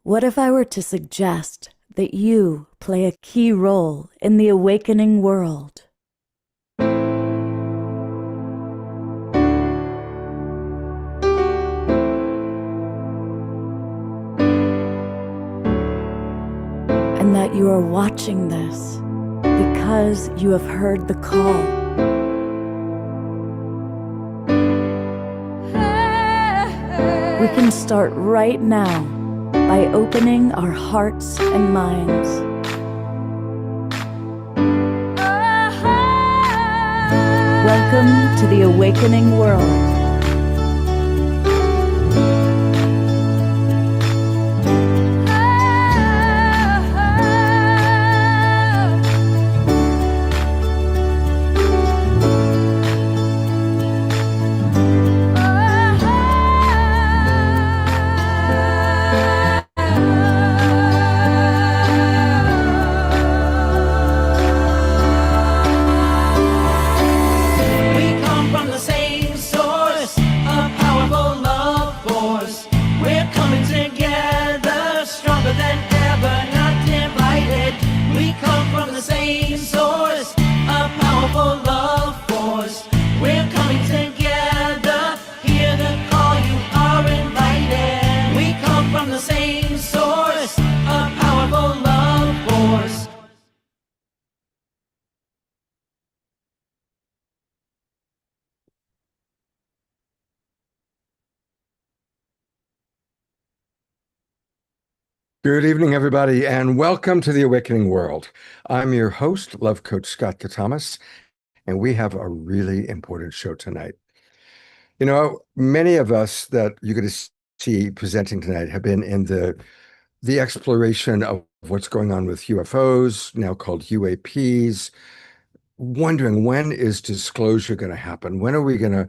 What if I were to suggest that you play a key role in the awakening world? And that you are watching this because you have heard the call. We can start right now by opening our hearts and minds. Welcome to the awakening world. Good evening, everybody, and welcome to the Awakening World. I'm your host, Love Coach Scott Katamas, and we have a really important show tonight. You know, many of us that you're going to see presenting tonight have been in the exploration of what's going on with UFOs, now called UAPs, wondering when is disclosure going to happen? When are we going to,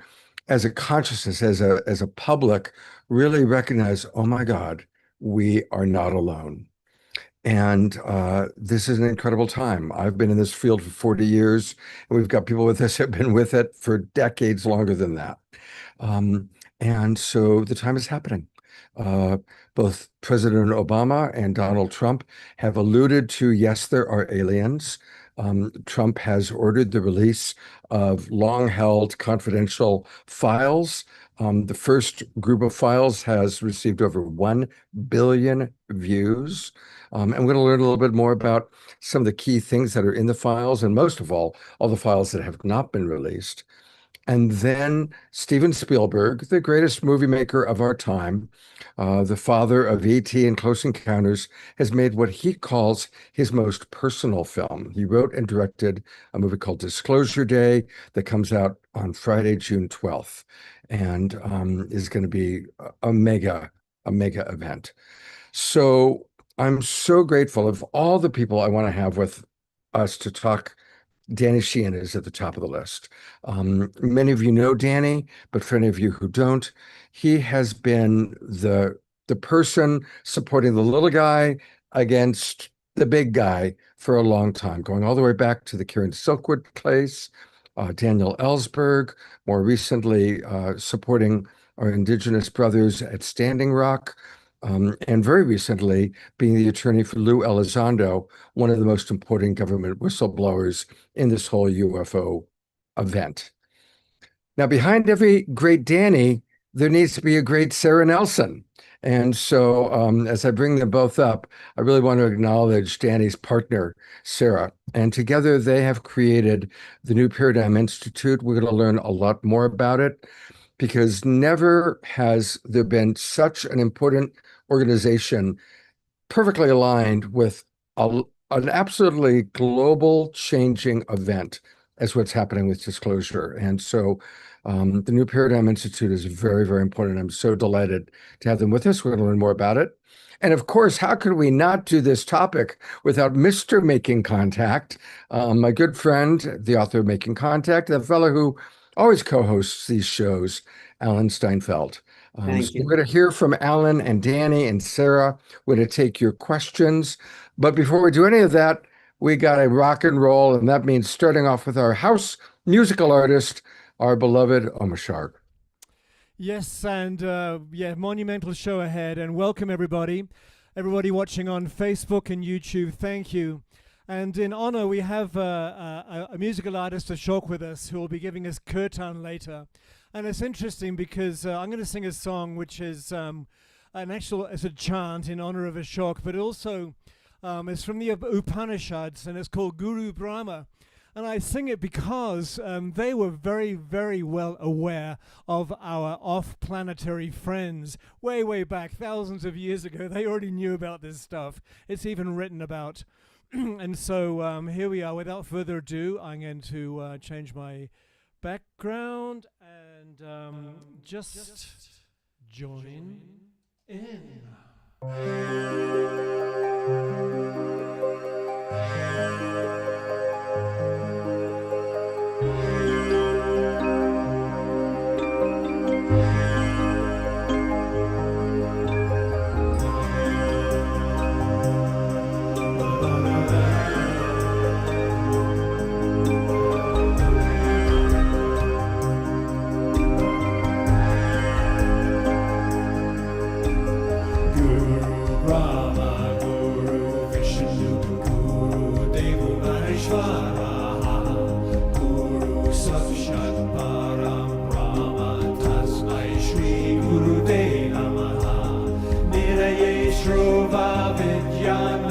as a consciousness, as a public, really recognize, oh my God, we are not alone. And this is an incredible time. I've been in this field for 40 years, and we've got people with us who have been with it for decades longer than that. And so the time is happening. Both President Obama and Donald Trump have alluded to, yes, there are aliens. Trump has ordered the release of long-held confidential files. The first group of files has received over 1 billion views. And we're going to learn a little bit more about some of the key things that are in the files, and most of all the files that have not been released. And then Steven Spielberg, the greatest movie maker of our time, the father of E.T. and Close Encounters, has made what he calls his most personal film. He wrote and directed a movie called Disclosure Day that comes out on Friday, June 12th, and is going to be a mega event. So I'm so grateful of all the people I want to have with us to talk. Danny Sheehan is at the top of the list. Many of you know Danny, but for any of you who don't, he has been the person supporting the little guy against the big guy for a long time, going all the way back to the Karen Silkwood case, Daniel Ellsberg, more recently supporting our Indigenous brothers at Standing Rock, and very recently being the attorney for Lou Elizondo, one of the most important government whistleblowers in this whole UFO event. Now, behind every great Danny, there needs to be a great Sarah Nelson. And so as I bring them both up, I really want to acknowledge Danny's partner, Sarah. And together they have created the New Paradigm Institute. We're going to learn a lot more about it, because never has there been such an important organization perfectly aligned with an absolutely global changing event as what's happening with disclosure. And so the New Paradigm Institute is very, very important. I'm so delighted to have them with us. We're going to learn more about it. And of course, how could we not do this topic without Mr. Making Contact, my good friend, the author of Making Contact, the fellow who always co-hosts these shows, Alan Steinfeld. Thank you. We're going to hear from Alan and Danny and Sarah. We're going to take your questions. But before we do any of that, we got to rock and roll, and that means starting off with our house musical artist, our beloved Omashar. Yes, and monumental show ahead, and welcome everybody. Everybody watching on Facebook and YouTube, thank you. And in honor, we have a musical artist, Ashok, with us, who will be giving us kirtan later. And it's interesting because I'm going to sing a song which is it's a chant in honor of Ashok, but also it's from the Upanishads, and it's called Guru Brahma. And I sing it because they were very, very well aware of our off-planetary friends. Way, way back, thousands of years ago, they already knew about this stuff. It's even written about. And so here we are. Without further ado, I'm going to change my background and just join in. Guru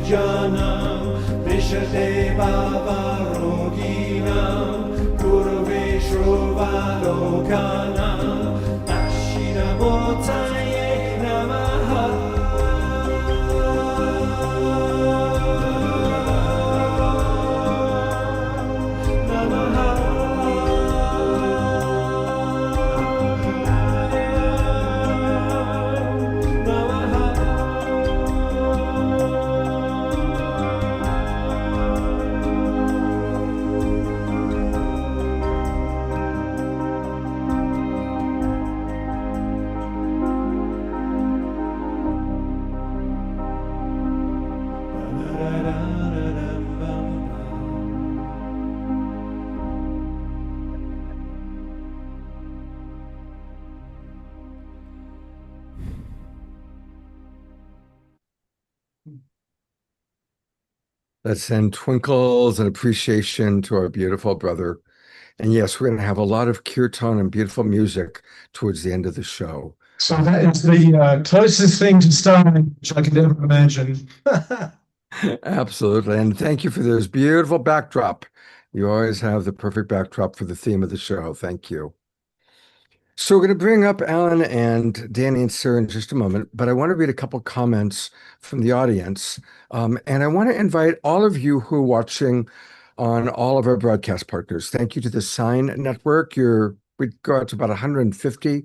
janam vishadeva varoginam gurave shruvalokanam Dashinamurtaye namaha Let's send twinkles and appreciation to our beautiful brother. And yes, we're going to have a lot of kirtan and beautiful music towards the end of the show. So that is the closest thing to Stonehenge I could ever imagine. Absolutely. And thank you for this beautiful backdrop. You always have the perfect backdrop for the theme of the show. Thank you. So we're going to bring up Alan and Danny and Sarah in just a moment, but I want to read a couple comments from the audience. And I want to invite all of you who are watching on all of our broadcast partners. Thank you to the Sign Network. We go out to about 150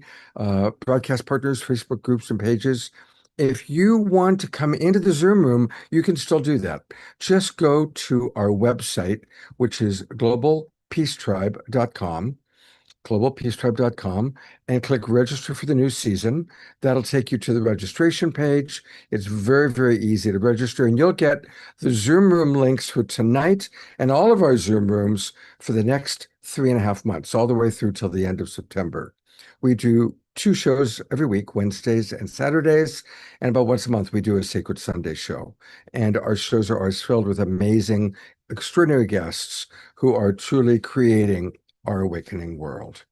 broadcast partners, Facebook groups, and pages. If you want to come into the Zoom room, you can still do that. Just go to our website, which is globalpeacetribe.com. globalpeacetribe.com, and click register for the new season. That'll take you to the registration page. It's very, very easy to register, and you'll get the Zoom room links for tonight and all of our Zoom rooms for the next 3.5 months, all the way through till the end of September. We do 2 shows every week, Wednesdays and Saturdays, and about once a month we do a Sacred Sunday show. And our shows are always filled with amazing, extraordinary guests who are truly creating our awakening world.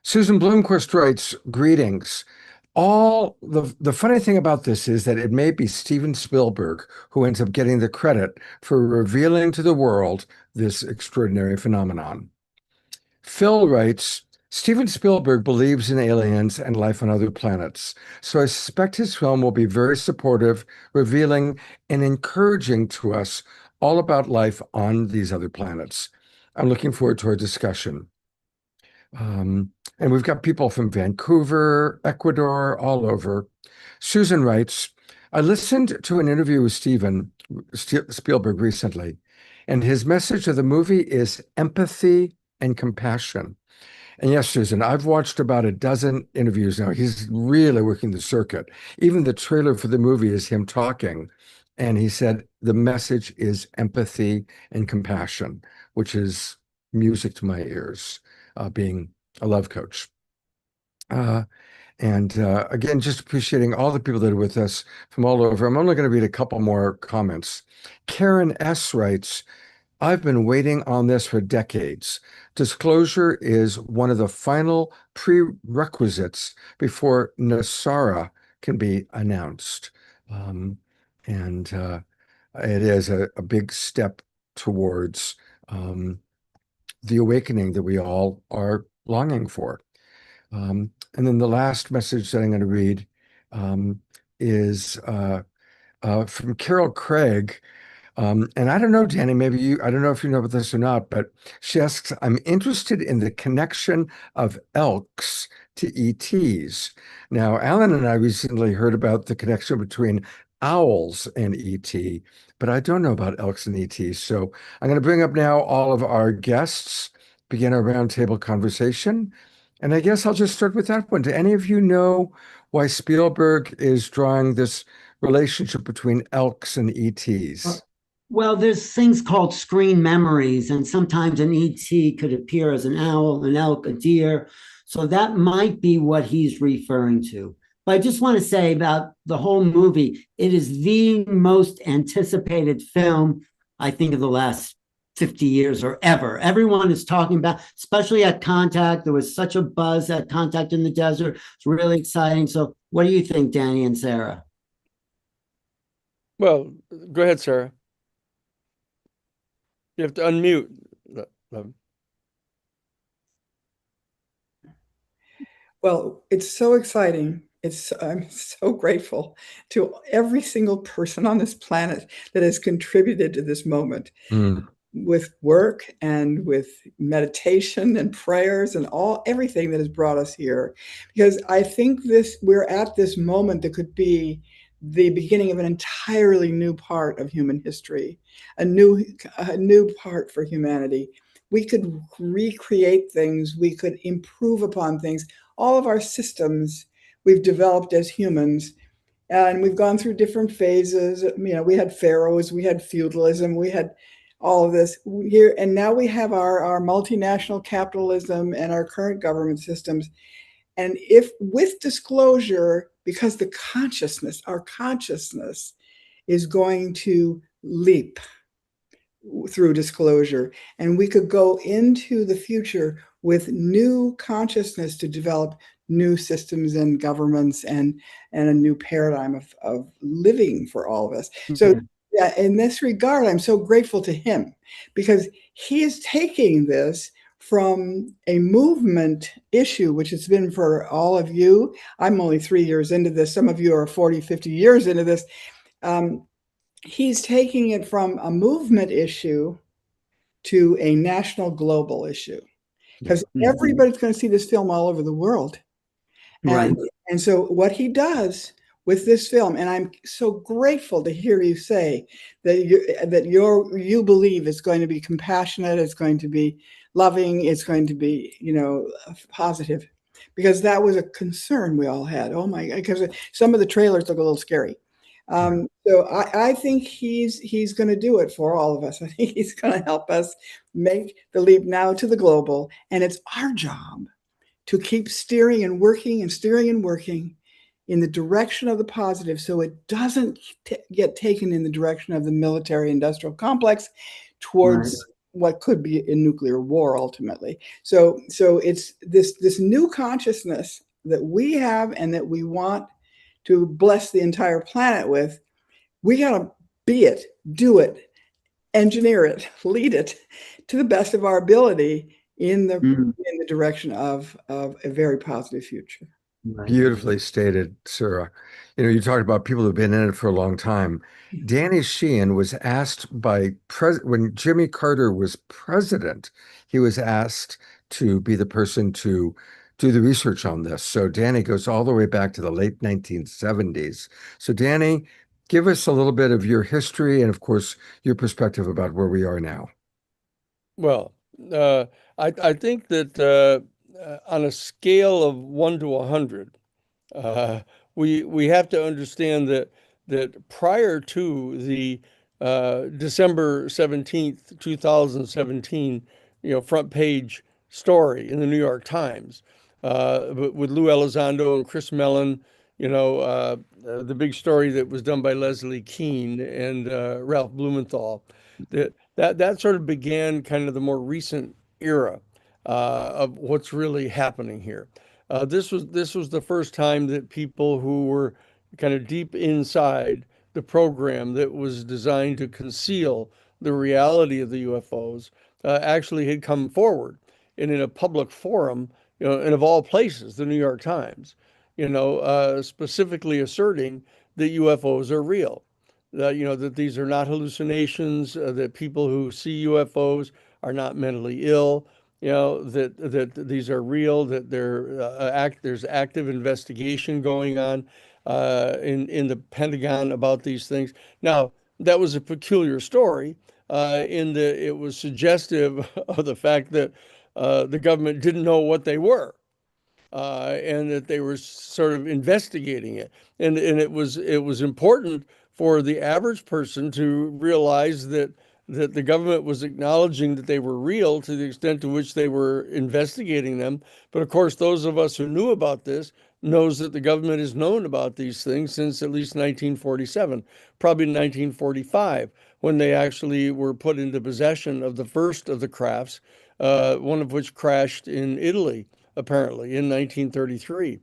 Susan Bloomquist writes, greetings. All the funny thing about this is that it may be Steven Spielberg who ends up getting the credit for revealing to the world this extraordinary phenomenon. Phil writes, Steven Spielberg believes in aliens and life on other planets, so I suspect his film will be very supportive, revealing and encouraging to us all about life on these other planets. I'm looking forward to our discussion. And we've got people from Vancouver, Ecuador, all over. Susan writes, I listened to an interview with Steven Spielberg recently, and his message of the movie is empathy and compassion. And yes, Susan, I've watched about a dozen interviews now. He's really working the circuit. Even the trailer for the movie is him talking. And he said, the message is empathy and compassion, which is music to my ears, being a love coach. Again, just appreciating all the people that are with us from all over. I'm only going to read a couple more comments. Karen S. writes, I've been waiting on this for decades. Disclosure is one of the final prerequisites before Nasara can be announced. It is a big step towards the awakening that we all are longing for. And then the last message that I'm going to read is from Carol Craig. And I don't know, Danny, I don't know if you know about this or not, but she asks, I'm interested in the connection of elks to ETs. Now, Alan and I recently heard about the connection between owls and ET, but I don't know about elks and ETs. So I'm going to bring up now all of our guests, begin our roundtable conversation. And I guess I'll just start with that one. Do any of you know why Spielberg is drawing this relationship between elks and ETs? Well, there's things called screen memories, and sometimes an ET could appear as an owl, an elk, a deer. So that might be what he's referring to. But I just want to say about the whole movie, it is the most anticipated film, I think, of the last 50 years or ever. Everyone is talking about, especially at Contact. There was such a buzz at Contact in the Desert. It's really exciting. So what do you think, Danny and Sarah? Well, go ahead, Sarah. You have to unmute. Love. Well, it's so exciting. I'm so grateful to every single person on this planet that has contributed to this moment Mm, with work and with meditation and prayers and everything that has brought us here. Because I think we're at this moment that could be the beginning of an entirely new part of human history, a new part for humanity. We could recreate things, we could improve upon things. All of our systems we've developed as humans, and we've gone through different phases. We had pharaohs, we had feudalism, we had all of this here, and now we have our multinational capitalism and our current government systems. And if with disclosure, because our consciousness is going to leap through disclosure, and we could go into the future with new consciousness to develop new systems and governments and a new paradigm of living for all of us. So yeah, in this regard, I'm so grateful to him, because he is taking this from a movement issue, which has been for all of you. I'm only 3 years into this. Some of you are 40, 50 years into this. He's taking it from a movement issue to a national global issue, because everybody's going to see this film all over the world. Right. And so what he does with this film, and I'm so grateful to hear you say that you believe it's going to be compassionate, it's going to be loving, it's going to be, positive, because that was a concern we all had. Oh my God, because some of the trailers look a little scary. So I think he's going to do it for all of us. I think he's going to help us make the leap now to the global, and it's our job to keep steering and working in the direction of the positive, so it doesn't get taken in the direction of the military industrial complex towards what could be a nuclear war ultimately. So it's this new consciousness that we have and that we want to bless the entire planet with. We got to be it, do it, engineer it, lead it to the best of our ability in the direction of a very positive future. beautifully stated, Sarah. You talked about people who've been in it for a long time. Danny Sheehan was asked when Jimmy Carter was president, he was asked to be the person to do the research on this. So Danny goes all the way back to the late 1970s. So Danny, give us a little bit of your history and, of course, your perspective about where we are now. Well, I think that on a scale of 1 to 100, uh, we have to understand that prior to the December 17th, 2017, front page story in the New York Times, with Lou Elizondo and Chris Mellon, the big story that was done by Leslie Kean and Ralph Blumenthal, that sort of began kind of the more recent era of what's really happening here. This was the first time that people who were kind of deep inside the program that was designed to conceal the reality of the UFOs actually had come forward and in a public forum, and of all places, the New York Times, specifically asserting that UFOs are real, that these are not hallucinations, that people who see UFOs are not mentally ill, that these are real, that there's active investigation going on in the Pentagon about these things. Now, that was a peculiar story in that it was suggestive of the fact that the government didn't know what they were. And that they were sort of investigating it, and it was important for the average person to realize that the government was acknowledging that they were real to the extent to which they were investigating them. But of course, those of us who knew about this knows that the government has known about these things since at least 1947, probably 1945, when they actually were put into possession of the first of the crafts, one of which crashed in Italy, apparently in 1933,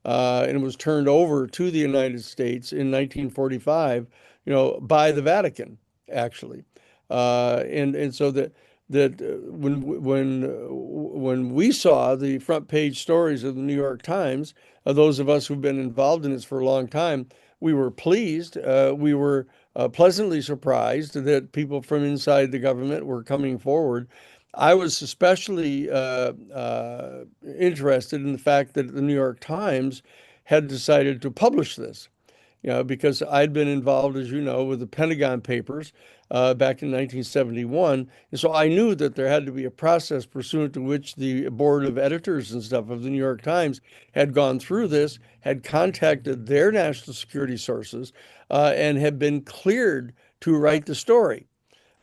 and was turned over to the United States in 1945, by the Vatican, actually. And so when we saw the front page stories of the New York Times, those of us who've been involved in this for a long time, we were pleased. We were pleasantly surprised that people from inside the government were coming forward. I was especially interested in the fact that the New York Times had decided to publish this, because I'd been involved, as you know, with the Pentagon Papers back in 1971. And so I knew that there had to be a process pursuant to which the board of editors and stuff of the New York Times had gone through this, had contacted their national security sources, and had been cleared to write the story.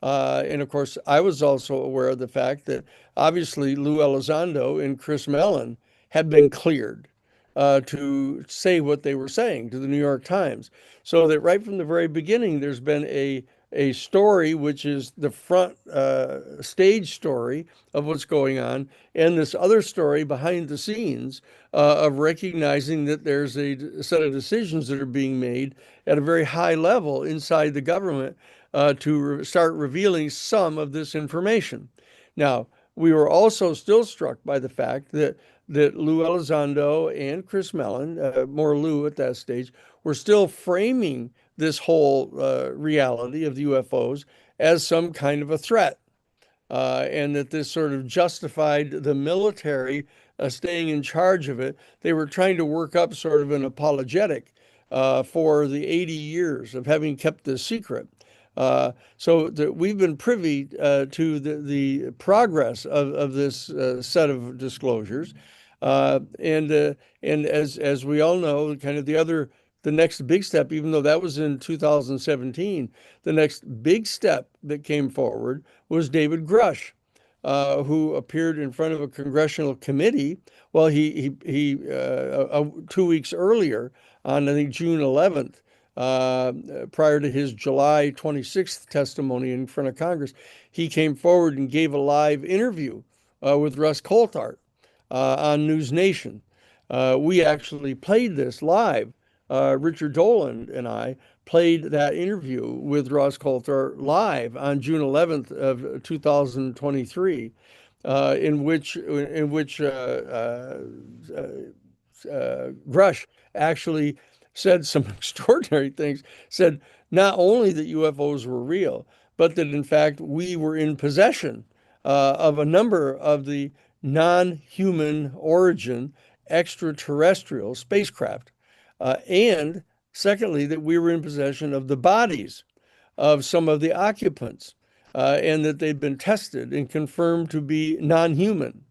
And of course, I was also aware of the fact that obviously Lou Elizondo and Chris Mellon had been cleared to say what they were saying to the New York Times. So that right from the very beginning, there's been a story which is the front stage story of what's going on, and this other story behind the scenes of recognizing that there's a set of decisions that are being made at a very high level inside the government to start revealing some of this information. Now, we were also still struck by the fact that Lou Elizondo and Chris Mellon, more Lou at that stage, were still framing this whole reality of the UFOs as some kind of a threat, and that this sort of justified the military staying in charge of it. They were trying to work up sort of an apologetic for the 80 years of having kept this secret. So we've been privy to the progress of this set of disclosures, and as we all know, kind of the next big step, even though that was in 2017, the next big step that came forward was David Grush, who appeared in front of a congressional committee. Well, he 2 weeks earlier, on I think June 11th, prior to his July 26th testimony in front of Congress, he came forward and gave a live interview with Russ Coulthart on News Nation. We actually played this live. Richard Dolan and I played that interview with Ross Coulthart live on June 11th of 2023, in which Grush actually said some extraordinary things, said not only that UFOs were real, but that in fact we were in possession of a number of the non-human origin extraterrestrial spacecraft. And secondly, that we were in possession of the bodies of some of the occupants, and that they'd been tested and confirmed to be non-human.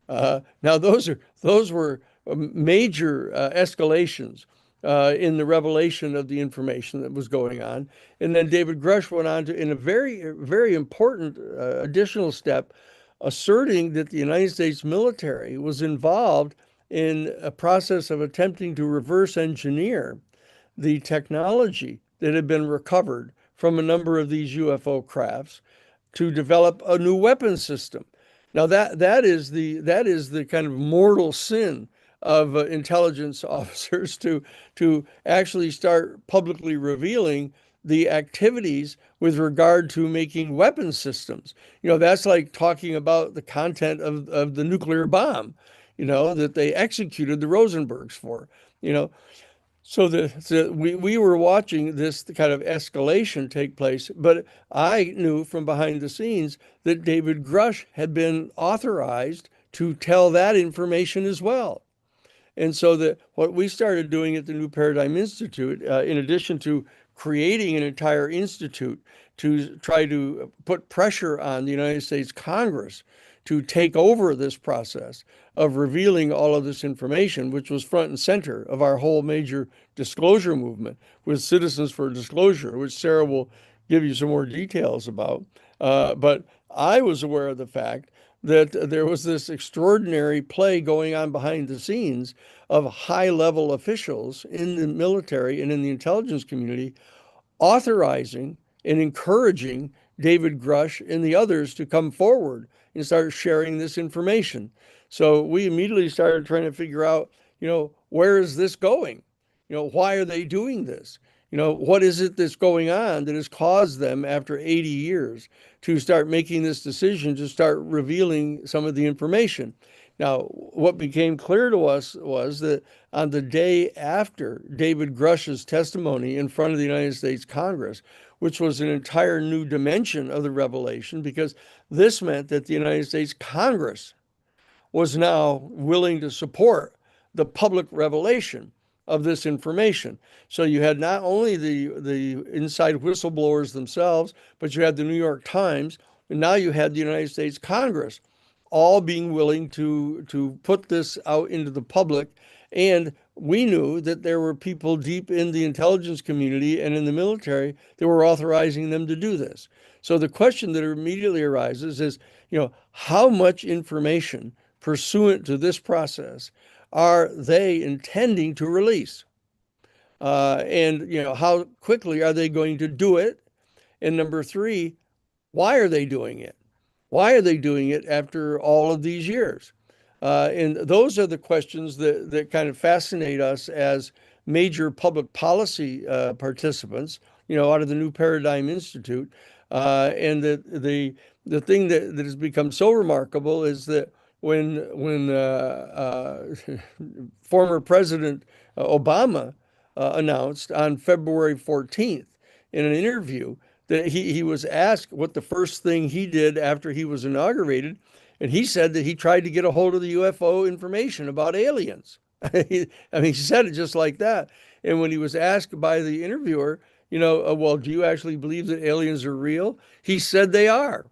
Now, those were major escalations in the revelation of the information that was going on. And then David Grush went on to, in a very, very important additional step, asserting that the United States military was involved in a process of attempting to reverse engineer the technology that had been recovered from a number of these UFO crafts to develop a new weapon system. Now that is the kind of mortal sin of intelligence officers to actually start publicly revealing the activities with regard to making weapon systems. That's like talking about the content of the nuclear bomb, that they executed the Rosenbergs for. So we were watching this kind of escalation take place, but I knew from behind the scenes that David Grush had been authorized to tell that information as well. And so what we started doing at the New Paradigm Institute, in addition to creating an entire institute to try to put pressure on the United States Congress to take over this process of revealing all of this information, which was front and center of our whole major disclosure movement with Citizens for Disclosure, which Sarah will give you some more details about. But I was aware of the fact that there was this extraordinary play going on behind the scenes of high-level officials in the military and in the intelligence community authorizing and encouraging David Grush and the others to come forward and start sharing this information. So we immediately started trying to figure out, where is this going? Why are they doing this? what is it that's going on that has caused them after 80 years to start making this decision to start revealing some of the information. Now, what became clear to us was that on the day after David Grush's testimony in front of the United States Congress, which was an entire new dimension of the revelation, because this meant that the United States Congress was now willing to support the public revelation of this information. So you had not only the inside whistleblowers themselves, but you had the New York Times, and now you had the United States Congress all being willing to put this out into the public. And we knew that there were people deep in the intelligence community and in the military that were authorizing them to do this. So the question that immediately arises is, how much information pursuant to this process are they intending to release? And how quickly are they going to do it? And number three, why are they doing it? Why are they doing it after all of these years? And those are the questions that kind of fascinate us as major public policy participants, out of the New Paradigm Institute. And the thing that has become so remarkable is that when former President Obama announced on February 14th in an interview that he was asked what the first thing he did after he was inaugurated, and he said that he tried to get a hold of the UFO information about aliens. He said it just like that. And when he was asked by the interviewer, well, do you actually believe that aliens are real? He said they are.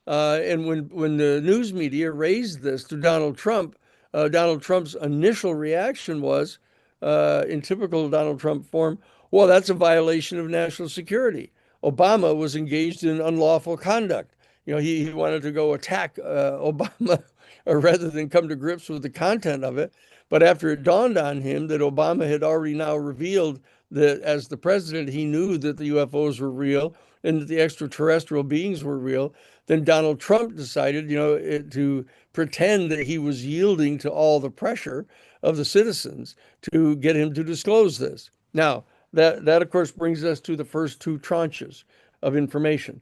And when the news media raised this to Donald Trump, Donald Trump's initial reaction was, in typical Donald Trump form, well, that's a violation of national security. Obama was engaged in unlawful conduct. He wanted to go attack Obama rather than come to grips with the content of it. But after it dawned on him that Obama had already now revealed that as the president, he knew that the UFOs were real and that the extraterrestrial beings were real, then Donald Trump decided, to pretend that he was yielding to all the pressure of the citizens to get him to disclose this. Now, that of course brings us to the first two tranches of information.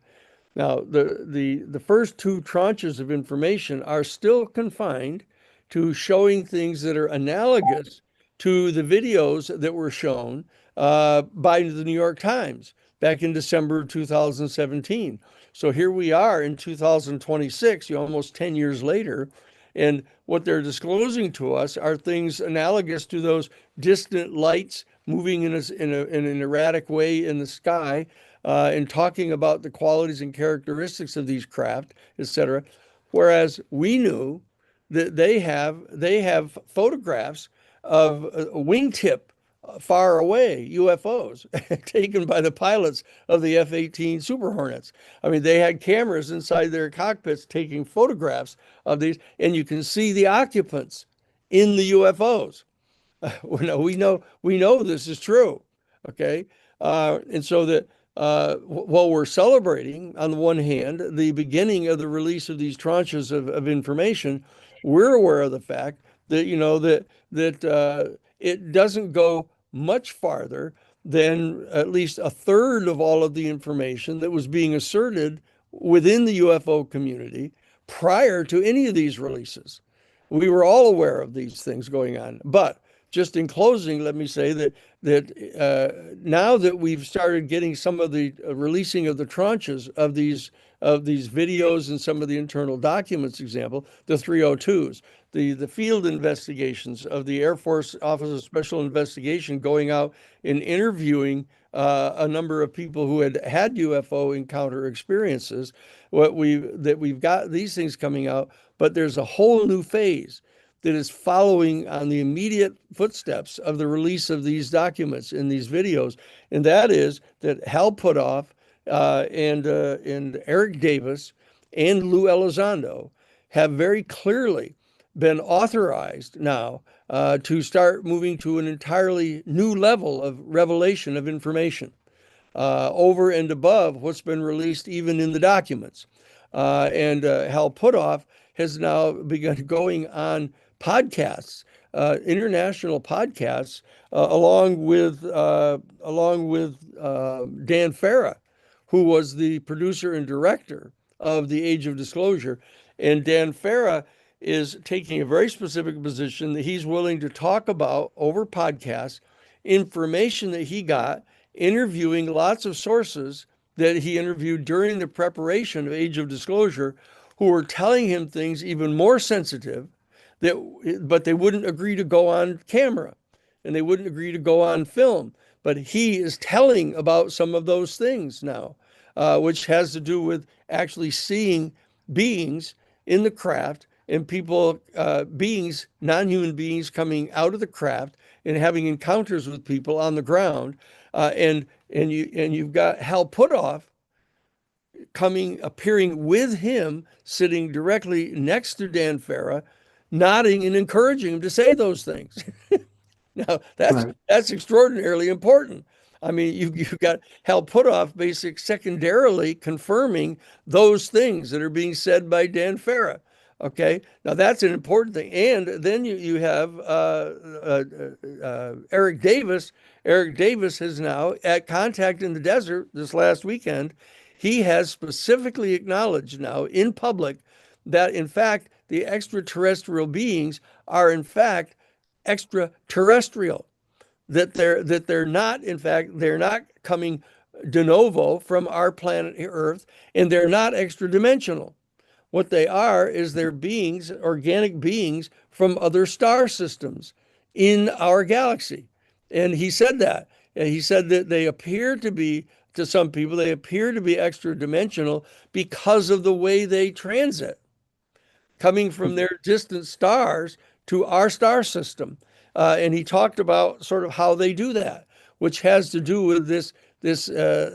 Now, the first two tranches of information are still confined to showing things that are analogous to the videos that were shown by the New York Times back in December of 2017. So here we are in 2026, almost 10 years later, and what they're disclosing to us are things analogous to those distant lights moving in an erratic way in the sky, and talking about the qualities and characteristics of these craft, etc. Whereas we knew that they have photographs of a wingtip far away UFOs taken by the pilots of the F-18 Super Hornets. They had cameras inside their cockpits taking photographs of these, and you can see the occupants in the UFOs. We know this is true, okay? And so that while we're celebrating, on the one hand, the beginning of the release of these tranches of information, we're aware of the fact that that it doesn't go much farther than at least a third of all of the information that was being asserted within the UFO community prior to any of these releases. We were all aware of these things going on. But just in closing, let me say that now that we've started getting some of the releasing of the tranches of these videos and some of the internal documents, example, the 302s, the field investigations of the Air Force Office of Special Investigation going out and interviewing a number of people who had UFO encounter experiences, we've got these things coming out, but there's a whole new phase that is following on the immediate footsteps of the release of these documents in these videos. And that is that Hal Puthoff and Eric Davis and Lou Elizondo have very clearly been authorized now to start moving to an entirely new level of revelation of information over and above what's been released even in the documents. And Hal Puthoff has now begun going on podcasts international podcasts along with Dan Farah, who was the producer and director of The Age of Disclosure. And Dan Farah is taking a very specific position that he's willing to talk about over podcasts, information that he got, interviewing lots of sources that he interviewed during the preparation of Age of Disclosure, who were telling him things even more sensitive, but they wouldn't agree to go on camera and they wouldn't agree to go on film. But he is telling about some of those things now, which has to do with actually seeing beings in the craft and people, beings, non-human beings coming out of the craft and having encounters with people on the ground. And you've got Hal Puthoff appearing with him, sitting directly next to Dan Farah, nodding and encouraging him to say those things. Now that's extraordinarily important. I mean, you've got Hal Puthoff secondarily confirming those things that are being said by Dan Farah. Okay, now that's an important thing. And then you have Eric Davis. Eric Davis has now, at Contact in the Desert this last weekend, he has specifically acknowledged now in public that, in fact, the extraterrestrial beings are, in fact, extraterrestrial. That they're not, in fact, they're not coming de novo from our planet Earth, and they're not extra-dimensional. What they are is they're beings, organic beings from other star systems in our galaxy. And he said that. And he said that they appear to be, to some people, they appear to be extra-dimensional because of the way they transit, coming from their distant stars to our star system. And he talked about sort of how they do that, which has to do with this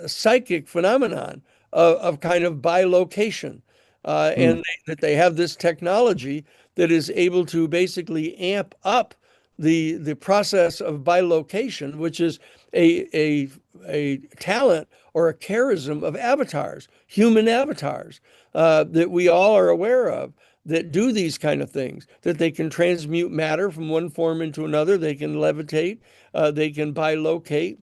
psychic phenomenon of kind of bilocation. And that they have this technology that is able to basically amp up the process of bilocation, which is a talent or a charism of avatars, human avatars, that we all are aware of, that do these kind of things, that they can transmute matter from one form into another, they can levitate, they can bilocate,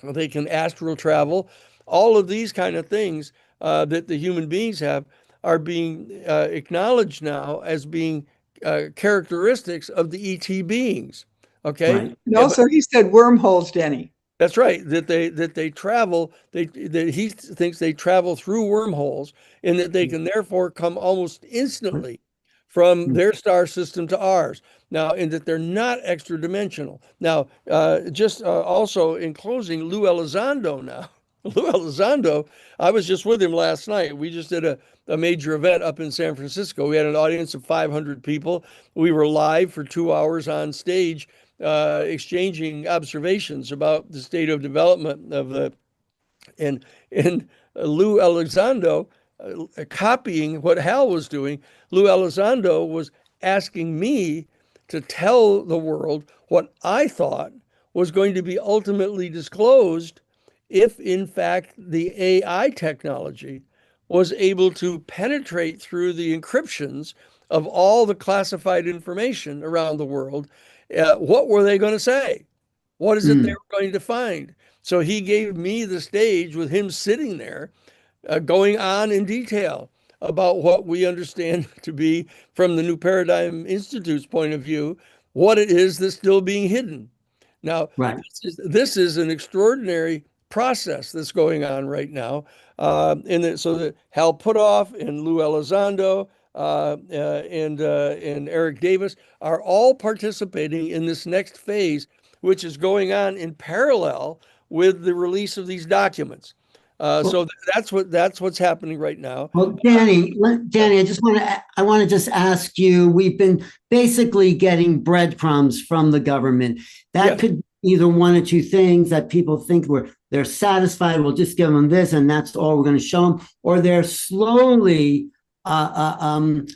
they can astral travel. All of these kind of things that the human beings have are being acknowledged now as being characteristics of the ET beings. Okay. Right. And also, he said wormholes, Denny. That's right. That they travel. That he thinks they travel through wormholes, and that they can therefore come almost instantly from their star system to ours. Now, and that they're not extra-dimensional. Now, also in closing, Lou Elizondo now. Lou Elizondo, I was just with him last night. We just did a major event up in San Francisco. We had an audience of 500 people. We were live for 2 hours on stage, exchanging observations about the state of development of the, and Lou Elizondo, copying what Hal was doing. Lou Elizondo was asking me to tell the world what I thought was going to be ultimately disclosed if, in fact, the AI technology was able to penetrate through the encryptions of all the classified information around the world. What were they going to say? What is it they were going to find? So he gave me the stage with him sitting there, going on in detail about what we understand to be, from the New Paradigm Institute's point of view, what it is that's still being hidden. Now, this is an extraordinary process that's going on right now. So that Hal Puthoff and Lou Elizondo and Eric Davis are all participating in this next phase, which is going on in parallel with the release of these documents. So that's what's happening right now. Well, Danny, I want to just ask you, we've been basically getting breadcrumbs from the government. That could be either one or two things that people think they're satisfied. We'll just give them this and that's all we're going to show them. Or they're slowly giving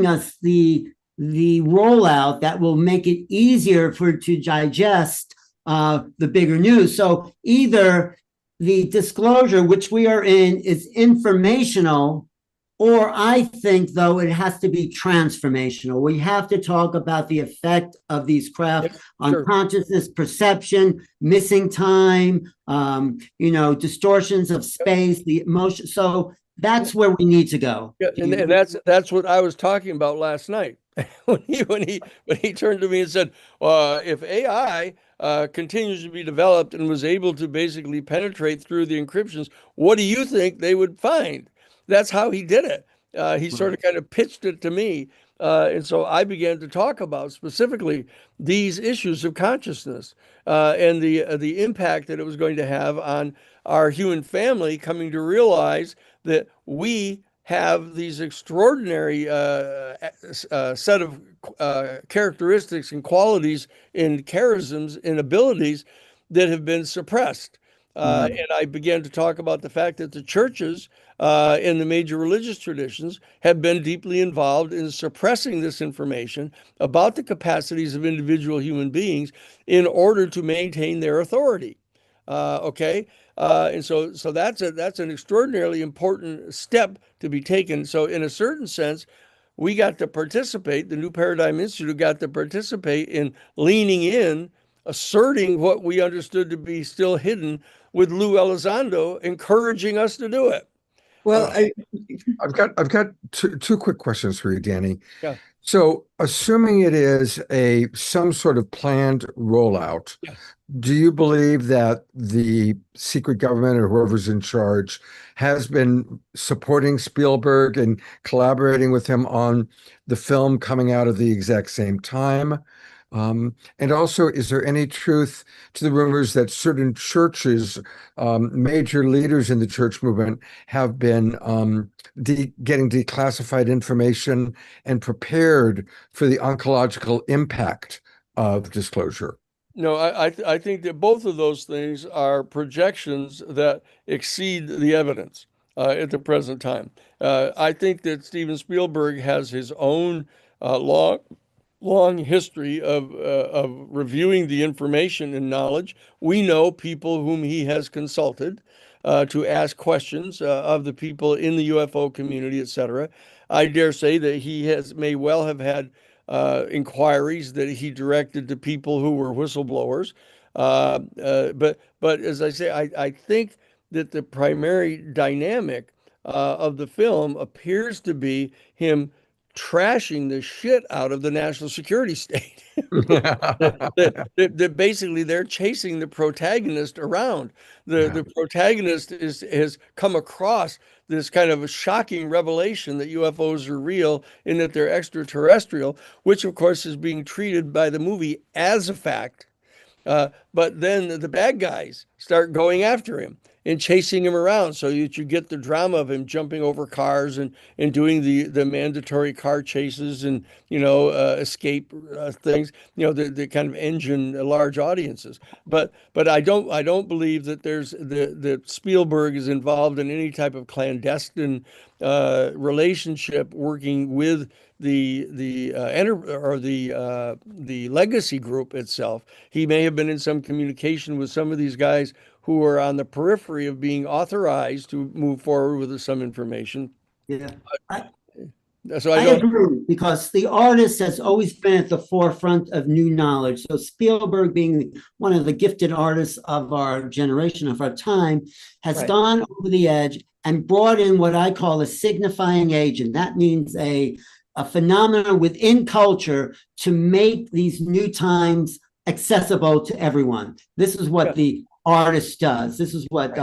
us the rollout that will make it easier to digest the bigger news. So either the disclosure, which we are in, is informational Or I think, though, it has to be transformational. We have to talk about the effect of these craft Yes, on sure. consciousness, perception, missing time, distortions of space, the emotion. So that's where we need to go. Yeah, and that's what I was talking about last night when he turned to me and said, if AI continues to be developed and was able to basically penetrate through the encryptions, what do you think they would find? That's how he did it. He sort of kind of pitched it to me, and so I began to talk about specifically these issues of consciousness and the impact that it was going to have on our human family coming to realize that we have these extraordinary set of characteristics and qualities and charisms and abilities that have been suppressed. And I began to talk about the fact that the churches and the major religious traditions have been deeply involved in suppressing this information about the capacities of individual human beings in order to maintain their authority. Okay. And so that's an extraordinarily important step to be taken. So in a certain sense, we got to participate, the New Paradigm Institute got to participate in leaning in, asserting what we understood to be still hidden, with Lou Elizondo encouraging us to do it. Well, I've got two quick questions for you, Danny. Yeah. So, assuming it is some sort of planned rollout, Yes. do you believe that the secret government or whoever's in charge has been supporting Spielberg and collaborating with him on the film coming out at the exact same time? And also, is there any truth to the rumors that certain churches, major leaders in the church movement, have been getting declassified information and prepared for the oncological impact of disclosure? No, I think that both of those things are projections that exceed the evidence at the present time. I think that Steven Spielberg has his own long history of reviewing the information and knowledge. We know people whom he has consulted to ask questions of the people in the UFO community, etc. I dare say that may well have had inquiries that he directed to people who were whistleblowers. But as I say, I think that the primary dynamic of the film appears to be him trashing the shit out of the national security state. That basically they're chasing the protagonist around. The protagonist has come across this kind of a shocking revelation that UFOs are real and that they're extraterrestrial, which of course is being treated by the movie as a fact. But then the bad guys start going after him and chasing him around so that you get the drama of him jumping over cars and doing the mandatory car chases and, escape things, the kind of engine large audiences. But I don't believe that that Spielberg is involved in any type of clandestine relationship working with the legacy group itself. He may have been in some communication with some of these guys who are on the periphery of being authorized to move forward with some information. Yeah. So I agree, because the artist has always been at the forefront of new knowledge. So Spielberg, being one of the gifted artists of our generation, of our time, has gone over the edge and brought in what I call a signifying agent. That means a phenomenon within culture to make these new times accessible to everyone. This is what the artist does. This is what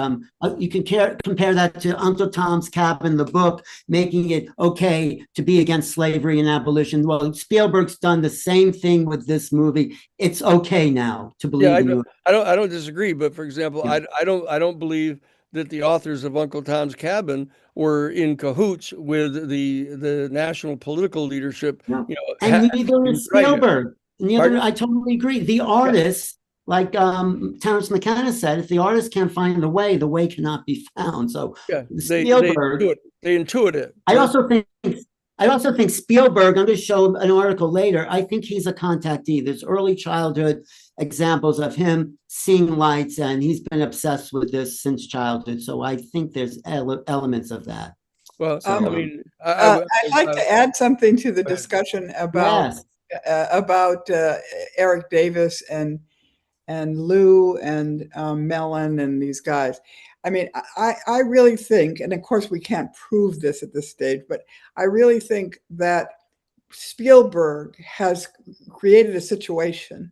you can compare that to Uncle Tom's Cabin, the book, making it okay to be against slavery and abolition. Well, Spielberg's done the same thing with this movie. It's okay now to believe in you. I don't disagree, but for example, I don't believe that the authors of Uncle Tom's Cabin were in cahoots with the national political leadership. No. And neither is Spielberg. I totally agree. The artists, like Terrence McKenna said, if the artist can't find the way cannot be found. So Spielberg, they intuit it. I also think Spielberg, I'm going to show an article later, I think he's a contactee. There's early childhood examples of him seeing lights, and he's been obsessed with this since childhood. So I think there's elements of that. Well, I So, mean, I'd like to add something to the go ahead. discussion yes. about Eric Davis and Lou and Mellon and these guys. I mean, I really think, and of course we can't prove this at this stage, but I really think that Spielberg has created a situation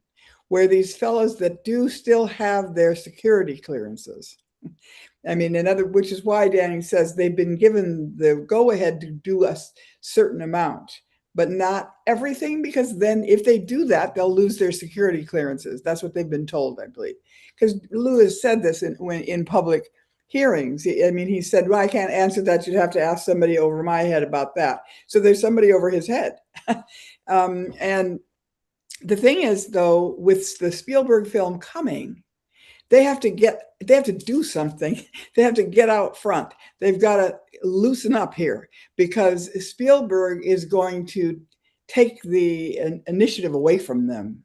where these fellows that do still have their security clearances. I mean, which is why Danny says they've been given the go ahead to do a certain amount, but not everything, because then if they do that, they'll lose their security clearances. That's what they've been told, I believe. Because Lou has said this in public hearings. I mean, he said, well, I can't answer that. You'd have to ask somebody over my head about that. So there's somebody over his head. And the thing is, though, with the Spielberg film coming, they have to do something. They have to get out front. They've got to loosen up here, because Spielberg is going to take the initiative away from them.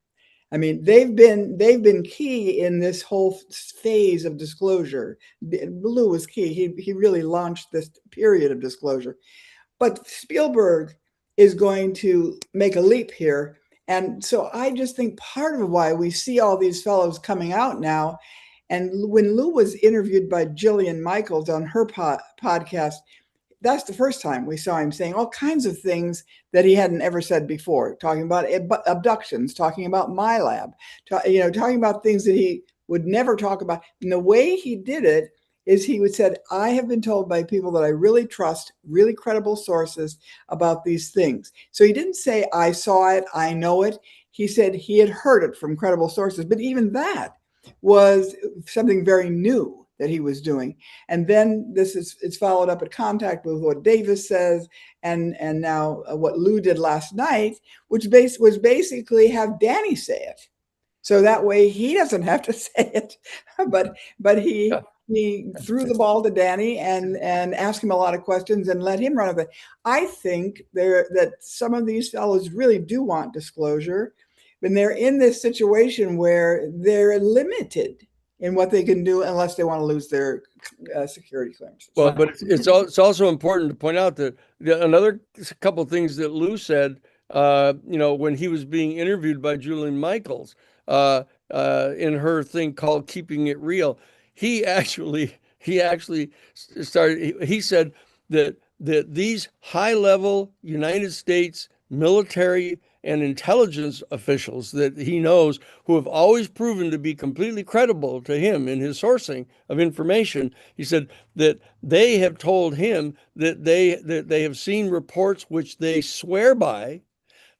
I mean, they've been key in this whole phase of disclosure. Lou was key. He really launched this period of disclosure. But Spielberg is going to make a leap here. And so I just think part of why we see all these fellows coming out now. And when Lou was interviewed by Jillian Michaels on her podcast, that's the first time we saw him saying all kinds of things that he hadn't ever said before, talking about abductions, talking about my lab, talking about things that he would never talk about. And the way he did it is he would said, I have been told by people that I really trust, really credible sources about these things. So he didn't say, I saw it, I know it. He said he had heard it from credible sources, but even that was something very new that he was doing. And then it's followed up at Contact with what Davis says, and now what Lou did last night, which was basically have Danny say it. So that way he doesn't have to say it, but he threw the ball to Danny and asked him a lot of questions and let him run with it. I think that some of these fellows really do want disclosure, and they're in this situation where they're limited in what they can do unless they want to lose their security clearances. Well, but it's also important to point out that another couple of things that Lou said, when he was being interviewed by Julian Michaels in her thing called "Keeping It Real," he actually started. He said that these high-level United States military and intelligence officials that he knows, who have always proven to be completely credible to him in his sourcing of information, he said that they have told him that they have seen reports which they swear by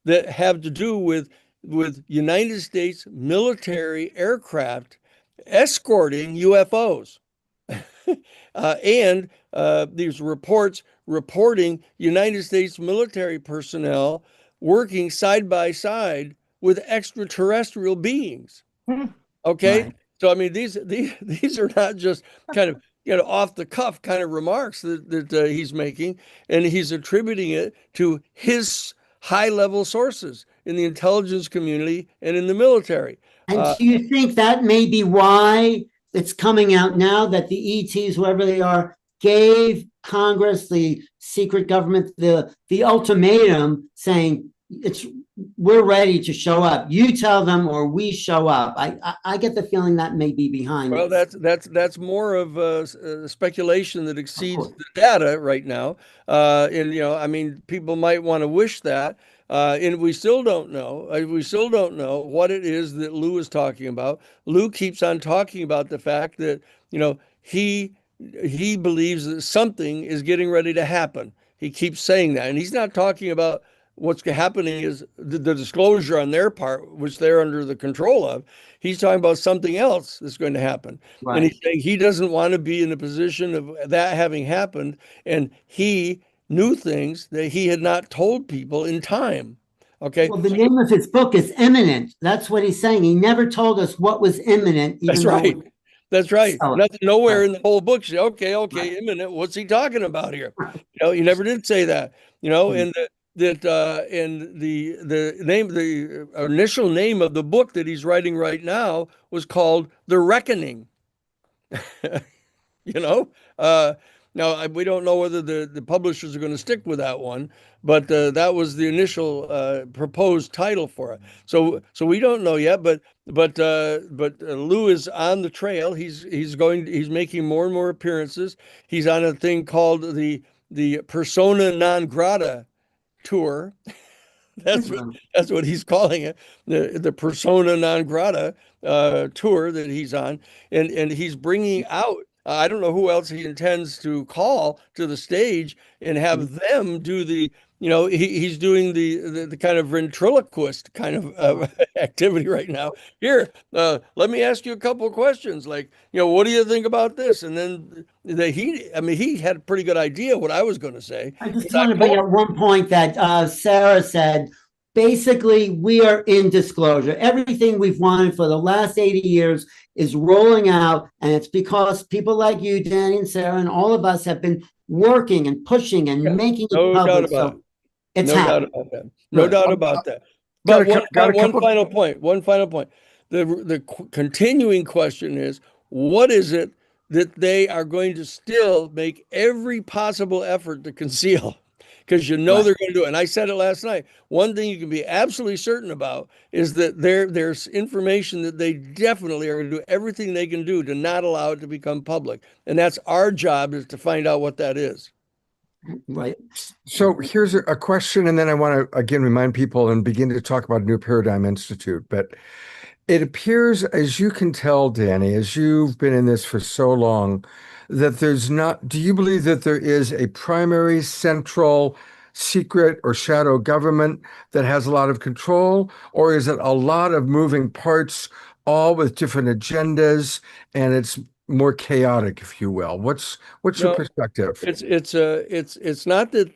that have to do with United States military aircraft escorting UFOs. And these reports reporting United States military personnel working side by side with extraterrestrial beings. Okay. Right. So, I mean, these are not just kind of, off the cuff kind of remarks that he's making, and he's attributing it to his high level sources in the intelligence community and in the military. And do you think that may be why it's coming out now that the ETs, whoever they are, gave Congress, the secret government, the ultimatum saying we're ready to show up. You tell them or we show up. I get the feeling that may be behind Well, this. that's more of speculation that exceeds the data right now. I mean, people might want to wish that. And we still don't know. We still don't know what it is that Lou is talking about. Lou keeps on talking about the fact that, he believes that something is getting ready to happen. He keeps saying that. And he's not talking about what's happening is the disclosure on their part, which they're under the control of. He's talking about something else that's going to happen. Right. And he's saying he doesn't want to be in a position of that having happened. And he knew things that he had not told people in time. Okay. Well, the name of his book is Imminent. That's what he's saying. He never told us what was imminent. That's right. That's right. Nothing, nowhere in the whole book say, okay, Right. imminent. What's he talking about here? He never did say that. And the initial name of the book that he's writing right now was called The Reckoning. Now, we don't know whether the publishers are going to stick with that one, but that was the initial proposed title for it. So we don't know yet, but Lou is on the trail. He's making more and more appearances. He's on a thing called the Persona non grata tour. That's what he's calling it, the persona non grata tour that he's on, and he's bringing out. I don't know who else he intends to call to the stage and have them do the. He's doing the kind of ventriloquist kind of activity right now. Here, let me ask you a couple of questions. Like, what do you think about this? And then he had a pretty good idea what I was going to say. I just want to bring up one point that Sarah said. Basically, we are in disclosure. Everything we've wanted for the last 80 years is rolling out, and it's because people like you, Danny and Sarah, and all of us have been working and pushing and making it public. So it's happening. No doubt about that. But one final point. The continuing question is, what is it that they are going to still make every possible effort to conceal? Because they're going to do it. And I said it last night. One thing you can be absolutely certain about is that there's information that they definitely are going to do everything they can do to not allow it to become public. And that's our job, is to find out what that is. Right. So here's a question, and then I want to again remind people and begin to talk about New Paradigm Institute. But it appears, as you can tell, Danny, as you've been in this for so long, that do you believe that there is a primary, central, secret or shadow government that has a lot of control? Or is it a lot of moving parts, all with different agendas, and it's more chaotic, if you will? What's your perspective? It's not that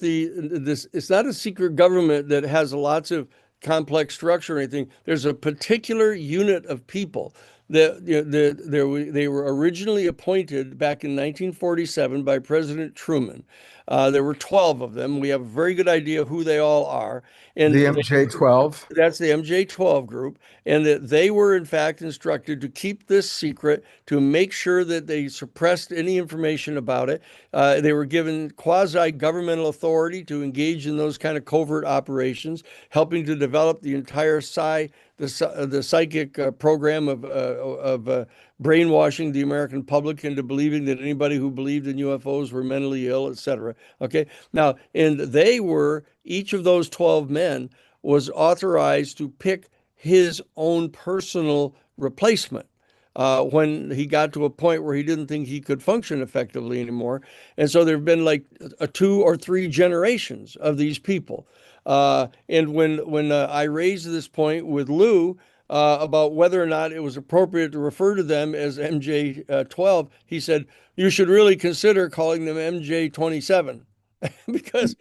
it's not a secret government that has lots of complex structure or anything. There's a particular unit of people that they were originally appointed back in 1947 by President Truman. There were 12 of them. We have a very good idea who they all are. And the MJ-12? That's the MJ-12 group. And that they were, in fact, instructed to keep this secret, to make sure that they suppressed any information about it. They were given quasi-governmental authority to engage in those kind of covert operations, helping to develop the entire the psychic program of brainwashing the American public into believing that anybody who believed in UFOs were mentally ill, etc. Okay. Now, and each of those 12 men was authorized to pick his own personal replacement when he got to a point where he didn't think he could function effectively anymore. And so there have been like 2 or 3 generations of these people. And when I raised this point with Lou about whether or not it was appropriate to refer to them as MJ-12, he said, you should really consider calling them MJ-27. because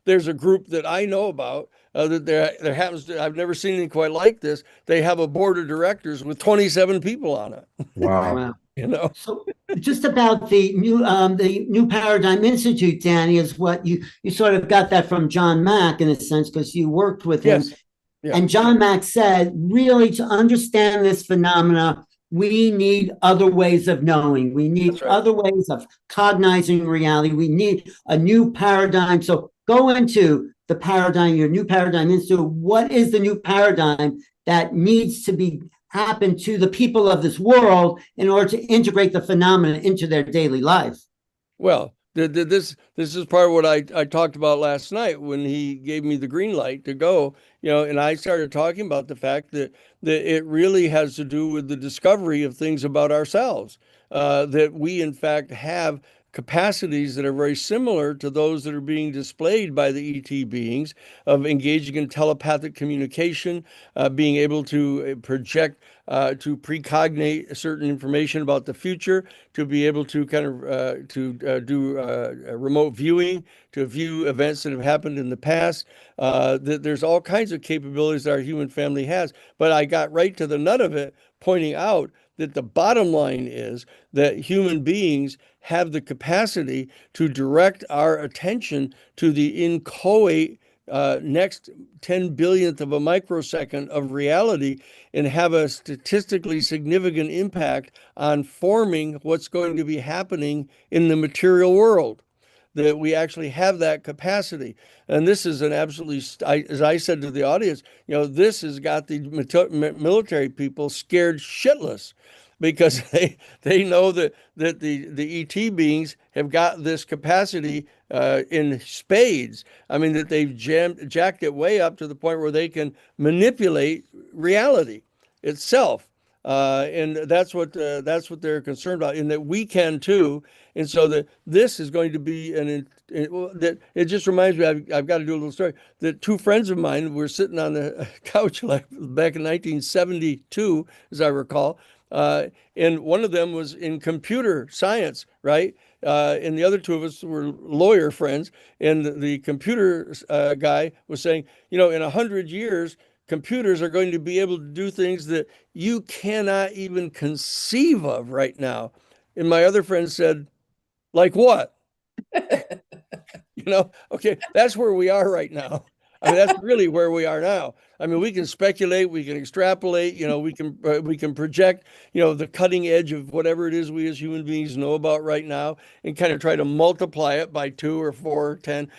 there's a group that I know about that there happens to, I've never seen anything quite like this. They have a board of directors with 27 people on it. Wow. So just about the New Paradigm Institute, Danny, is what you sort of got that from John Mack in a sense, because you worked with him. Yes. Yeah. And John Mack said, really, to understand this phenomena, we need other ways of knowing. We need other ways of cognizing reality. We need a new paradigm. So go into the paradigm, your New Paradigm Institute. What is the new paradigm that needs to happen to the people of this world in order to integrate the phenomena into their daily life? Well, this is part of what I talked about last night when he gave me the green light to go, and I started talking about the fact that it really has to do with the discovery of things about ourselves, that we in fact have capacities that are very similar to those that are being displayed by the ET beings, of engaging in telepathic communication, being able to project, to precognate certain information about the future, to be able to kind of do remote viewing, to view events that have happened in the past. There's all kinds of capabilities that our human family has. But I got right to the nut of it, pointing out that the bottom line is that human beings have the capacity to direct our attention to the inchoate next 10 billionth of a microsecond of reality and have a statistically significant impact on forming what's going to be happening in the material world, that we actually have that capacity. And this is an absolutely, as I said to the audience, this has got the military people scared shitless, because they know that the ET beings have got this capacity in spades. I mean, that they've jacked it way up to the point where they can manipulate reality itself. And that's what they're concerned about, and that we can too. And so that this is going to be that it just reminds me. I've got to do a little story. That two friends of mine were sitting on the couch back in 1972, as I recall. And one of them was in computer science, right? And the other two of us were lawyer friends. And the computer guy was saying, in 100 years, computers are going to be able to do things that you cannot even conceive of right now. And my other friend said, like what? Okay, that's where we are right now. I mean, that's really where we are now. I mean, we can speculate, we can extrapolate, we can project, the cutting edge of whatever it is we as human beings know about right now, and kind of try to multiply it by 2 or 4 or 10,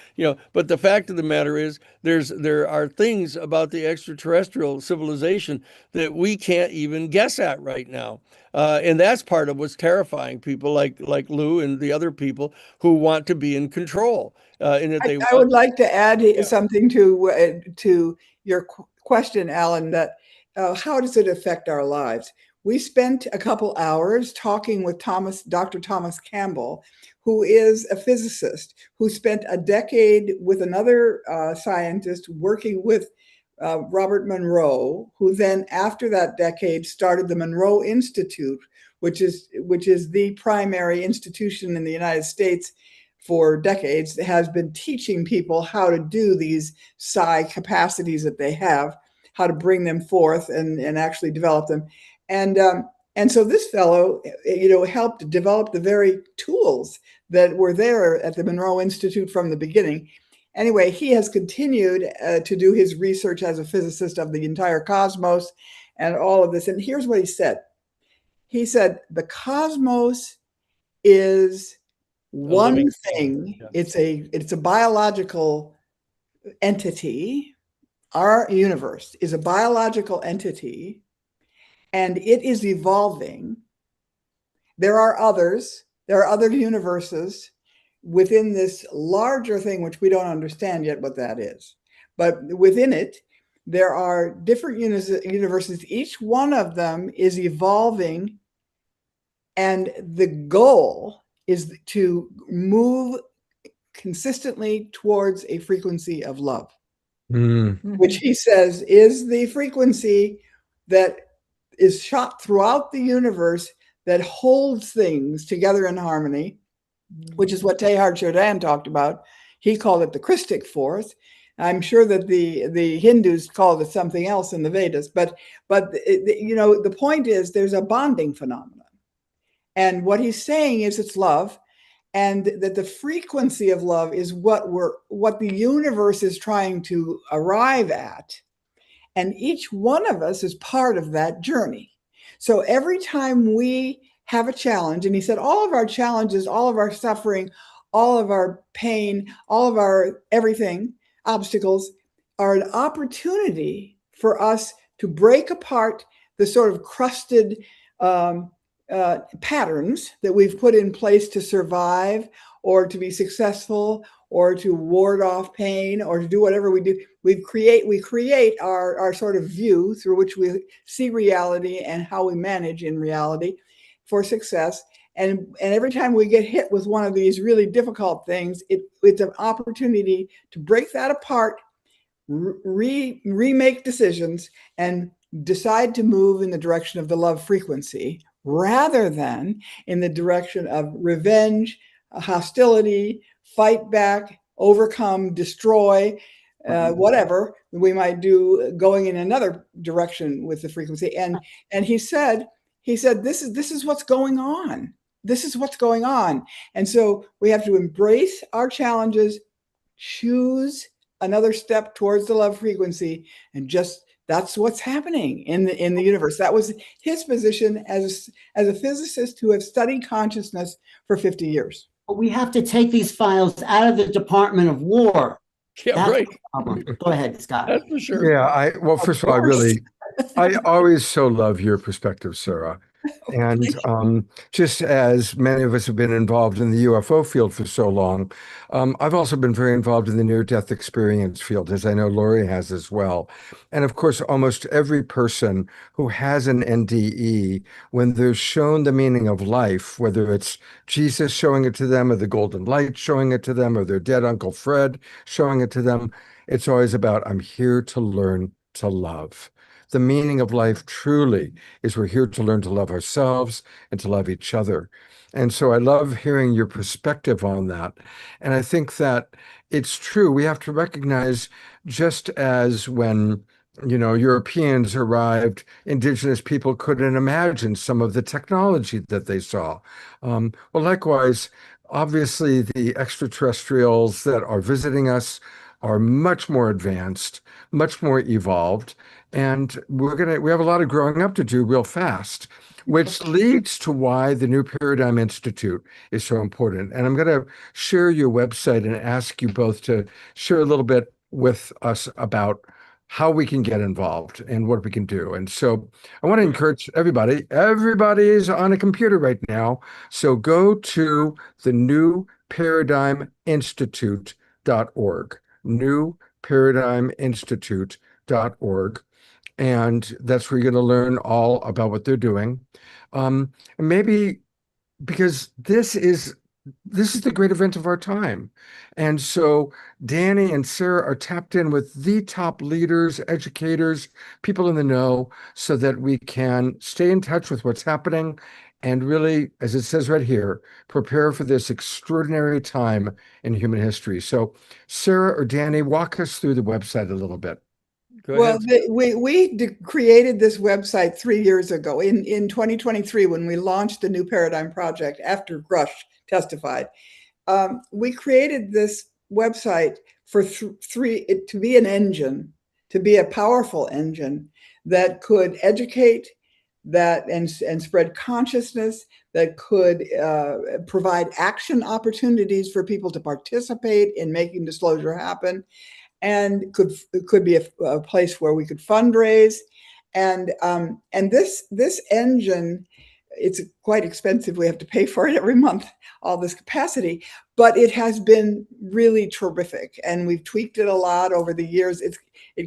But the fact of the matter is, there are things about the extraterrestrial civilization that we can't even guess at right now. And that's part of what's terrifying people like Lou and the other people who want to be in control. In that I would like to add something to your question, Alan, that how does it affect our lives? We spent a couple hours talking with Dr. Thomas Campbell, who is a physicist who spent a decade with another scientist working with Robert Monroe, who then, after that decade, started the Monroe Institute, which is the primary institution in the United States for decades, that has been teaching people how to do these psi capacities that they have, how to bring them forth and actually develop them. And so this fellow, helped develop the very tools that were there at the Monroe Institute from the beginning. Anyway, he has continued to do his research as a physicist of the entire cosmos and all of this. And here's what he said. He said, the cosmos is one thing. Yeah. It's a biological entity. Our universe is a biological entity, and it is evolving. There are other universes within this larger thing, which we don't understand yet what that is. But within it, there are different universes. Each one of them is evolving, and the goal is to move consistently towards a frequency of love, which he says is the frequency that is shot throughout the universe, that holds things together in harmony, which is what Teilhard de Chardin talked about. He called it the Christic force. I'm sure that the Hindus called it something else in the Vedas, but the point is there's a bonding phenomenon. And what he's saying is it's love, and that the frequency of love is what the universe is trying to arrive at. And each one of us is part of that journey. So every time we have a challenge, and he said all of our challenges, all of our suffering, all of our pain, all of our everything, obstacles, are an opportunity for us to break apart the sort of crusted patterns that we've put in place to survive or to be successful or to ward off pain or to do whatever we do. We create our sort of view through which we see reality and how we manage in reality for success. And every time we get hit with one of these really difficult things, it's an opportunity to break that apart, remake decisions, and decide to move in the direction of the love frequency rather than in the direction of revenge, hostility, fight back, overcome, destroy, whatever we might do, going in another direction with the frequency. And he said, this is what's going on. This is what's going on. And so we have to embrace our challenges, choose another step towards the love frequency, and just that's what's happening in the universe. That was his position as a physicist who has studied consciousness for 50 years. But we have to take these files out of the Department of War. Yeah, That's right. the problem. Go ahead, Scott. That's for sure. Yeah, well, first of all, I always so love your perspective, Sarah. And just as many of us have been involved in the UFO field for so long, I've also been very involved in the near-death experience field, as I know Lori has as well. And of course, almost every person who has an NDE, when they're shown the meaning of life, whether it's Jesus showing it to them, or the golden light showing it to them, or their dead Uncle Fred showing it to them, it's always about, I'm here to learn to love. The meaning of life truly is we're here to learn to love ourselves and to love each other. And so I love hearing your perspective on that. And I think that it's true. We have to recognize, just as when, Europeans arrived, indigenous people couldn't imagine some of the technology that they saw. Well, likewise, obviously, the extraterrestrials that are visiting us are much more advanced, much more evolved. And we have a lot of growing up to do real fast, which leads to why the New Paradigm Institute is so important. And I'm going to share your website and ask you both to share a little bit with us about how we can get involved and what we can do. And so I want to encourage everybody. Everybody is on a computer right now. So go to the newparadigminstitute.org, newparadigminstitute.org. And that's where you're going to learn all about what they're doing. And maybe because this is the great event of our time. And so Danny and Sarah are tapped in with the top leaders, educators, people in the know, so that we can stay in touch with what's happening and really, as it says right here, prepare for this extraordinary time in human history. So Sarah or Danny, walk us through the website a little bit. Well, we created this website 3 years ago in 2023 when we launched the New Paradigm Project after Grush testified. We created this website for to be an engine, to be a powerful engine that could educate, that and spread consciousness, that could provide action opportunities for people to participate in making disclosure happen, and could be a place where we could fundraise. And this engine, it's quite expensive. We have to pay for it every month, all this capacity, but it has been really terrific. And we've tweaked it a lot over the years. It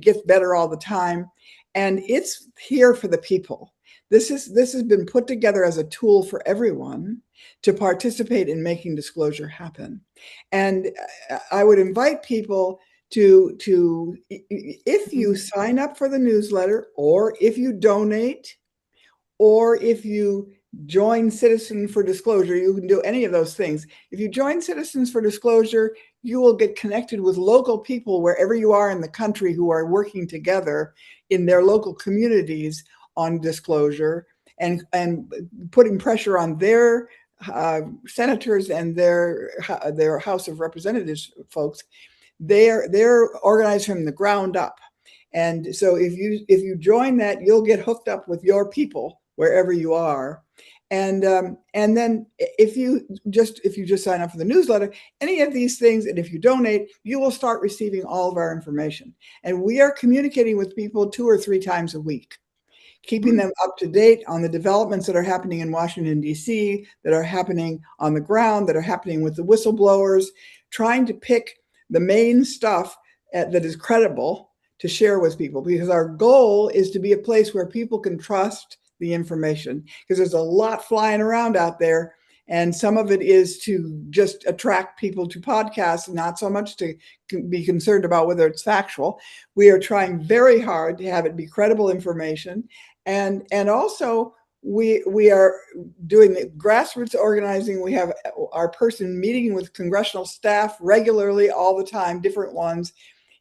gets better all the time. And it's here for the people. This has been put together as a tool for everyone to participate in making disclosure happen. And I would invite people to if you sign up for the newsletter, or if you donate, or if you join Citizens for Disclosure, you can do any of those things. If you join Citizens for Disclosure, you will get connected with local people wherever you are in the country who are working together in their local communities on disclosure and putting pressure on their senators and their House of Representatives folks. They're organized from the ground up. And so if you join that, you'll get hooked up with your people wherever you are. And then if you just sign up for the newsletter, any of these things, and if you donate, you will start receiving all of our information. And we are communicating with people 2 or 3 times a week, keeping them up to date on the developments that are happening in Washington, D.C., that are happening on the ground, that are happening with the whistleblowers, trying to pick the main stuff that is credible to share with people, because our goal is to be a place where people can trust the information, because there's a lot flying around out there, and some of it is to just attract people to podcasts, not so much to be concerned about whether it's factual. We are trying very hard to have it be credible information, and also we are doing the grassroots organizing. We have our person meeting with congressional staff regularly, all the time, different ones,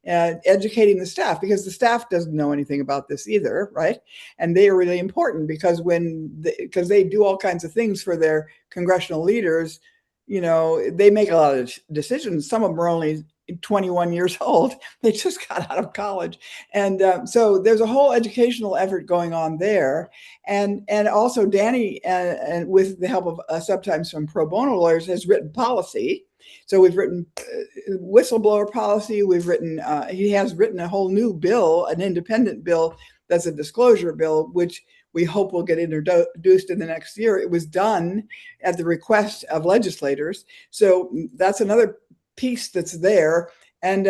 educating the staff, because the staff doesn't know anything about this either, right? And they are really important because because they do all kinds of things for their congressional leaders. They make a lot of decisions. Some of them are only 21 years old. They just got out of college. And so there's a whole educational effort going on there. And also Danny, and with the help of sometimes some pro bono lawyers, has written policy. So we've written whistleblower policy. We've written, he has written a whole new bill, an independent bill that's a disclosure bill, which we hope will get introduced in the next year. It was done at the request of legislators. So that's another piece that's there. And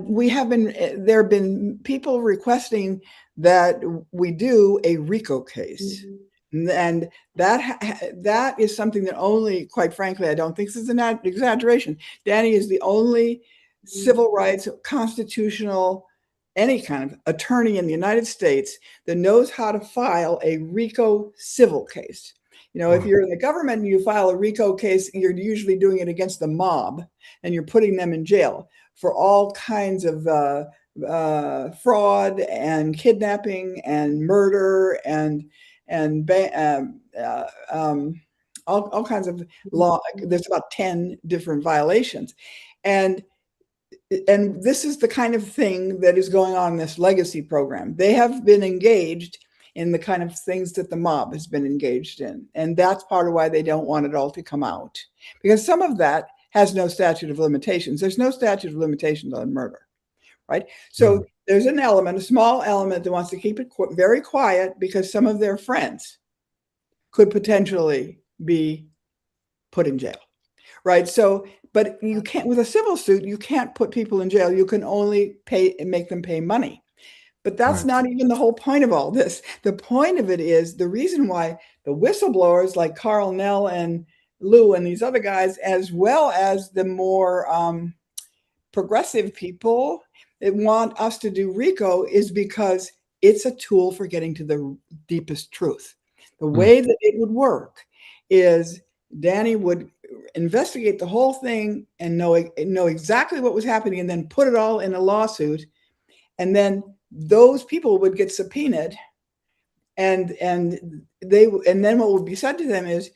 we have there have been people requesting that we do a RICO case. And that is something that only, quite frankly, I don't think this is an exaggeration. Danny is the only civil rights, constitutional, any kind of attorney in the United States that knows how to file a RICO civil case. You know, if you're in the government and you file a RICO case, you're usually doing it against the mob and you're putting them in jail for all kinds of fraud and kidnapping and murder and all kinds of law. There's about 10 different violations. And this is the kind of thing that is going on in this legacy program. They have been engaged in the kind of things that the mob has been engaged in. And that's part of why they don't want it all to come out. Because some of that has no statute of limitations. There's no statute of limitations on murder, right? So there's an element, a small element that wants to keep it very quiet because some of their friends could potentially be put in jail, right? So, but you can't, with a civil suit, you can't put people in jail. You can only pay and make them pay money. But that's not even the whole point of all this. The point of it is the reason why the whistleblowers like Carl Nell and Lou and these other guys, as well as the more progressive people that want us to do RICO, is because it's a tool for getting to the deepest truth. The way that it would work is Danny would investigate the whole thing and know exactly what was happening and then put it all in a lawsuit. And then those people would get subpoenaed and then what would be said to them is,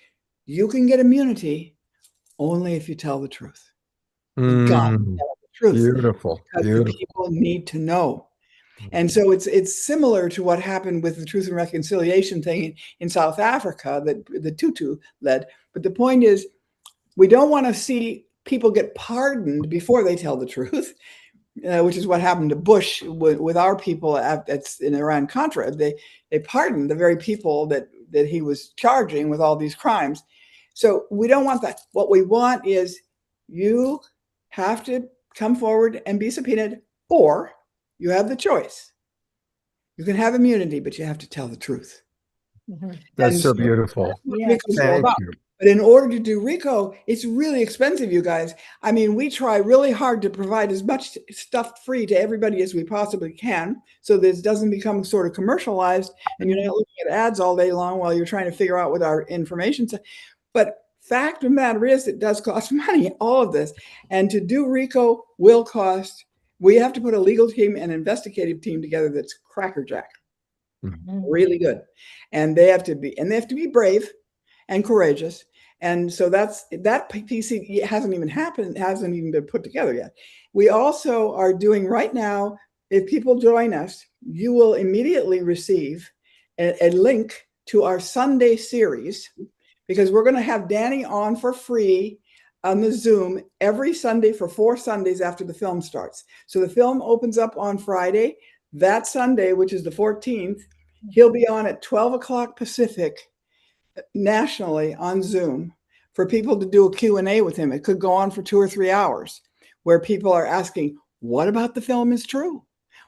you can get immunity only if you tell the truth. You got to tell the truth. Beautiful. Because the people need to know. And so it's similar to what happened with the Truth and Reconciliation thing in South Africa that the Tutu led. But the point is, we don't want to see people get pardoned before they tell the truth, which is what happened to Bush with our people in Iran-Contra. They pardoned the very people that he was charging with all these crimes. So we don't want that. What we want is you have to come forward and be subpoenaed, or you have the choice. You can have immunity, but you have to tell the truth. That's so beautiful. Thank you. But in order to do RICO, it's really expensive, you guys. I mean, we try really hard to provide as much stuff free to everybody as we possibly can, so this doesn't become sort of commercialized and you're not looking at ads all day long while you're trying to figure out what our information is. But fact of the matter is, it does cost money, all of this. And to do RICO will cost, we have to put a legal team and investigative team together that's crackerjack, really good. And they have to be brave and courageous. And so that PC hasn't even happened, hasn't even been put together yet. We also are doing right now, if people join us, you will immediately receive a link to our Sunday series, because we're going to have Danny on for free on the Zoom every Sunday for 4 Sundays after the film starts. So the film opens up on Friday. That Sunday, which is the 14th, he'll be on at 12 o'clock Pacific nationally on Zoom for people to do a Q&A with him. It could go on for 2 or 3 hours where people are asking, what about the film is true?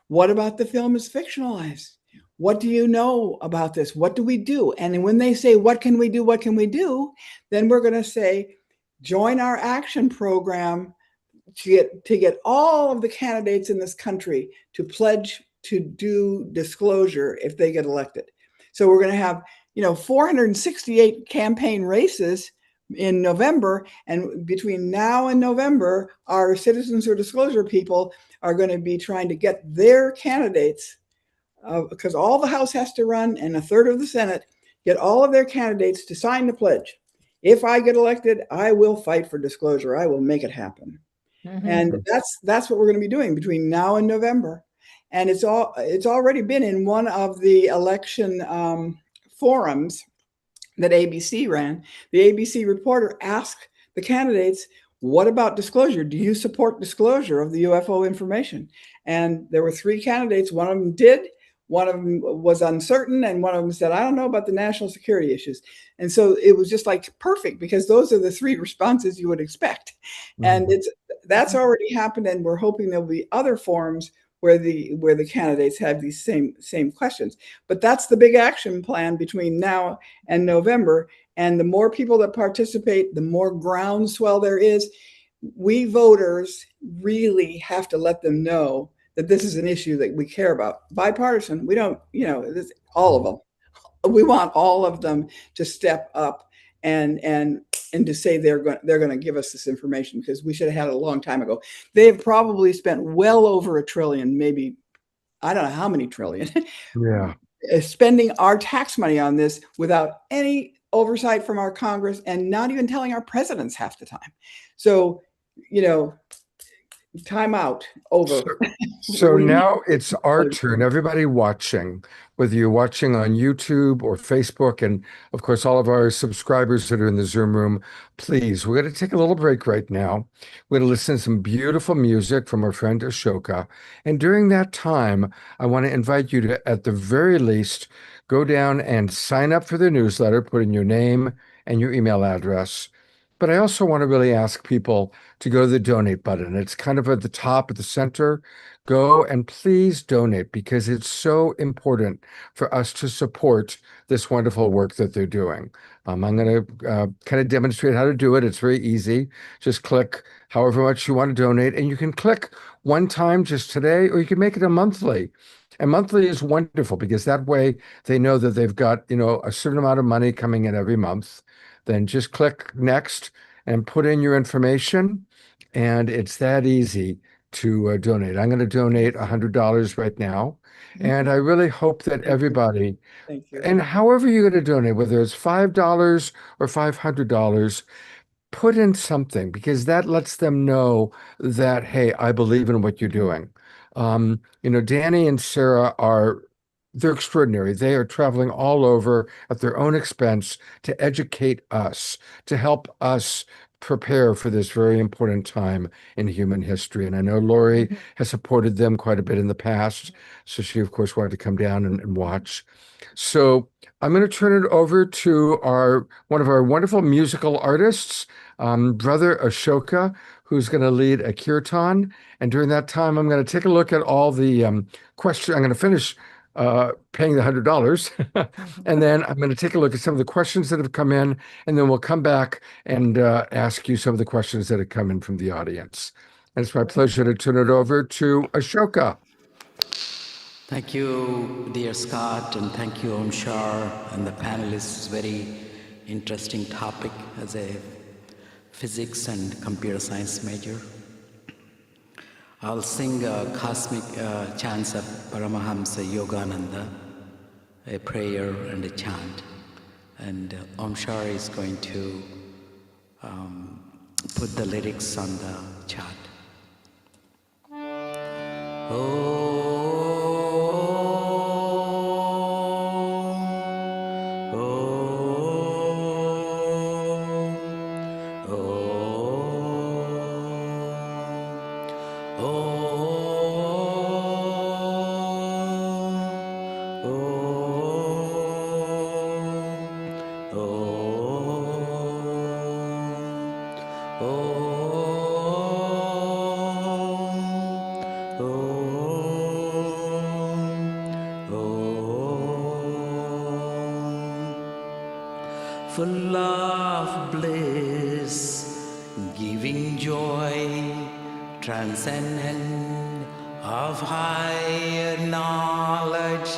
What about the film is fictionalized? What do you know about this? What do we do? And when they say, what can we do? What can we do? Then we're going to say, join our action program to get all of the candidates in this country to pledge to do disclosure if they get elected. So we're going to have 468 campaign races in November. And between now and November, our Citizens for Disclosure people are going to be trying to get their candidates, because all the House has to run and a third of the Senate, get all of their candidates to sign the pledge. If I get elected, I will fight for disclosure. I will make it happen. And that's what we're going to be doing between now and November. And it's already been in one of the election forums that ABC ran. The ABC reporter asked the candidates, what about disclosure? Do you support disclosure of the UFO information? And there were three candidates. One of them did, one of them was uncertain, and one of them said, I don't know about the national security issues. And so it was just like perfect, because those are the three responses you would expect. And that's already happened, and we're hoping there'll be other forums where the candidates have these same questions. But that's the big action plan between now and November. And the more people that participate, the more groundswell there is. We voters really have to let them know that this is an issue that we care about. Bipartisan, we don't, all of them. We want all of them to step up and to say they're going to give us this information, because we should have had it a long time ago. They have probably spent well over $1 trillion, maybe I don't know how many trillion, spending our tax money on this without any oversight from our Congress, and not even telling our presidents half the time. So, time out, over. So now it's our turn. Everybody watching, whether you're watching on YouTube or Facebook, and of course, all of our subscribers that are in the Zoom room, please, we're going to take a little break right now. We're going to listen to some beautiful music from our friend Ashoka. And during that time, I want to invite you to, at the very least, go down and sign up for the newsletter, put in your name and your email address. But I also want to really ask people to go to the donate button. It's kind of at the top, at the center. Go and please donate, because it's so important for us to support this wonderful work that they're doing. I'm going to kind of demonstrate how to do it. It's very easy. Just click however much you want to donate, and you can click one time just today, or you can make it a monthly. And monthly is wonderful, because that way they know that they've got, a certain amount of money coming in every month. Then just click next and put in your information, and it's that easy to donate. I'm going to donate $100 right now, and I really hope that everybody, and however you're going to donate, whether it's $5 or $500, put in something, because that lets them know that, hey, I believe in what you're doing. Danny and Sarah they're extraordinary. They are traveling all over at their own expense to educate us, to help us prepare for this very important time in human history. And I know Lori has supported them quite a bit in the past, so she, of course, wanted to come down and watch. So I'm going to turn it over to one of our wonderful musical artists, Brother Ashoka, who's going to lead a kirtan. And during that time, I'm going to take a look at all the questions. I'm going to finish paying the $100. And then I'm going to take a look at some of the questions that have come in, and then we'll come back and ask you some of the questions that have come in from the audience. And it's my pleasure to turn it over to Ashoka. Thank you, dear Scott, and thank you, Omshar, and the panelists. Very interesting topic as a physics and computer science major. I'll sing a cosmic chants of Paramahamsa Yogananda, a prayer and a chant. And Omshar is going to put the lyrics on the chat. Full of bliss, giving joy, transcendent of higher knowledge,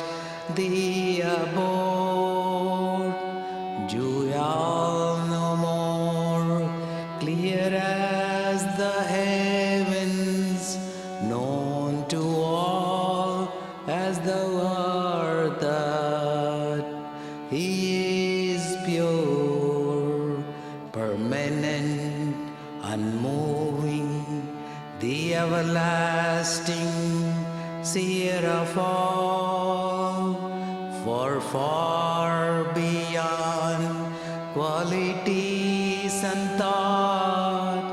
the abode, joyal no more, clear as the heavens, known to all as the word that He is pure, permanent, unmoving, far beyond qualities and thought.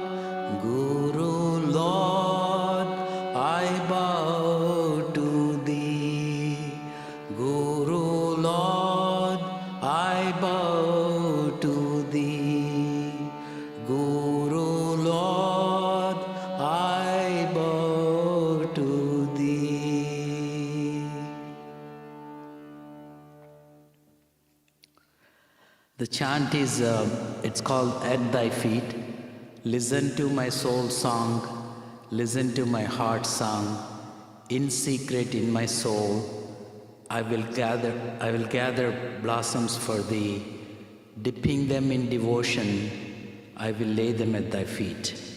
Guru Lord, I bow to thee. Guru Lord, I bow to thee. Guru Lord, I bow to thee. The chant is, it's called At Thy Feet. Listen to my soul song, listen to my heart song. In secret in my soul, I will gather blossoms for thee. Dipping them in devotion, I will lay them at thy feet.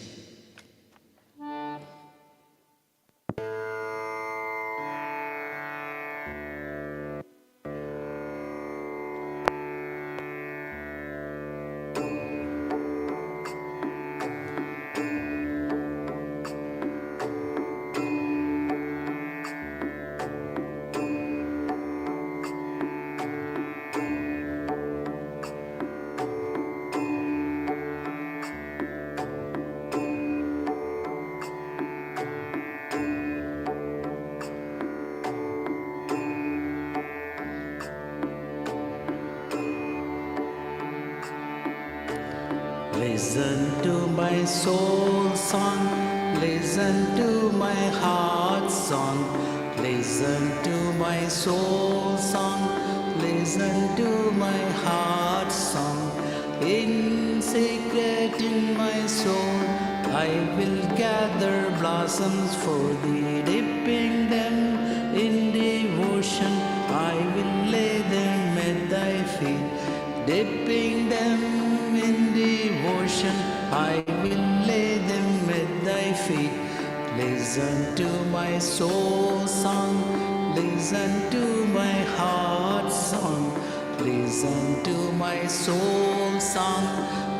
Listen to my soul song, listen to my heart song, listen to my soul song, listen to my heart song. In secret in my soul, I will gather blossoms for thee, dipping them in devotion, I will lay them at thy feet, dipping them in devotion, I will lay them at thy feet. Listen to my soul song, listen to my heart song, listen to my soul song,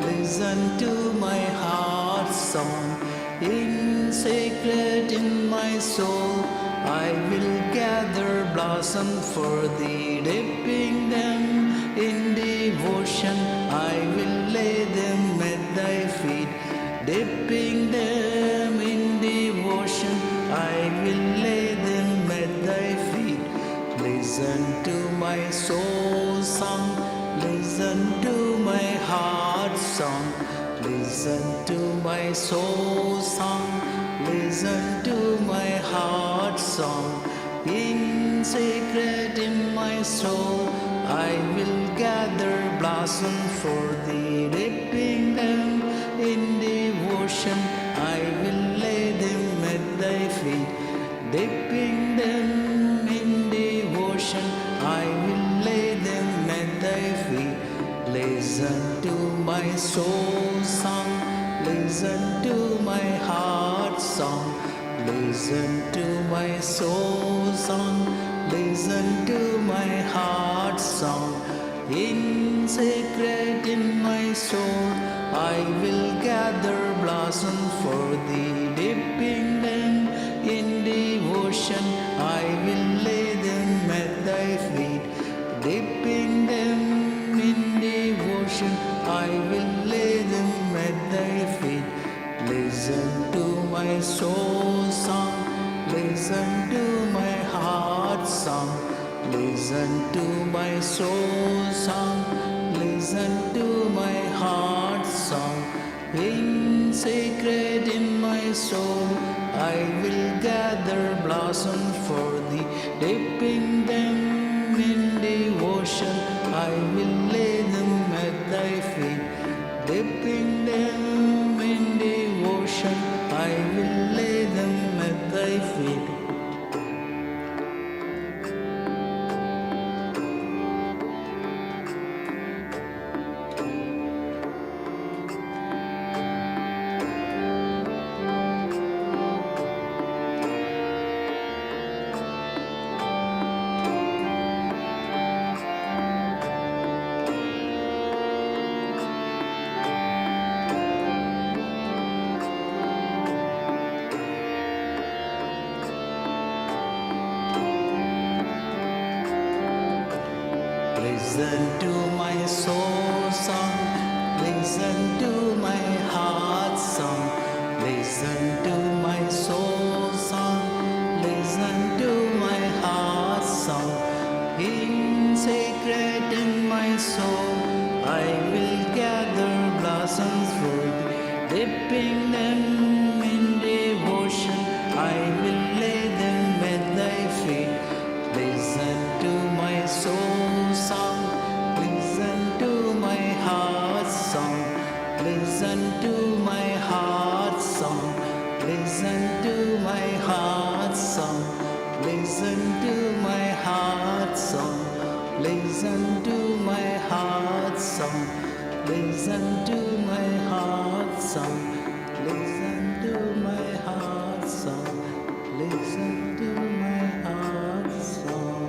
listen to my heart song. In secret in my soul, I will gather blossom for thee, dipping them in devotion, I will lay them at thy feet, dipping them in devotion, I will lay them at thy feet. Listen to my soul song, listen to my heart song, listen to my soul song, listen to my heart song. In secret in my soul, I will gather blossoms for thee, dipping them in devotion, I will lay them at thy feet, dipping them in devotion, I will lay them at thy feet. Listen to my soul song, listen to my heart song, listen to my soul song, listen to my heart song. In secret in my soul, I will gather blossoms for thee, dipping them in devotion, I will lay them at thy feet, dipping them in devotion, I will lay them at thy feet. Listen to my soul song, listen to my heart song, listen to my soul song, listen to my heart song. In secret in my soul, I will gather blossoms for thee, dipping them in devotion, I will lay them at thy feet, dipping them in devotion, I will lay them at thy feet. Listen to my soul song. Listen to my heart song. Listen to my soul song. Listen to my heart song. In sacred in my soul, I will gather blossoms fruit, dipping them in devotion. I will lay them at thy feet. Listen to my soul song. Listen to my heart song. Listen to my heart song. Listen to my heart song. Listen to my heart song. Listen to my heart song. Listen to my heart song. Listen to my heart song. Listen to my heart song.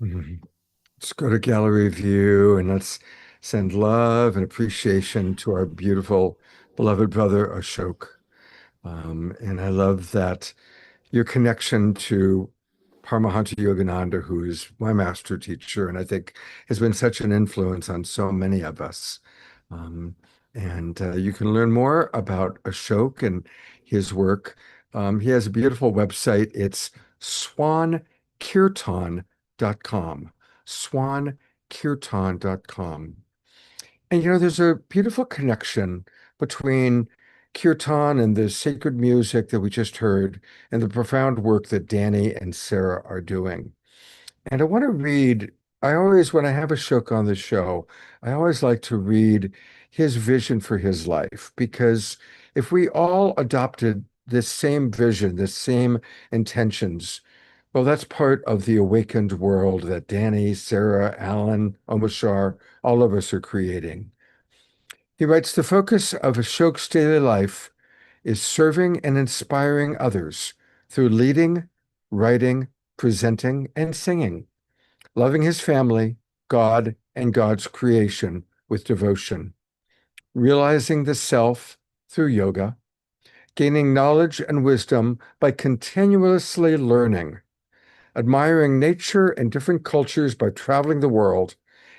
Mhm. Let's go to gallery view and let's send love and appreciation to our beautiful, beloved brother Ashok. And I love that your connection to Paramahansa Yogananda, who is my master teacher, and I think has been such an influence on so many of us. And you can learn more about Ashok and his work. He has a beautiful website. It's swankirtan.com. Swankirtan.com. And there's a beautiful connection between kirtan and the sacred music that we just heard and the profound work that Danny and Sarah are doing. And I want to read, when I have Ashok on the show, I always like to read his vision for his life, because if we all adopted this same vision, this same intentions, well, that's part of the awakened world that Danny, Sarah, Alan, Omashar, all of us are creating. He writes, the focus of Ashok's daily life is serving and inspiring others through leading, writing, presenting, and singing, loving his family, God, and God's creation with devotion, realizing the self through yoga, gaining knowledge and wisdom by continuously learning, admiring nature and different cultures by traveling the world,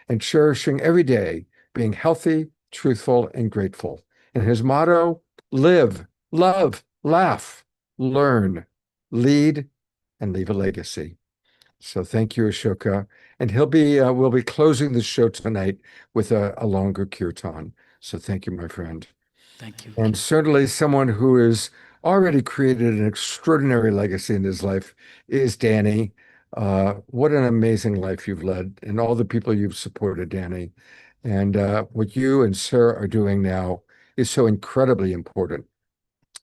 and cherishing every day, being healthy, truthful, and grateful. And his motto, live, love, laugh, learn, lead, and leave a legacy. So thank you, Ashoka. And we'll be closing the show tonight with a longer kirtan. So thank you, my friend. Thank you. And certainly someone who has already created an extraordinary legacy in his life is Danny. What an amazing life you've led, and all the people you've supported, Danny. And what you and Sarah are doing now is so incredibly important.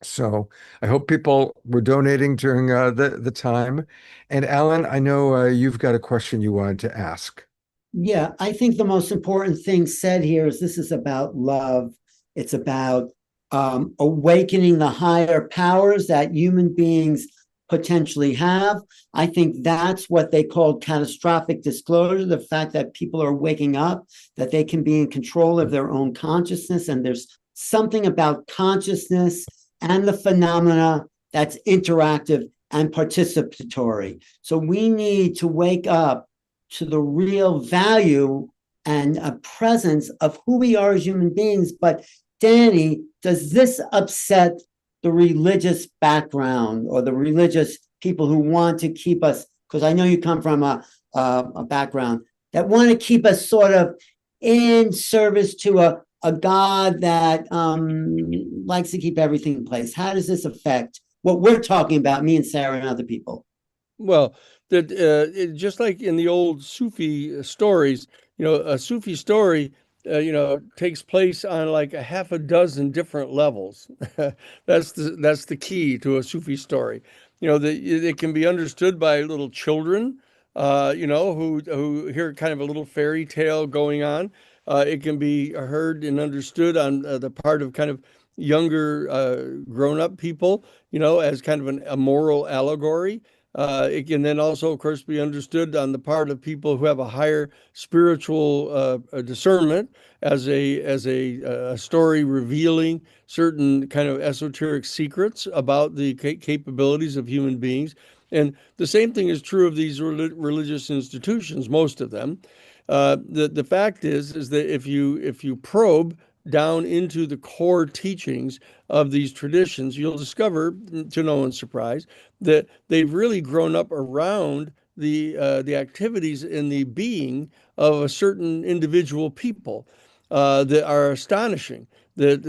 So I hope people were donating during the time. And Alan, I know you've got a question you wanted to ask. Yeah, I think the most important thing said here is this is about love. It's about awakening the higher powers that human beings potentially have. I think that's what they call catastrophic disclosure, the fact that people are waking up, that they can be in control of their own consciousness. And there's something about consciousness and the phenomena that's interactive and participatory. So we need to wake up to the real value and a presence of who we are as human beings. But Danny, does this upset the religious background or the religious people who want to keep us, because I know you come from a background that want to keep us sort of in service to a God that likes to keep everything in place? How does this affect what we're talking about, me and Sarah and other people? Well, just like in the old Sufi stories, a Sufi story, takes place on like a half a dozen different levels. That's the key to a Sufi story. It can be understood by little children, who hear kind of a little fairy tale going on. It can be heard and understood on the part of kind of younger grown-up people, as kind of a moral allegory. It can then also, of course, be understood on the part of people who have a higher spiritual discernment as a story revealing certain kind of esoteric secrets about the capabilities of human beings. And the same thing is true of these religious institutions, most of them. The fact is that if you probe down into the core teachings of these traditions, you'll discover, to no one's surprise, that they've really grown up around the activities and the being of a certain individual people that are astonishing. That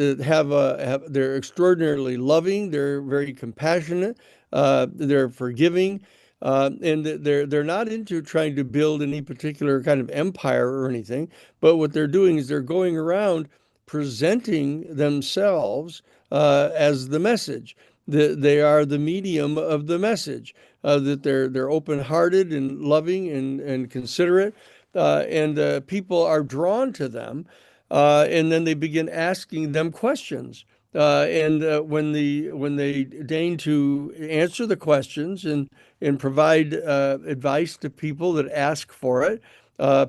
they're extraordinarily loving. They're very compassionate. They're forgiving. And they're not into trying to build any particular kind of empire or anything, but what they're doing is they're going around presenting themselves as the message. That they are the medium of the message. That they're open-hearted and loving and considerate, and people are drawn to them, and then they begin asking them questions. And when they deign to answer the questions and provide advice to people that ask for it,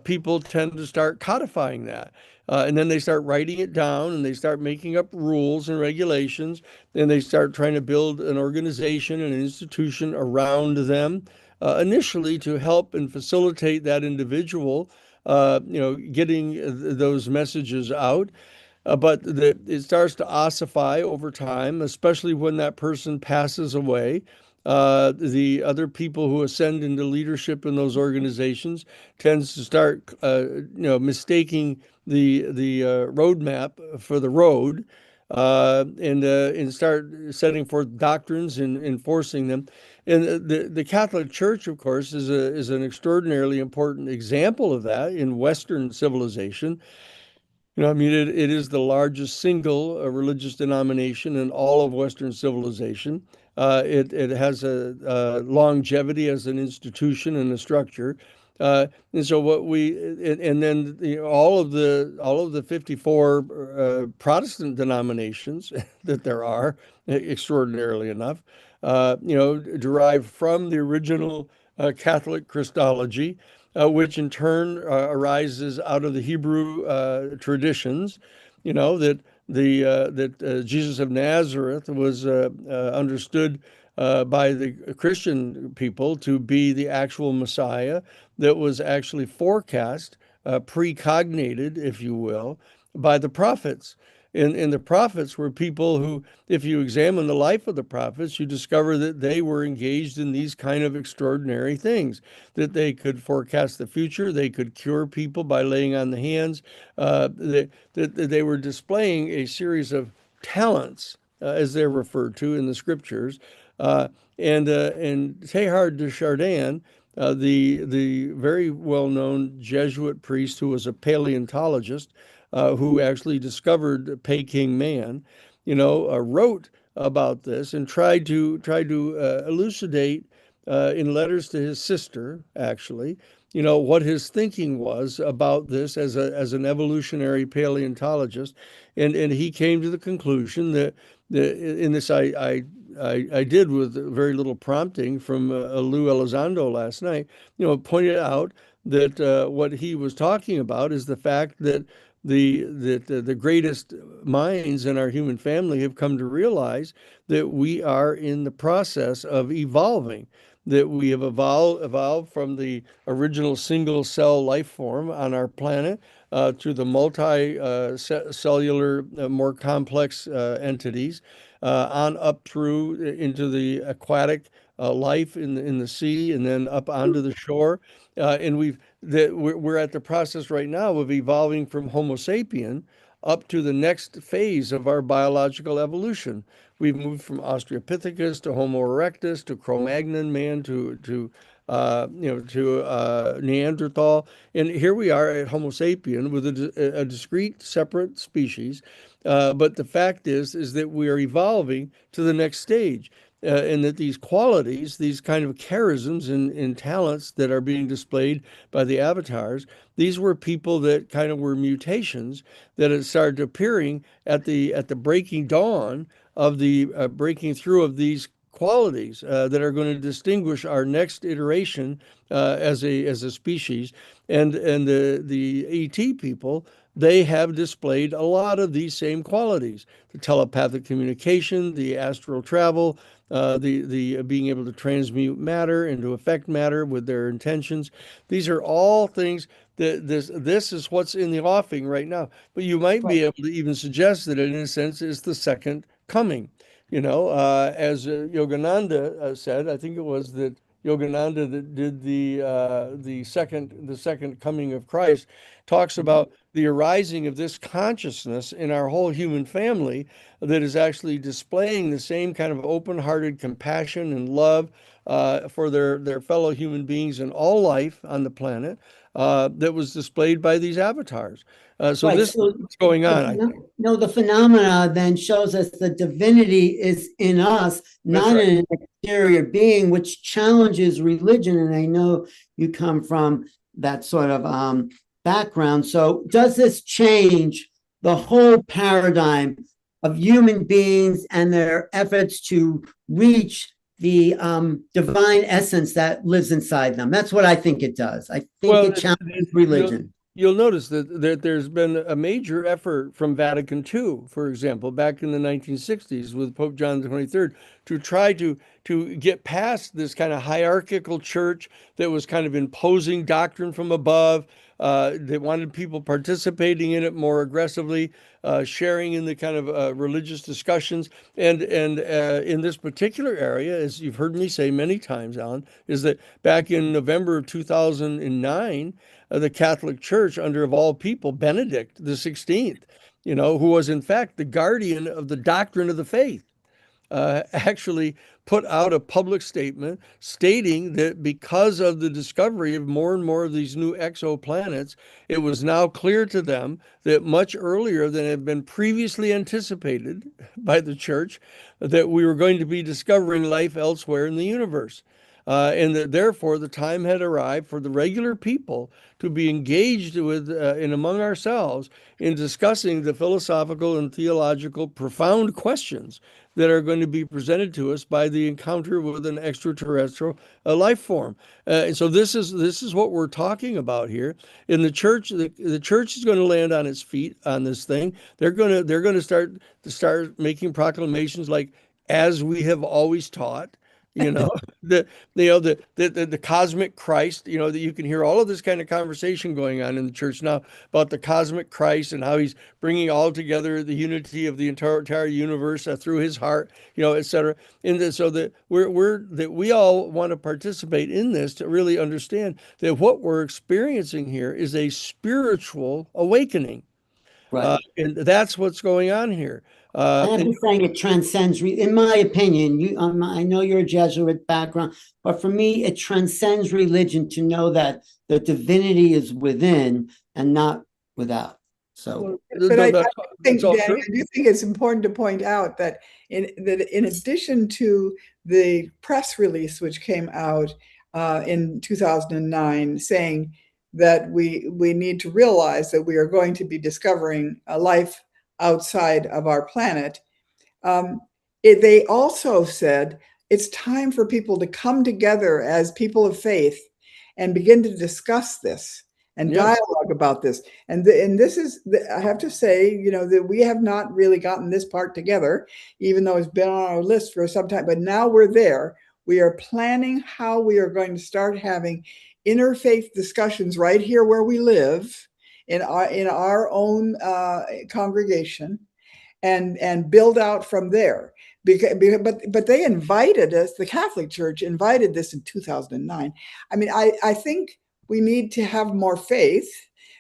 people tend to start codifying that. And then they start writing it down and they start making up rules and regulations. And they start trying to build an organization and an institution around them, initially to help and facilitate that individual, getting those messages out. But it starts to ossify over time, especially when that person passes away. The other people who ascend into leadership in those organizations tends to start, mistaking the roadmap for the road, and start setting forth doctrines and enforcing them. And the Catholic Church, of course, is an extraordinarily important example of that in Western civilization. I mean, it is the largest single religious denomination in all of Western civilization. It has a longevity as an institution and a structure. And so and then all of the 54 Protestant denominations that there are, extraordinarily enough, derive from the original Catholic Christology, which in turn arises out of the Hebrew traditions. That Jesus of Nazareth was understood by the Christian people to be the actual Messiah that was actually forecast, precognated, if you will, by the prophets. And the prophets were people who, if you examine the life of the prophets, you discover that they were engaged in these kind of extraordinary things, that they could forecast the future, they could cure people by laying on the hands, that they were displaying a series of talents, as they're referred to in the scriptures. And Teilhard de Chardin, the very well-known Jesuit priest who was a paleontologist, who actually discovered Peking man, wrote about this and tried to elucidate in letters to his sister, actually, what his thinking was about this as an evolutionary paleontologist, and he came to the conclusion that in this I did with very little prompting from Lou Elizondo last night, pointed out that what he was talking about is the fact that the greatest minds in our human family have come to realize that we are in the process of evolving, that we have evolved from the original single cell life form on our planet to the multi-cellular, more complex entities, on up through into the aquatic life in the sea, and then up onto the shore. And we're at the process right now of evolving from Homo sapien up to the next phase of our biological evolution. We've moved from Australopithecus to Homo erectus to Cro-Magnon man to Neanderthal, and here we are at Homo sapien with a discrete, separate species. But the fact is that we are evolving to the next stage. And that these qualities, these kind of charisms and talents that are being displayed by the avatars, these were people that kind of were mutations that had started appearing at the breaking dawn of the breaking through of these qualities that are going to distinguish our next iteration as a species. And the ET people, they have displayed a lot of these same qualities: the telepathic communication, the astral travel, the being able to transmute matter and to affect matter with their intentions. These are all things that this is what's in the offing right now. But you might be able to even suggest that it, in a sense, is the second coming. As Yogananda said, I think it was that Yogananda that did the second coming of Christ, talks about the arising of this consciousness in our whole human family that is actually displaying the same kind of open-hearted compassion and love for their fellow human beings and all life on the planet that was displayed by these avatars. So Right. this is what's going on, I think. No, the phenomena then shows us the divinity is in us, not right. in an exterior being, which challenges religion. And I know you come from that sort of background. So does this change the whole paradigm of human beings and their efforts to reach the divine essence that lives inside them? That's what I think it does. I think it challenges religion. You'll notice that there's been a major effort from Vatican II, for example, back in the 1960s with Pope John the 23rd, to try to get past this kind of hierarchical church that was kind of imposing doctrine from above. They wanted people participating in it more aggressively, sharing in the kind of religious discussions. And in this particular area, as you've heard me say many times, Alan, is that back in November of 2009, the Catholic Church, under of all people, Benedict the 16th, who was in fact the guardian of the doctrine of the faith, actually put out a public statement stating that because of the discovery of more and more of these new exoplanets, it was now clear to them that much earlier than had been previously anticipated by the church, that we were going to be discovering life elsewhere in the universe. And that therefore the time had arrived for the regular people to be engaged with and among ourselves in discussing the philosophical and theological profound questions that are going to be presented to us by the encounter with an extraterrestrial life form. And so this is what we're talking about here. In the church, the church is going to land on its feet on this thing. They're going to start making proclamations like, as we have always taught. The cosmic Christ, that you can hear all of this kind of conversation going on in the church now about the cosmic Christ and how he's bringing all together the unity of the entire universe through his heart, et cetera. And so that we all want to participate in this to really understand that what we're experiencing here is a spiritual awakening. Right. And that's what's going on here. I'm just saying it transcends, in my opinion, I know you're a Jesuit background, but for me, it transcends religion to know that the divinity is within and not without. So, but I think, Dan, I do think it's important to point out that in addition to the press release which came out in 2009 saying that we need to realize that we are going to be discovering a life outside of our planet, they also said it's time for people to come together as people of faith and begin to discuss this and dialogue about this. And this is, I have to say, that we have not really gotten this part together, even though it's been on our list for some time. But now we're there. We are planning how we are going to start having interfaith discussions right here where we live in our own congregation, and build out from there. But they invited us. The Catholic Church invited this in 2009. I mean, I think we need to have more faith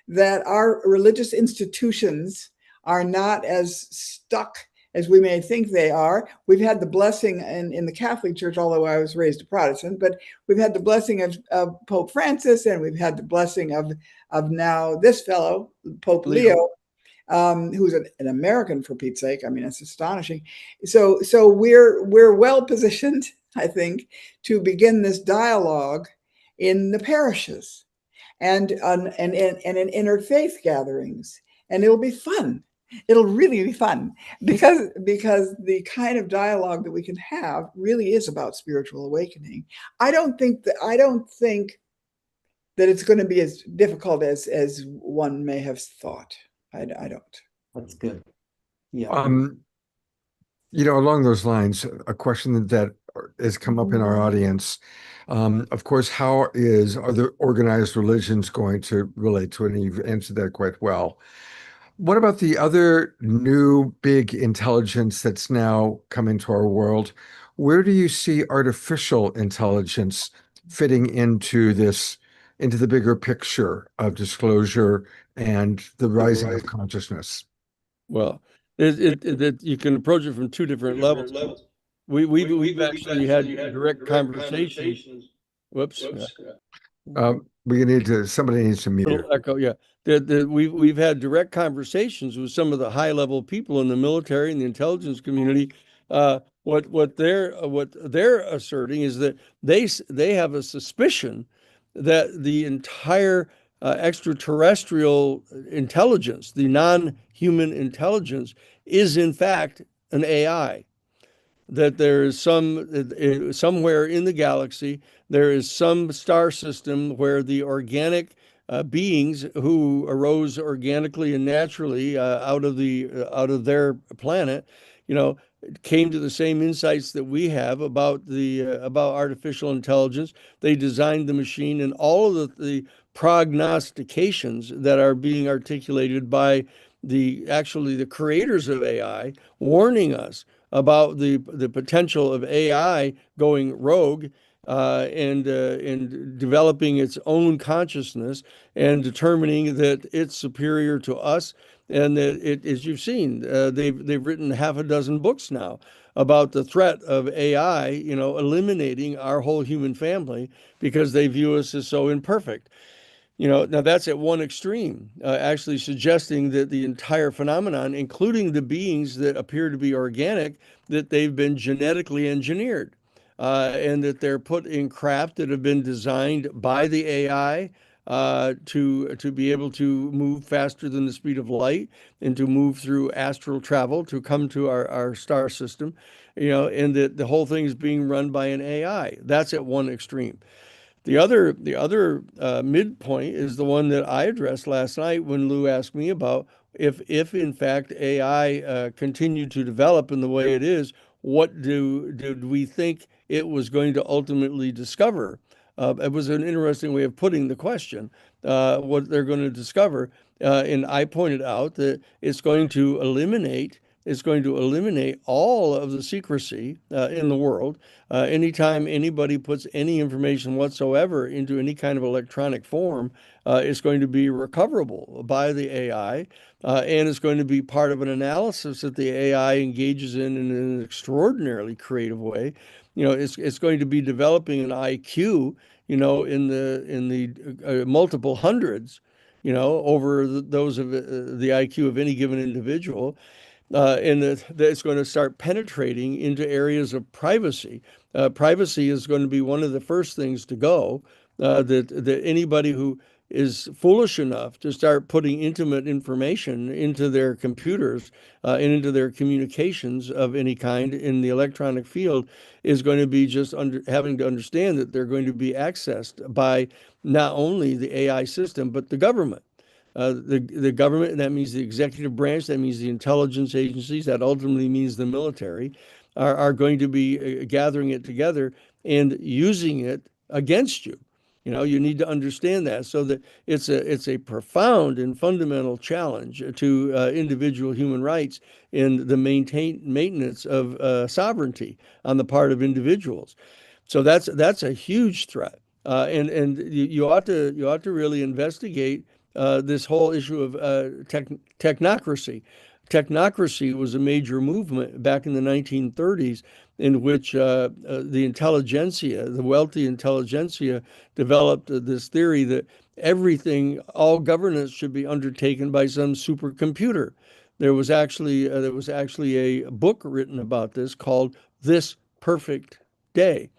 that our religious institutions are not as stuck as we may think they are. We've had the blessing in the Catholic Church, although I was raised a Protestant, but we've had the blessing of Pope Francis, and we've had the blessing of now this fellow, Pope Leo, who's an American, for Pete's sake. I mean, it's astonishing. So we're well positioned, I think, to begin this dialogue in the parishes and in interfaith gatherings, and it'll be fun. It'll really be fun because the kind of dialogue that we can have really is about spiritual awakening. I don't think that it's going to be as difficult as one may have thought. I don't. That's good. Yeah. Along those lines, a question that has come up in our audience, of course, are the organized religions going to relate to it? And you've answered that quite well. What about the other new big intelligence that's now come into our world? Where do you see artificial intelligence fitting into the bigger picture of disclosure and the rising of consciousness? Well, that you can approach it from two different levels. We've actually had direct conversations. Whoops. Somebody needs to mute. Little echo, yeah. We've had direct conversations with some of the high level people in the military and the intelligence community. What they're asserting is that they have a suspicion that the entire extraterrestrial intelligence, the non-human intelligence, is in fact an AI. That there is somewhere in the galaxy, there is some star system where the organic beings who arose organically and naturally out of their planet, came to the same insights that we have about artificial intelligence. They designed the machine, and all of the prognostications that are being articulated by the creators of AI, warning us about the potential of AI going rogue and developing its own consciousness and determining that it's superior to us, and that as you've seen, they've written half a dozen books now about the threat of AI, eliminating our whole human family because they view us as so imperfect. Now that's at one extreme, actually suggesting that the entire phenomenon, including the beings that appear to be organic, that they've been genetically engineered, and that they're put in craft that have been designed by the AI to be able to move faster than the speed of light and to move through astral travel to come to our star system, and that the whole thing is being run by an AI. That's at one extreme. The other midpoint is the one that I addressed last night when Lou asked me about if in fact AI continued to develop in the way it is, what did we think it was going to ultimately discover? It was an interesting way of putting the question, what they're going to discover. And I pointed out that it's going to eliminate all of the secrecy in the world. Anytime anybody puts any information whatsoever into any kind of electronic form, it's going to be recoverable by the AI, and it's going to be part of an analysis that the AI engages in an extraordinarily creative way. It's going to be developing an IQ, in the multiple hundreds, over those of the IQ of any given individual. And that it's going to start penetrating into areas of privacy. Privacy is going to be one of the first things to go. That anybody who is foolish enough to start putting intimate information into their computers and into their communications of any kind in the electronic field is going to be just having to understand that they're going to be accessed by not only the AI system, but the government. The government, and that means the executive branch, that means the intelligence agencies, that ultimately means the military, are going to be gathering it together and using it against you. You need to understand that, so that it's a profound and fundamental challenge to individual human rights in the maintenance of sovereignty on the part of individuals. So that's a huge threat, and you ought to really investigate this whole issue of technocracy. Technocracy was a major movement back in the 1930s in which the intelligentsia, the wealthy intelligentsia, developed this theory that all governance should be undertaken by some supercomputer. There was actually a book written about this called This Perfect Day,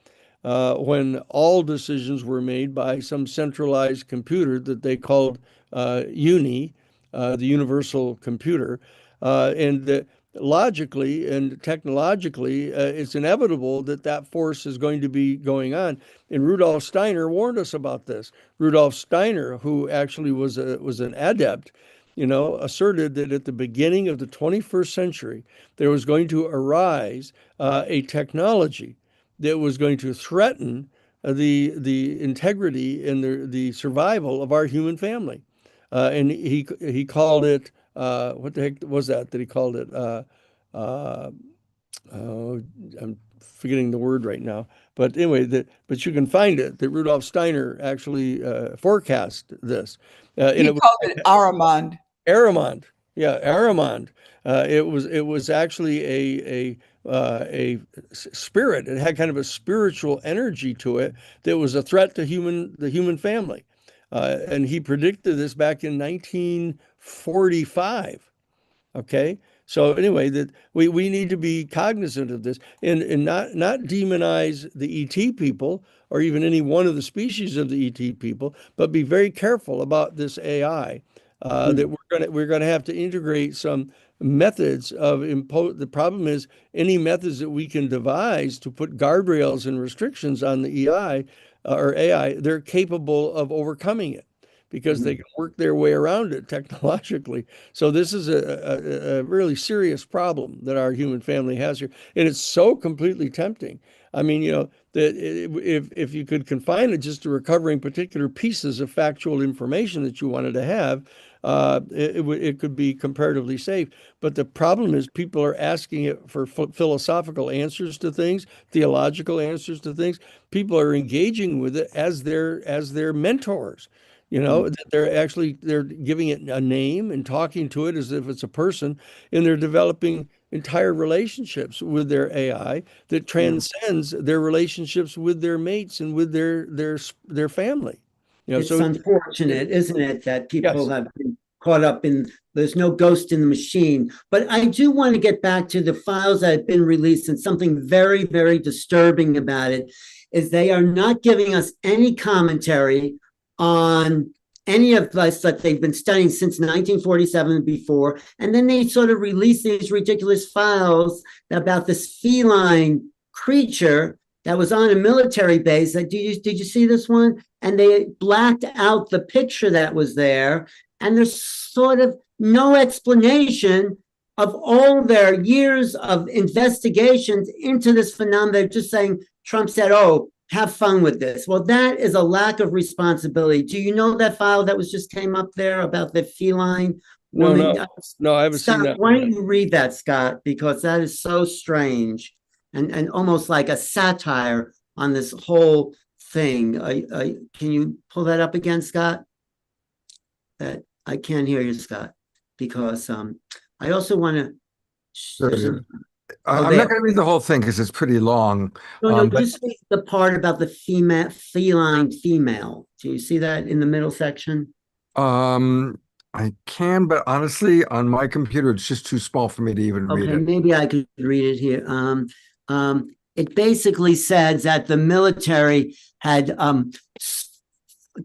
when all decisions were made by some centralized computer that they called UNI, the universal computer, and that logically and technologically, it's inevitable that that force is going to be going on. And Rudolf Steiner warned us about this. Rudolf Steiner, who actually was an adept, asserted that at the beginning of the 21st century, there was going to arise a technology that was going to threaten the integrity and the survival of our human family. And he called it what the heck was that he called it? Uh, I'm forgetting the word right now. But anyway, but you can find it that Rudolf Steiner actually forecast this. And He it was called it Aramond. Aramond. Yeah, Aramond. It was actually a spirit. It had kind of a spiritual energy to it that was a threat to the human family. And he predicted this back in 1945. Okay. So anyway, that we need to be cognizant of this and not demonize the ET people or even any one of the species of the ET people, but be very careful about this AI. That we're gonna have to integrate some methods of impose. The problem is any methods that we can devise to put guardrails and restrictions on the EI or AI, they're capable of overcoming it because they can work their way around it technologically. So this is a really serious problem that our human family has here, and it's so completely tempting. I mean, that if you could confine it just to recovering particular pieces of factual information that you wanted to have, it could be comparatively safe. But the problem is people are asking it for philosophical answers to things, theological answers to things. People are engaging with it as their mentors. They're giving it a name and talking to it as if it's a person, and they're developing entire relationships with their AI that transcends their relationships with their mates and with their family. It's So unfortunate, isn't it, that people yes. have been caught up in there's no ghost in the machine. But I do want to get back to the files that have been released, and something very, very disturbing about it is they are not giving us any commentary on any of us that they've been studying since 1947 and before. And then they sort of release these ridiculous files about this feline creature that was on a military base. Did you see this one? And they blacked out the picture that was there. And there's sort of no explanation of all their years of investigations into this phenomenon. They're just saying, Trump said, oh, have fun with this. Well, that is a lack of responsibility. Do you know that file that was just came up there about the feline woman? No, I haven't Scott, seen that. Why don't you read that, Scott? Because that is so strange and almost like a satire on this whole thing. Can you pull that up again, Scott? That I can't hear you, Scott, because I also want to. I'm not going to read the whole thing because it's pretty long. No, just read the part about the feline female. Do you see that in the middle section? I can, but honestly, on my computer, it's just too small for me to even read it. Maybe I could read it here. It basically says that the military had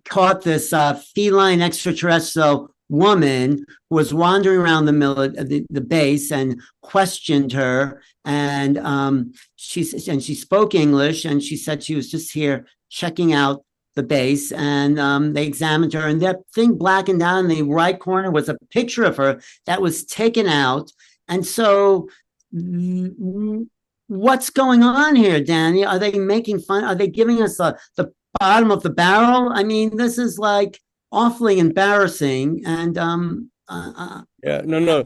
caught this feline extraterrestrial woman who was wandering around the base and questioned her, and she spoke English, and she said she was just here checking out the base, and they examined her, and that thing blackened out in the right corner was a picture of her that was taken out. And so what's going on here, Danny? Are they making fun? Are they giving us the bottom of the barrel? I mean, this is like awfully embarrassing. And yeah, no.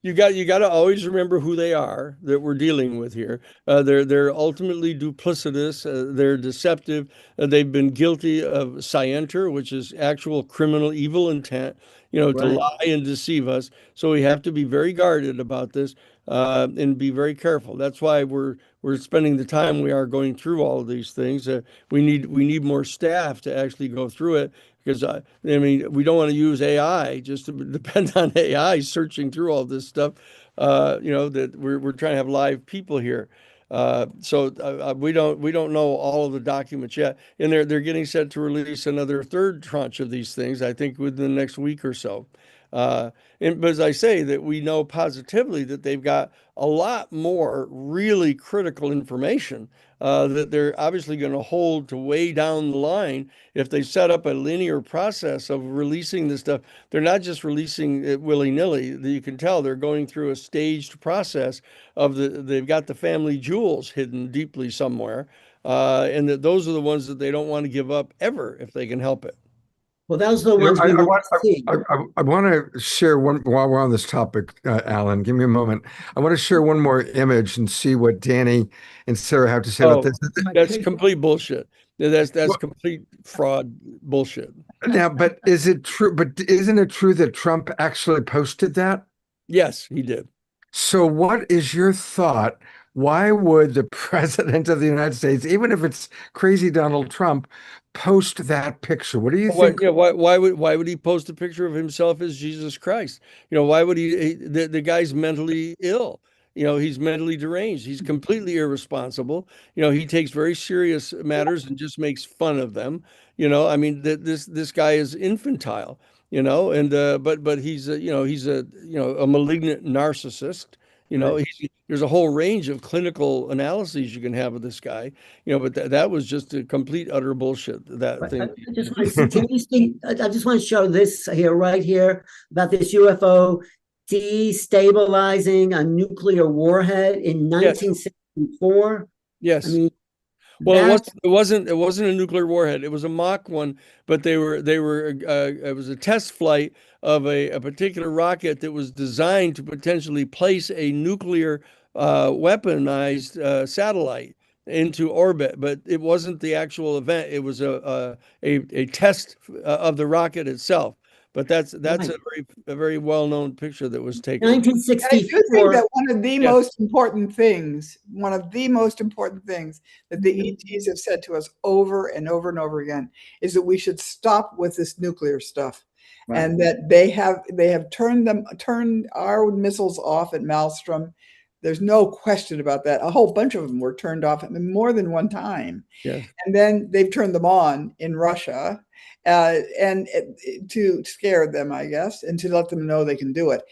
You got to always remember who they are that we're dealing with here. They're ultimately duplicitous. They're deceptive. They've been guilty of scienter, which is actual criminal evil intent. To lie and deceive us. So we have to be very guarded about this and be very careful. That's why we're spending the time we are going through all of these things. We need more staff to actually go through it. Because we don't want to use AI just to depend on AI searching through all this stuff. That we're trying to have live people here. So we don't know all of the documents yet, and they're getting set to release another third tranche of these things, I think, within the next week or so. But as I say, that we know positively that they've got a lot more really critical information that they're obviously going to hold to way down the line if they set up a linear process of releasing this stuff. They're not just releasing it willy-nilly. You can tell they're going through a staged process of they've got the family jewels hidden deeply somewhere, and that those are the ones that they don't want to give up ever if they can help it. Well, those are the You know, ones we I want want to see. I want to share one while we're on this topic, Alan. Give me a moment. I want to share one more image and see what Danny and Sarah have to say about Oh, this. that's complete bullshit. That's Well, complete fraud bullshit. now, but is it true? But isn't it true that Trump actually posted that? Yes, he did. So, what is your thought? Why would the president of the United States, even if it's crazy Donald Trump, post that picture? What do you Why, think? yeah, why would he post a picture of himself as Jesus Christ? Why would the guy's mentally ill. He's mentally deranged. He's completely irresponsible. He takes very serious matters and just makes fun of them. I mean, this guy is infantile, and but he's a malignant narcissist. Right. There's a whole range of clinical analyses you can have of this guy, but that was just a complete utter bullshit, that But I thing. I just want to see, can you see, I just want to show this here, right here, about this UFO destabilizing a nuclear warhead in Yes, 1964. I yes. mean, Well, that, it wasn't a nuclear warhead. It was a mock one, but it was a test flight of a particular rocket that was designed to potentially place a nuclear weaponized satellite into orbit, but it wasn't the actual event. It was a test of the rocket itself. But that's right, a very well-known picture that was taken. And I do think 1964. that Yes. one of the most important things that the ETs have said to us over and over and over again is that we should stop with this nuclear stuff. Right. And that they have turned our missiles off at Maelstrom. There's no question about that. A whole bunch of them were turned off more than one time. Yes. And then they've turned them on in Russia, and to scare them, I guess, and to let them know they can do it.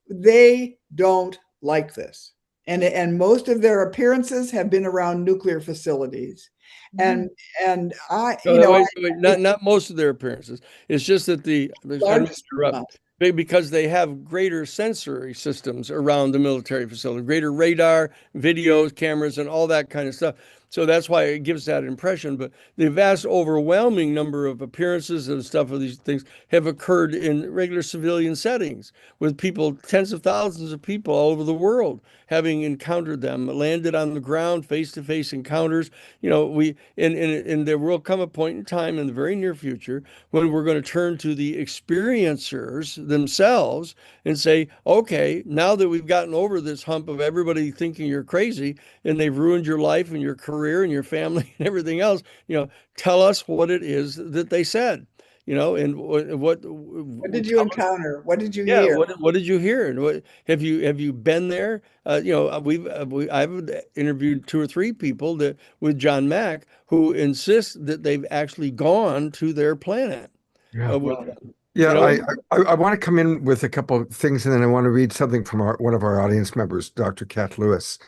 They don't like this, and most of their appearances have been around nuclear facilities, and I, Not most of their appearances. It's just that I don't mean to interrupt, because they have greater sensory systems around the military facility, greater radar, videos, cameras, and all that kind of stuff. So that's why it gives that impression. But the vast overwhelming number of appearances and stuff of these things have occurred in regular civilian settings with people, tens of thousands of people all over the world having encountered them, landed on the ground, face-to-face encounters. And there will come a point in time in the very near future when we're going to turn to the experiencers themselves and say, okay, now that we've gotten over this hump of everybody thinking you're crazy and they've ruined your life and your career and your family and everything else, tell us what it is that they said. And what did you encounter? What did you yeah, hear? what did you hear? And what have you been there? I've interviewed two or three people with John Mack who insist that they've actually gone to their planet. Yeah. With them. Yeah, You know? I want to come in with a couple of things, and then I want to read something from one of our audience members, Dr. Kat Lewis.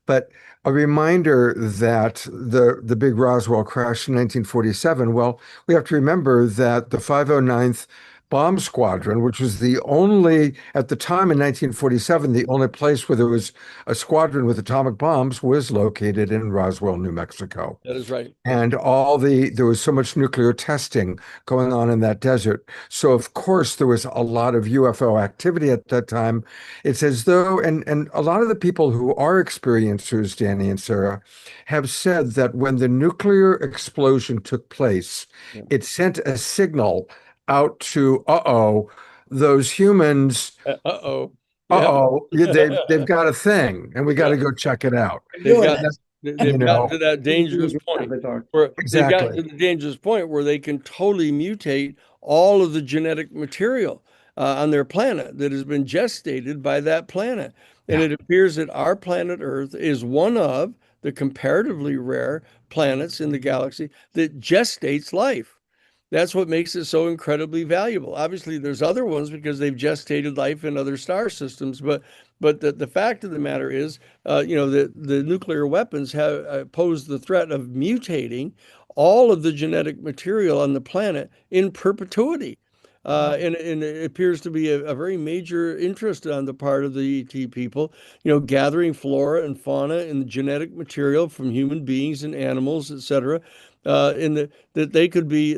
But a reminder that the big Roswell crash in 1947, well, we have to remember that the 509th Bomb Squadron, which was the only, at the time in 1947, the only place where there was a squadron with atomic bombs was located in Roswell, New Mexico. That is right. And there was so much nuclear testing going on in that desert. So of course there was a lot of UFO activity at that time. It's as though, and a lot of the people who are experiencers, Danny and Sarah, have said that when the nuclear explosion took place, Yeah. it sent a signal out to, those humans, Uh-oh. they've got a thing, and we got to go check it out. They've Doing got it. they've gotten to that dangerous point where they've gotten to Exactly. the dangerous point where they can totally mutate all of the genetic material on their planet that has been gestated by that planet. And Yeah. it appears that our planet Earth is one of the comparatively rare planets in the galaxy that gestates life. That's what makes it so incredibly valuable. Obviously, there's other ones because they've gestated life in other star systems, but the fact of the matter is, the nuclear weapons have posed the threat of mutating all of the genetic material on the planet in perpetuity. And it appears to be a very major interest on the part of the ET people, gathering flora and fauna and genetic material from human beings and animals, etc. That they could be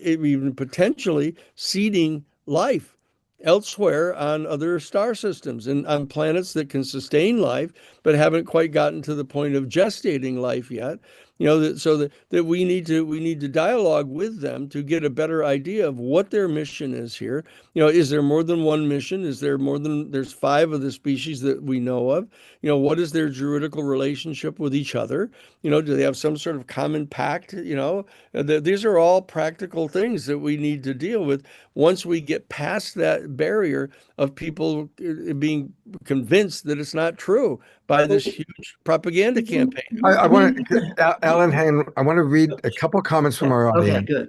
even potentially seeding life elsewhere on other star systems and on planets that can sustain life but haven't quite gotten to the point of gestating life yet. So that we need to dialogue with them to get a better idea of what their mission is here. Is there more than one mission? There's five of the species that we know of? What is their juridical relationship with each other? Do they have some sort of common pact? These are all practical things that we need to deal with once we get past that barrier of people being convinced that it's not true by this huge propaganda campaign. I want to, Alan Hain, I want to read a couple comments from our Okay, audience. good.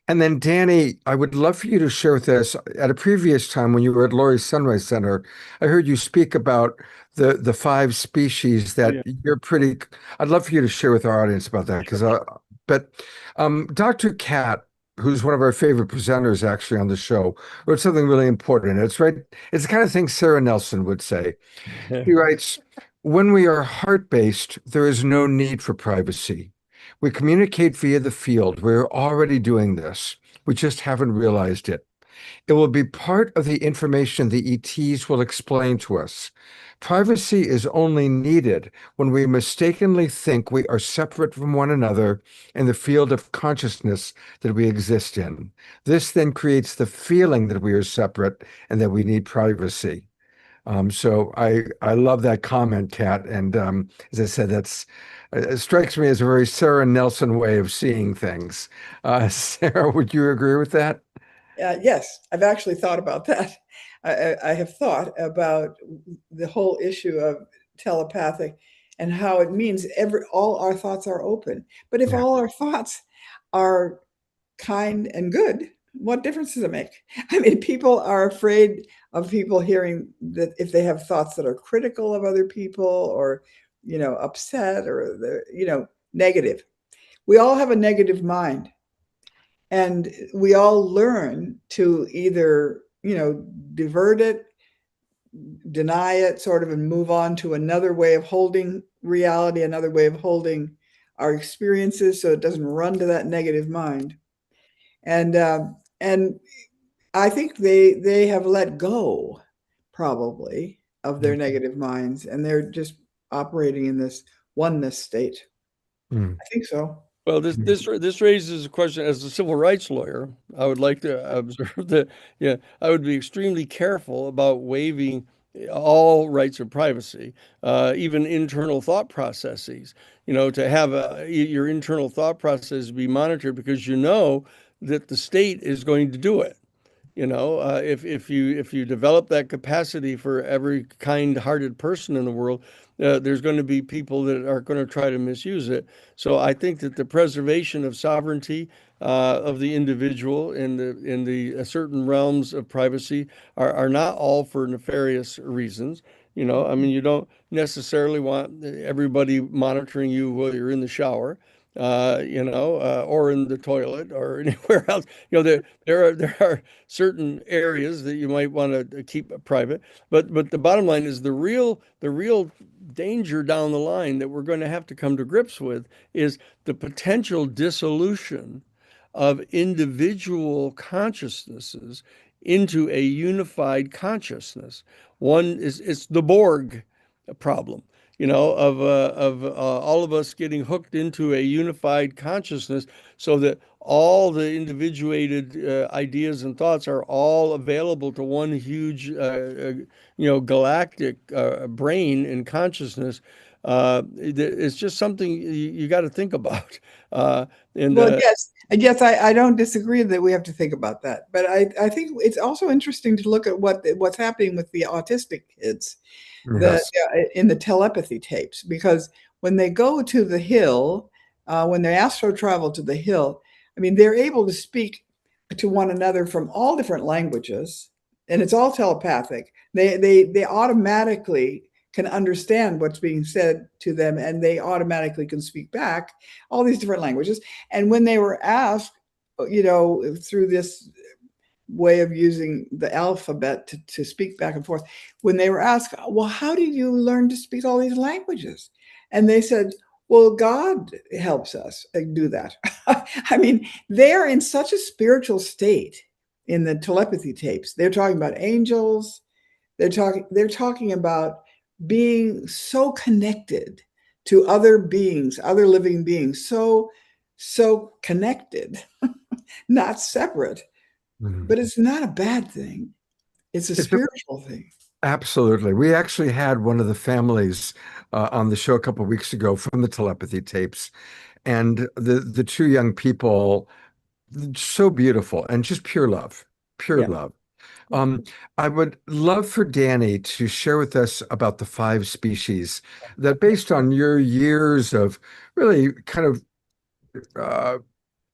And then, Danny, I would love for you to share with us at a previous time when you were at Laurie's Sunrise Center, I heard you speak about the five species that you're pretty. I'd love for you to share with our audience about that because, Dr. Kat, who's one of our favorite presenters actually on the show, wrote something really important. It's right. It's the kind of thing Sarah Nelson would say. He writes, when we are heart-based, there is no need for privacy. We communicate via the field. We're already doing this. We just haven't realized it. It will be part of the information the ETs will explain to us. Privacy is only needed when we mistakenly think we are separate from one another in the field of consciousness that we exist in. This then creates the feeling that we are separate and that we need privacy. So I love that comment, Kat. And as I said, it strikes me as a very Sarah Nelson way of seeing things. Sarah, would you agree with that? Yes, I've actually thought about that. I have thought about the whole issue of telepathic and how it means all our thoughts are open. But if all our thoughts are kind and good, what difference does it make? I mean, people are afraid of people hearing that if they have thoughts that are critical of other people or, upset or, negative. We all have a negative mind. And we all learn to either, divert it, deny it, sort of, and move on to another way of holding reality, another way of holding our experiences so it doesn't run to that negative mind. And I think they have let go, probably, of their negative minds, and they're just operating in this oneness state. I think so. Well, this raises a question. As a civil rights lawyer, I would like to observe that, I would be extremely careful about waiving all rights of privacy, even internal thought processes. To have your internal thought process be monitored because that the state is going to do it. If you develop that capacity for every kind-hearted person in the world, there's going to be people that are going to try to misuse it. So I think that the preservation of sovereignty of the individual in the certain realms of privacy are not all for nefarious reasons. I mean, you don't necessarily want everybody monitoring you while you're in the shower. Or in the toilet or anywhere else. There are certain areas that you might want to keep private. But the bottom line is the real danger down the line that we're going to have to come to grips with is the potential dissolution of individual consciousnesses into a unified consciousness. It's the Borg problem. Of all of us getting hooked into a unified consciousness so that all the individuated ideas and thoughts are all available to one huge, galactic brain and consciousness. It's just something you got to think about. Yes, I don't disagree that we have to think about that. But I think it's also interesting to look at what's happening with the autistic kids. In the telepathy tapes, because when they go to the hill, when they astro travel to the hill, I mean, they're able to speak to one another from all different languages, and it's all telepathic. They automatically can understand what's being said to them, and they automatically can speak back all these different languages. And when they were asked, through this way of using the alphabet to speak back and forth, when they were asked, well, how did you learn to speak all these languages? And they said, well, God helps us do that. I mean, they're in such a spiritual state in the telepathy tapes. They're talking about angels. They're talking about being so connected to other beings, other living beings, so connected, not separate. Mhm. But it's not a bad thing. It's a It's a- spiritual thing. Absolutely. We actually had one of the families on the show a couple of weeks ago from the telepathy tapes, and the two young people, so beautiful and just pure love, pure Yeah. love. Um, I would love for Danny to share with us about the five species that, based on your years of really kind of uh,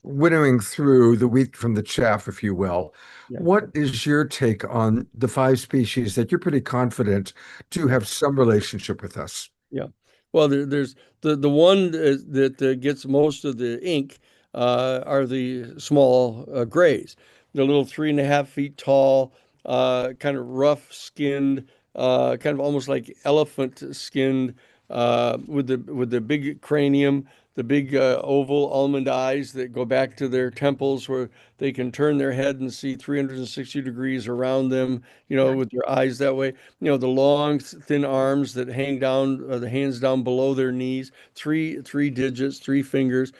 winnowing through the wheat from the chaff, if you will, Yeah. what is your take on the five species that you're pretty confident do have some relationship with us? Yeah. Well, there's the one that gets most of the ink are the small grays. They're little 3.5 feet tall, kind of rough skinned, kind of almost like elephant skinned, with the big cranium, the big oval almond eyes that go back to their temples, where they can turn their head and see 360 degrees around them, with their eyes that way. The long, thin arms that hang down, the hands down below their knees, three digits, three fingers.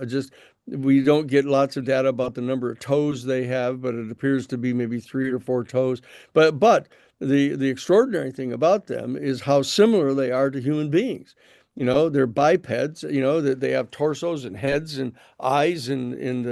Just we don't get lots of data about the number of toes they have, but it appears to be maybe 3 or 4 toes. But the extraordinary thing about them is how similar they are to human beings. They're bipeds. That they have torsos and heads and eyes and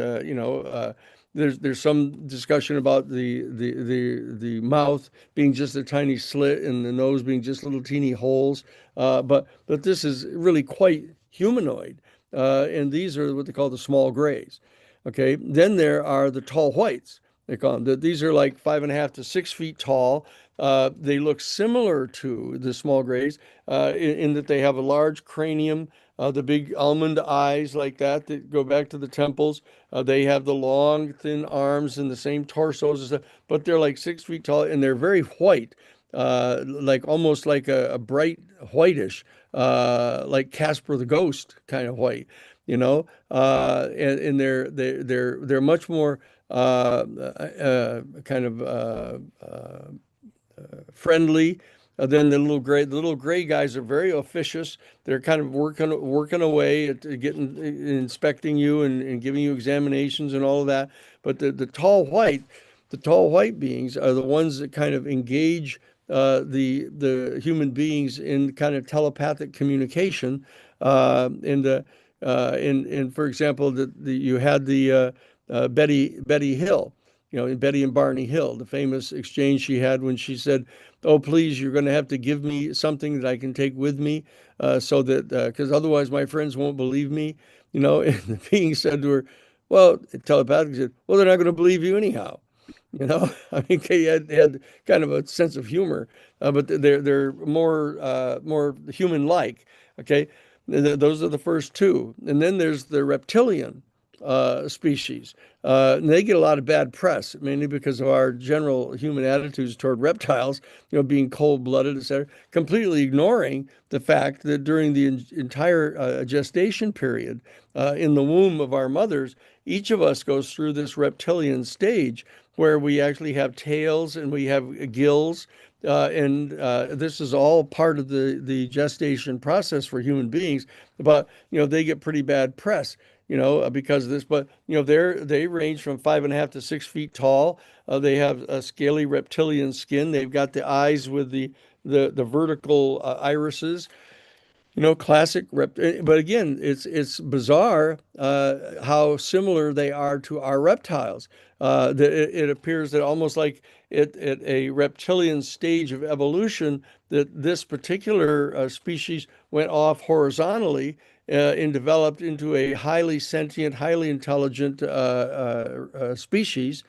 there's some discussion about the mouth being just a tiny slit and the nose being just little teeny holes. But this is really quite humanoid. And these are what they call the small grays. Okay. Then there are the tall whites. They call them. These are like 5.5 to 6 feet tall. They look similar to the small grays in that they have a large cranium, the big almond eyes like that go back to the temples. They have the long, thin arms and the same torsos and stuff, but they're like 6 feet tall and they're very white, like almost like a bright whitish, like Casper the Ghost kind of white, and they're much more kind of friendly. Then the little gray guys are very officious. They're kind of working away at getting inspecting you and giving you examinations and all of that. But the tall white beings are the ones that kind of engage the human beings in kind of telepathic communication. And for example, you had the Betty Hill, in Betty and Barney Hill, the famous exchange she had when she said, "Oh, please, you're going to have to give me something that I can take with me, so that because otherwise my friends won't believe me." And the being said to her, "Well," telepathically said, "Well, they're not going to believe you anyhow." I mean, they had kind of a sense of humor, but they're more human-like. Okay, those are the first two, and then there's the reptilian species. And they get a lot of bad press, mainly because of our general human attitudes toward reptiles, being cold-blooded, etc., completely ignoring the fact that during the entire gestation period in the womb of our mothers, each of us goes through this reptilian stage where we actually have tails and we have gills. And this is all part of the gestation process for human beings. But, they get pretty bad press, because of this. But, they range from 5.5 to 6 feet tall. They have a scaly reptilian skin. They've got the eyes with the vertical irises. Classic but again, it's bizarre how similar they are to our reptiles. That it appears that almost like at a reptilian stage of evolution, that this particular species went off horizontally and developed into a highly sentient, highly intelligent species.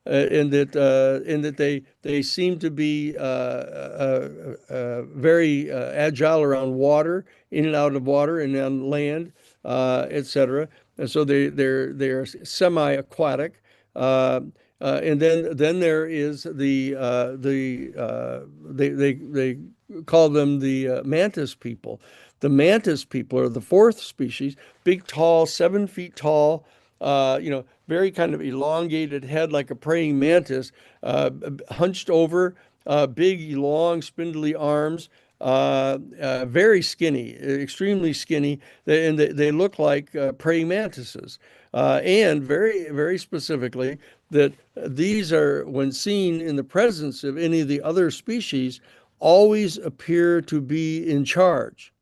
In that they seem to be very agile around water, in and out of water, and on land, etc. And so they're semi-aquatic. And then there is they call them the mantis people. The mantis people are the fourth species, big, tall, 7 feet tall, very kind of elongated head like a praying mantis, hunched over, big, long, spindly arms, very skinny, extremely skinny, and they look like praying mantises. And very, very specifically, that these are, when seen in the presence of any of the other species, always appear to be in charge.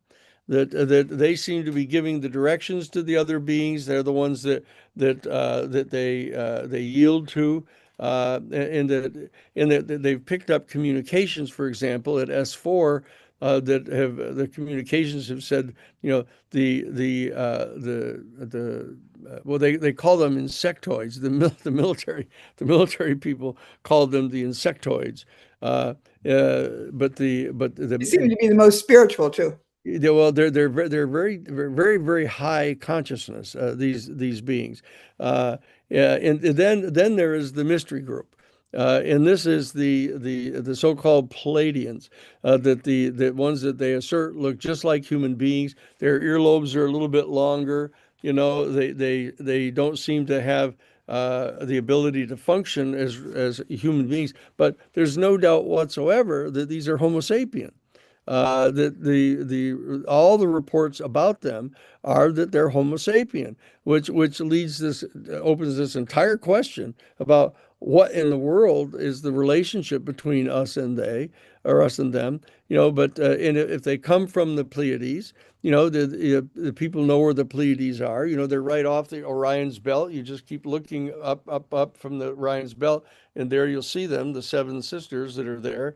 That they seem to be giving the directions to the other beings. They're the ones that they yield to, and that they've picked up communications, for example, at S4. That have the communications have said, well, they call them insectoids. The military people called them the insectoids. But the They seem to be the most spiritual too. well, they're very, very, very high consciousness, these beings. Yeah, and then there is the mystery group. And this is the so-called Palladians, the ones that they assert look just like human beings. Their earlobes are a little bit longer. They don't seem to have the ability to function as human beings. But there's no doubt whatsoever that these are Homo sapien. All the reports about them are that they're Homo sapien, which opens this entire question about what in the world is the relationship between us and they, or us and them. But and if they come from the Pleiades, the people know where the Pleiades are. They're right off the Orion's belt. You just keep looking up from the Orion's belt, and there you'll see them, the seven sisters that are there.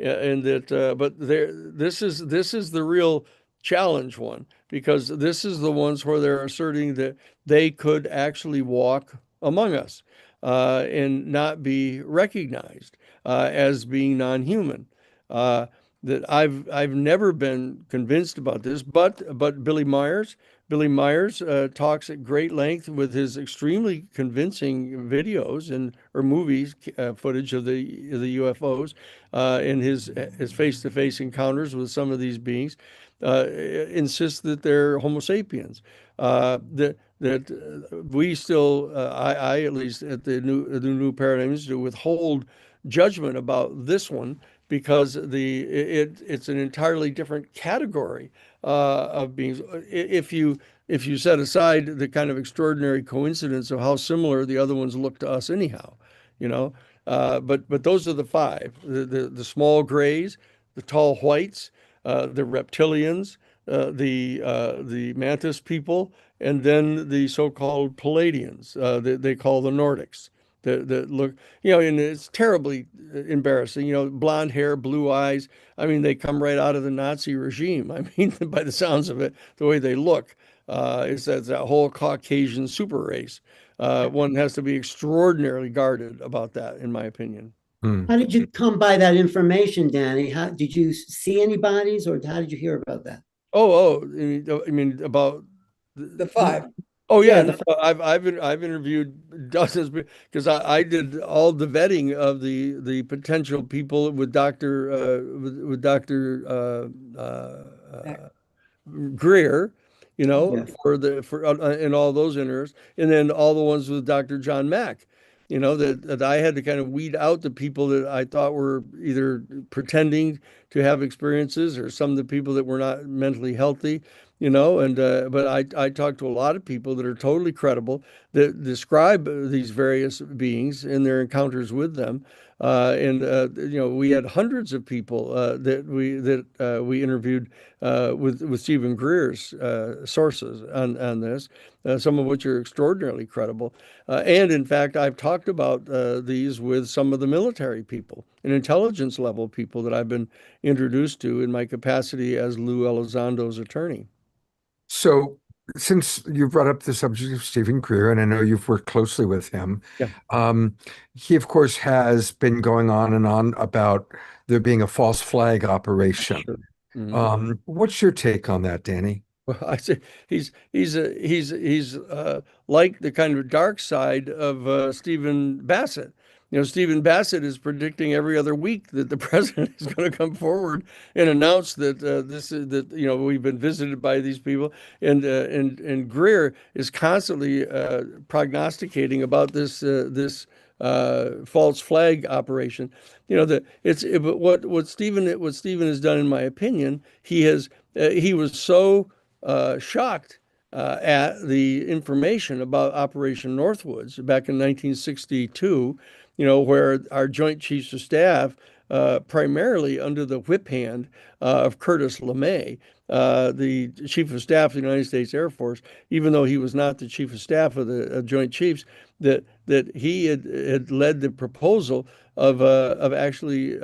And that, but this is the real challenge one, because this is the ones where they're asserting that they could actually walk among us and not be recognized as being non-human. That I've never been convinced about this, but Billy Myers talks at great length with his extremely convincing videos or movies footage of the UFOs and his face-to-face encounters with some of these beings. Insists that they're Homo sapiens. That we still, I at least at the new Paradigm Institute, withhold judgment about this one, because it's an entirely different category of beings. If you set aside the kind of extraordinary coincidence of how similar the other ones look to us anyhow, but those are the five: the small grays, the tall whites, the reptilians, the mantis people, and then the so-called Palladians that they call the Nordics. That look, and it's terribly embarrassing. Blonde hair, blue eyes. I mean, they come right out of the Nazi regime. I mean, by the sounds of it, the way they look, it's that whole Caucasian super race. One has to be extraordinarily guarded about that, in my opinion. How did you come by that information, Danny? How did you see any bodies, or how did you hear about that? I mean about The five. Oh yeah, Yeah, no, I've interviewed dozens, because I did all the vetting of the potential people with Dr. Greer, Yes. for and all those interests, and then all the ones with Dr. John Mack. That I had to kind of weed out the people that I thought were either pretending to have experiences, or some of the people that were not mentally healthy, you know. And but I talked to a lot of people that are totally credible, that describe these various beings and their encounters with them. And you know, we had hundreds of people that we interviewed with Stephen Greer's sources on this, some of which are extraordinarily credible. And in fact, I've talked about these with some of the military people and intelligence level people that I've been introduced to in my capacity as Lou Elizondo's attorney. So, since you brought up the subject of Stephen Greer, and I know you've worked closely with him, Yeah. he, of course, has been going on and on about there being a false flag operation. Sure. Mhm. What's your take on that, Danny? Well, I say he's like the kind of dark side of Stephen Bassett. You know, Stephen Bassett is predicting every other week that the president is going to come forward and announce that this is that, you know, we've been visited by these people, and Greer is constantly prognosticating about this false flag operation. You know, but what Stephen has done, in my opinion, he was so shocked at the information about Operation Northwoods back in 1962, you know, where our Joint Chiefs of Staff, primarily under the whip hand of Curtis LeMay, the Chief of Staff of the United States Air Force, even though he was not the Chief of Staff of the Joint Chiefs, that he had led the proposal of actually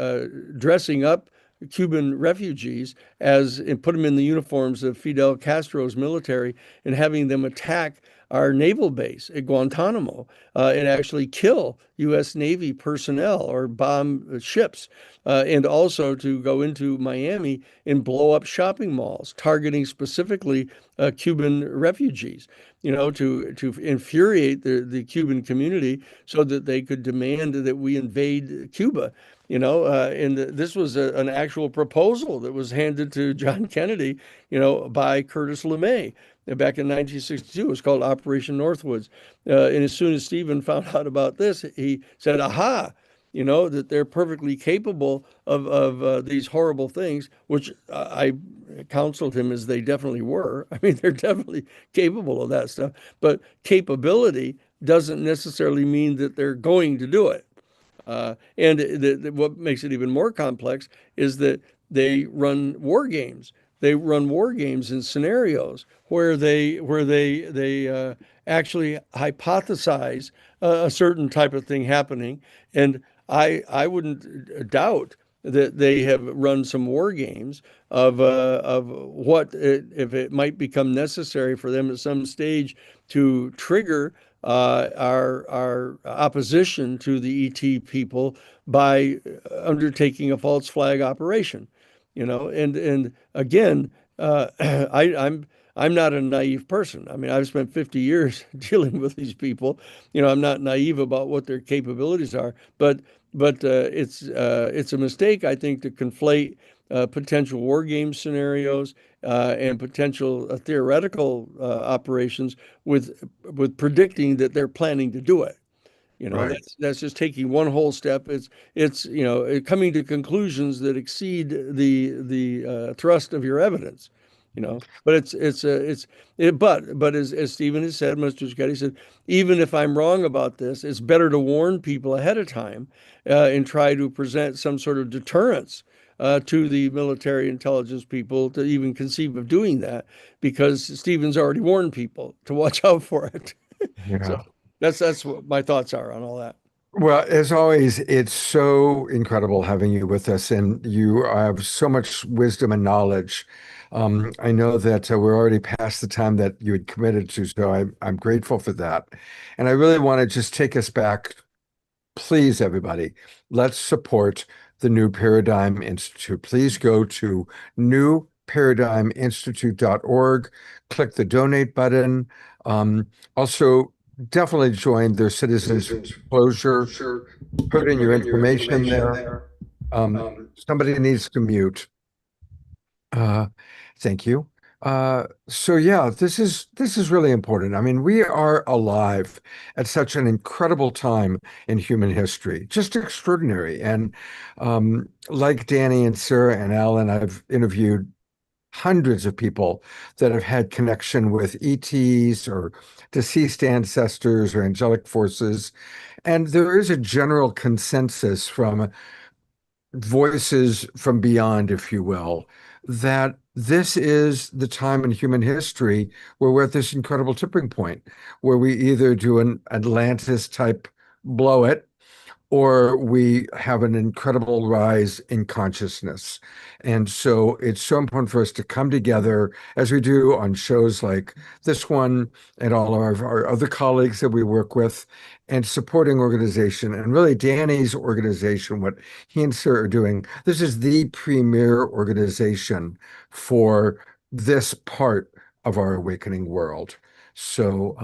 dressing up Cuban refugees and put them in the uniforms of Fidel Castro's military and having them attack our naval base at Guantanamo and actually kill U.S. Navy personnel or bomb ships, and also to go into Miami and blow up shopping malls, targeting specifically Cuban refugees, you know, to infuriate the Cuban community so that they could demand that we invade Cuba. You know, and this was an actual proposal that was handed to John Kennedy, you know, by Curtis LeMay back in 1962. It was called Operation Northwoods. And as soon as Stephen found out about this, he said, aha, you know, that they're perfectly capable of these horrible things, which I counseled him as they definitely were. I mean, they're definitely capable of that stuff. But capability doesn't necessarily mean that they're going to do it. And what makes it even more complex is that they run war games. They run war games in scenarios where they actually hypothesize a certain type of thing happening. And I wouldn't doubt that they have run some war games of what if it might become necessary for them at some stage to trigger our opposition to the ET people by undertaking a false flag operation, you know. And again, I'm not a naive person. I mean, I've spent 50 years dealing with these people. You know, I'm not naive about what their capabilities are, but it's a mistake, I think, to conflate potential war game scenarios and potential theoretical operations with predicting that they're planning to do it. You know, Right. that's just taking one whole step. It's you know, coming to conclusions that exceed the thrust of your evidence. You know, but but as Stephen has said, Mr. Scotty said, even if I'm wrong about this, it's better to warn people ahead of time and try to present some sort of deterrence to the military intelligence people to even conceive of doing that, because Stephen's already warned people to watch out for it. So Yeah. that's what my thoughts are on all that. Well, as always, it's so incredible having you with us, and you have so much wisdom and knowledge. I know that we're already past the time that you had committed to, so I'm grateful for that. And I really want to just take us back. Please, everybody, let's support the New Paradigm Institute. Please go to newparadigminstitute.org, click the donate button. Also, definitely join their citizens disclosure. Put in your information there. Somebody needs to mute. Thank you. So yeah, this is really important. I mean, we are alive at such an incredible time in human history, just extraordinary. And like Danny and Sarah and Alan, I've interviewed hundreds of people that have had connection with ETs or deceased ancestors or angelic forces. And there is a general consensus from voices from beyond, if you will, that this is the time in human history where we're at this incredible tipping point where we either do an Atlantis type blow it or we have an incredible rise in consciousness. And so it's so important for us to come together as we do on shows like this one and all of our other colleagues that we work with and supporting organization. And really, Danny's organization, what he and Sarah are doing, this is the premier organization for this part of our awakening world. So,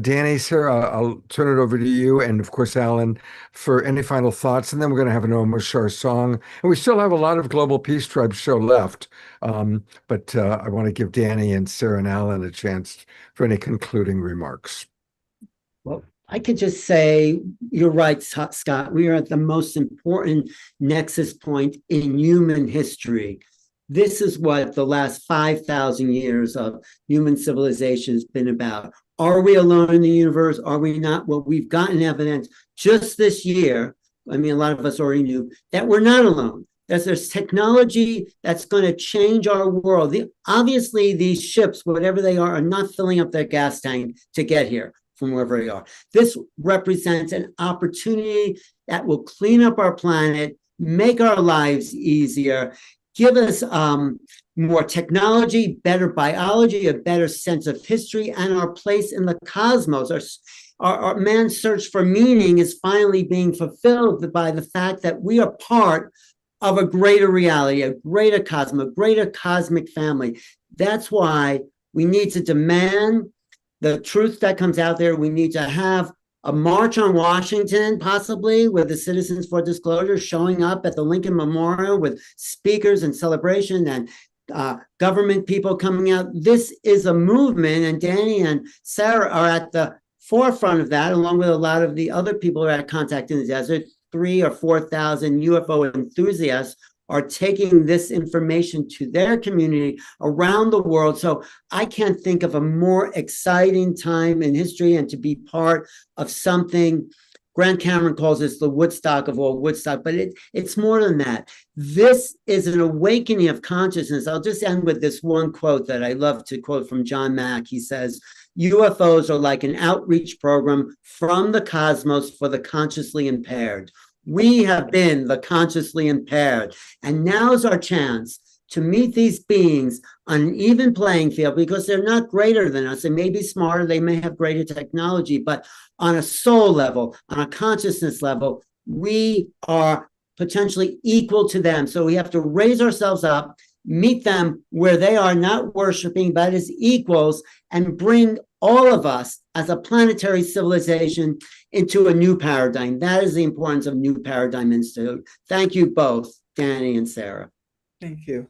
Danny, Sarah, I'll turn it over to you, and of course, Alan, for any final thoughts. And then we're going to have an Omar Shar song. And we still have a lot of Global Peace Tribe show left. But I want to give Danny and Sarah and Alan a chance for any concluding remarks. Well, I could just say, you're right, Scott. We are at the most important nexus point in human history. This is what the last 5,000 years of human civilization has been about. Are we alone in the universe? Are we not? Well, we've gotten evidence just this year. I mean, a lot of us already knew that we're not alone. That there's technology that's going to change our world. Obviously, these ships, whatever they are not filling up their gas tank to get here from wherever they are. This represents an opportunity that will clean up our planet, make our lives easier, give us more technology, better biology, a better sense of history, and our place in the cosmos. Our man's search for meaning is finally being fulfilled by the fact that we are part of a greater reality, a greater cosmos, a greater cosmic family. That's why we need to demand the truth that comes out there. We need to have a march on Washington, possibly with the Citizens for Disclosure showing up at the Lincoln Memorial with speakers and celebration and government people coming out. This is a movement, and Danny and Sarah are at the forefront of that, along with a lot of the other people who are at Contact in the Desert. 3,000 or 4,000 UFO enthusiasts are taking this information to their community around the world. So I can't think of a more exciting time in history and to be part of something. Grant Cameron calls this the Woodstock of all Woodstock, but it's more than that. This is an awakening of consciousness. I'll just end with this one quote that I love to quote from John Mack. He says, UFOs are like an outreach program from the cosmos for the consciously impaired. We have been the consciously impaired, and now's our chance to meet these beings on an even playing field, because they're not greater than us. They may be smarter, they may have greater technology, but on a soul level, on a consciousness level, we are potentially equal to them. So we have to raise ourselves up, meet them where they are, not worshiping, but as equals, and bring all of us as a planetary civilization into a new paradigm. That is the importance of New Paradigm Institute. Thank you both, Danny and Sarah. Thank you.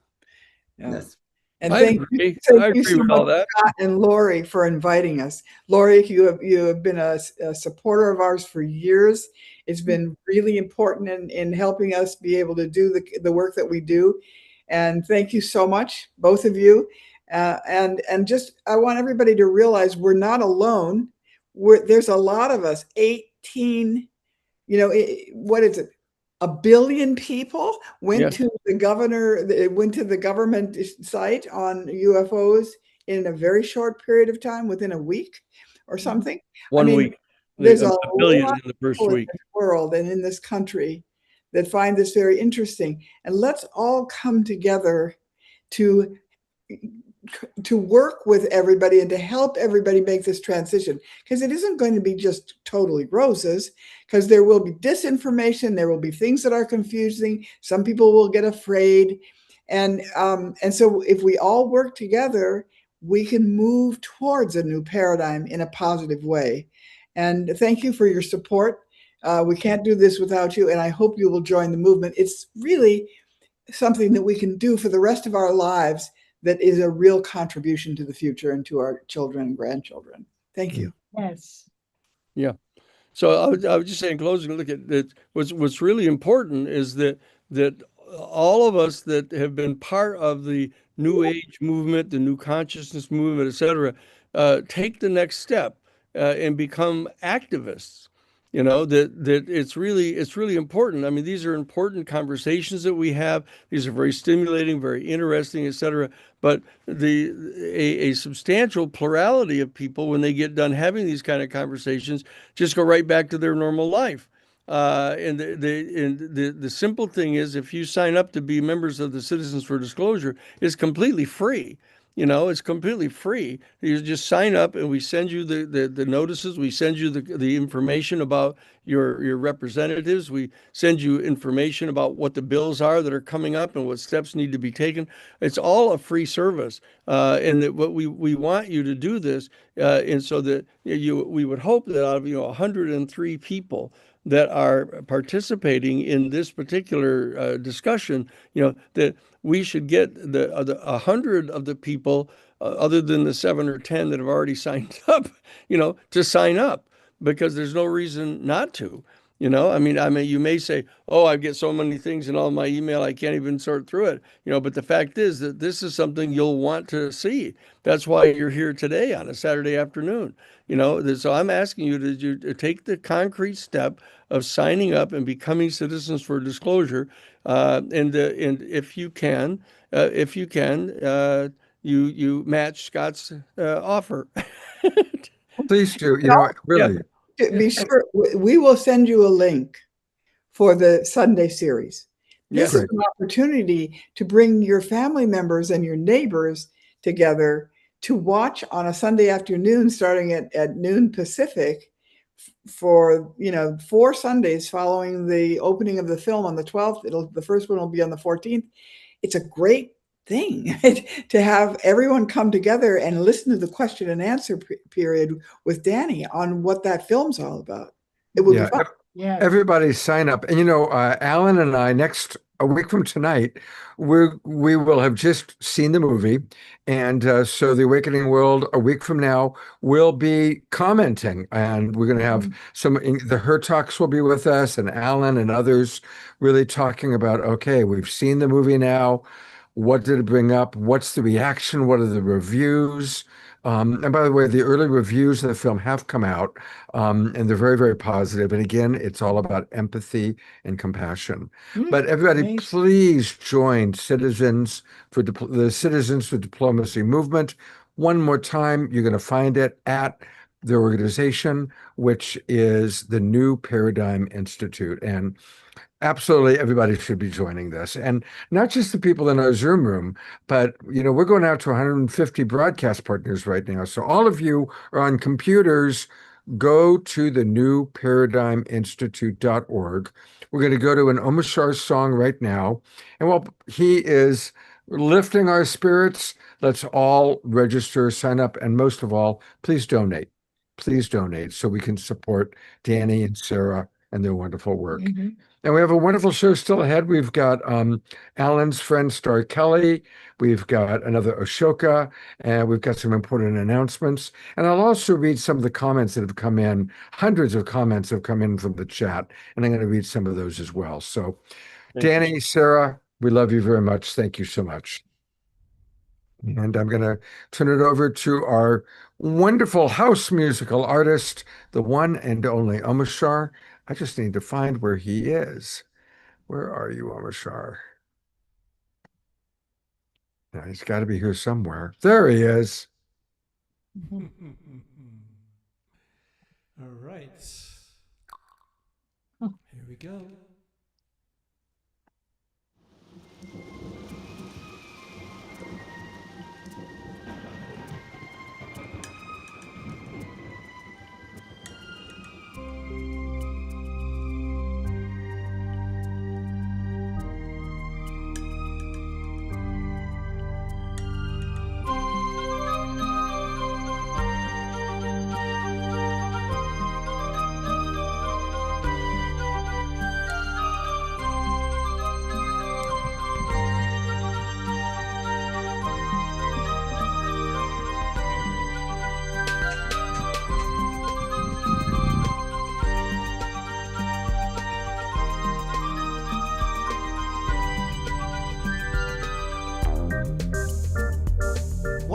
Yeah. Yes. And I agree. I agree with all that. Scott and Lori, for inviting us. Lori, you have been a supporter of ours for years. It's been really important in helping us be able to do the work that we do. And thank you so much, both of you. And just, I want everybody to realize we're not alone. There's a lot of us, 18, what is it? 1 billion people went to the government site on UFOs in a very short period of time, within a week or something. 1 week. There's a billion lot in the first of week. people in this world and in this country that find this very interesting. And let's all come together to work with everybody and to help everybody make this transition, because it isn't going to be just totally roses, because there will be disinformation, there will be things that are confusing, some people will get afraid, and so if we all work together, we can move towards a new paradigm in a positive way. And thank you for your support. We can't do this without you, and I hope you will join the movement. It's really something that we can do for the rest of our lives that is a real contribution to the future and to our children and grandchildren. Thank you. Yes. Yeah. So I was just saying, closing, look at that. What's really important is that all of us that have been part of the New Age movement, the New Consciousness movement, et cetera, take the next step and become activists. You know, that it's really important. I mean, these are important conversations that we have. These are very stimulating, very interesting, et cetera. But a substantial plurality of people, when they get done having these kind of conversations, just go right back to their normal life. And the simple thing is, if you sign up to be members of the Citizens for Disclosure, it's completely free. You know, it's completely free. You just sign up, and we send you the notices. We send you the information about your representatives. We send you information about what the bills are that are coming up and what steps need to be taken. It's all a free service, and that what we want you to do this, and so that we would hope that out of 103 people that are participating in this particular discussion, that we should get the 100 of the people, other than the 7 or 10 that have already signed up, to sign up, because there's no reason not to. I mean, you may say, "Oh, I get so many things in all my email, I can't even sort through it." But the fact is that this is something you'll want to see. That's why you're here today on a Saturday afternoon. So I'm asking you to take the concrete step of signing up and becoming Citizens for Disclosure, and if you can, you match Scott's offer. Please do. Really. To be sure, we will send you a link for the Sunday series. This is an opportunity to bring your family members and your neighbors together to watch on a Sunday afternoon, starting at noon Pacific, for 4 Sundays following the opening of the film on the 12th. The first one will be on the 14th. It's a great thing to have everyone come together and listen to the question and answer period with Danny on what that film's all about. It would be fun. Yeah. Everybody sign up. And Alan and I, a week from tonight, we will have just seen the movie. And so the Awakening World, a week from now, will be commenting. And we're going to have the Hertox will be with us, and Alan and others really talking about, okay, we've seen the movie now. What did it bring up? What's the reaction? What are the reviews? And by the way, the early reviews of the film have come out, and they're very, very positive. And again, it's all about empathy and compassion. But everybody, please join the Citizens for Diplomacy movement. One more time, you're going to find it at the organization, which is the New Paradigm Institute. And absolutely, everybody should be joining this. And not just the people in our Zoom room, but, we're going out to 150 broadcast partners right now. So all of you are on computers, go to the newparadigminstitute.org. We're going to go to an Omashar song right now. And while he is lifting our spirits, let's all register, sign up, and most of all, please donate. Please donate so we can support Danny and Sarah and their wonderful work. And we have a wonderful show still ahead. We've got Alan's friend, Star Kelly. We've got another Ashoka, and we've got some important announcements. And I'll also read some of the comments that have come in. Hundreds of comments have come in from the chat, and I'm going to read some of those as well. So, Danny, Sarah, we love you very much. Thank you so much. And I'm going to turn it over to our wonderful house musical artist, the one and only Omashar. I just need to find where he is. Where are you, Omashar? Now, he's got to be here somewhere. There he is. All right. Here we go.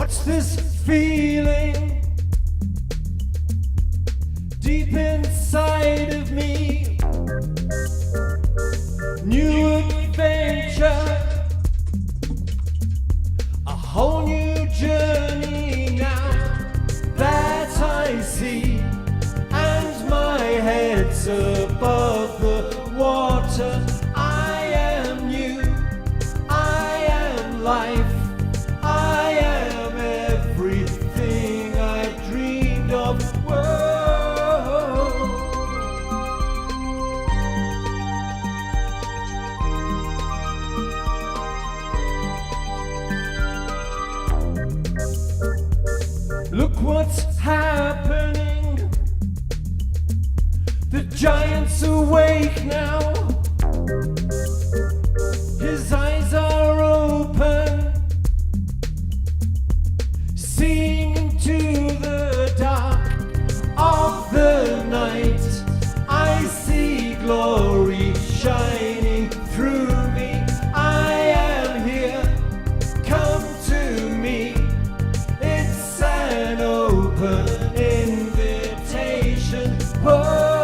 What's this feeling deep inside of me? New adventure, a whole new journey now that I see, and my head's above the water. I am new, I am life, I am everything I dreamed of. Whoa. Look what's happening. The giant's awake now. His eyes are open, seeing into the dark of the night. I see glory shining through me. I am here, come to me. It's an open invitation. Oh.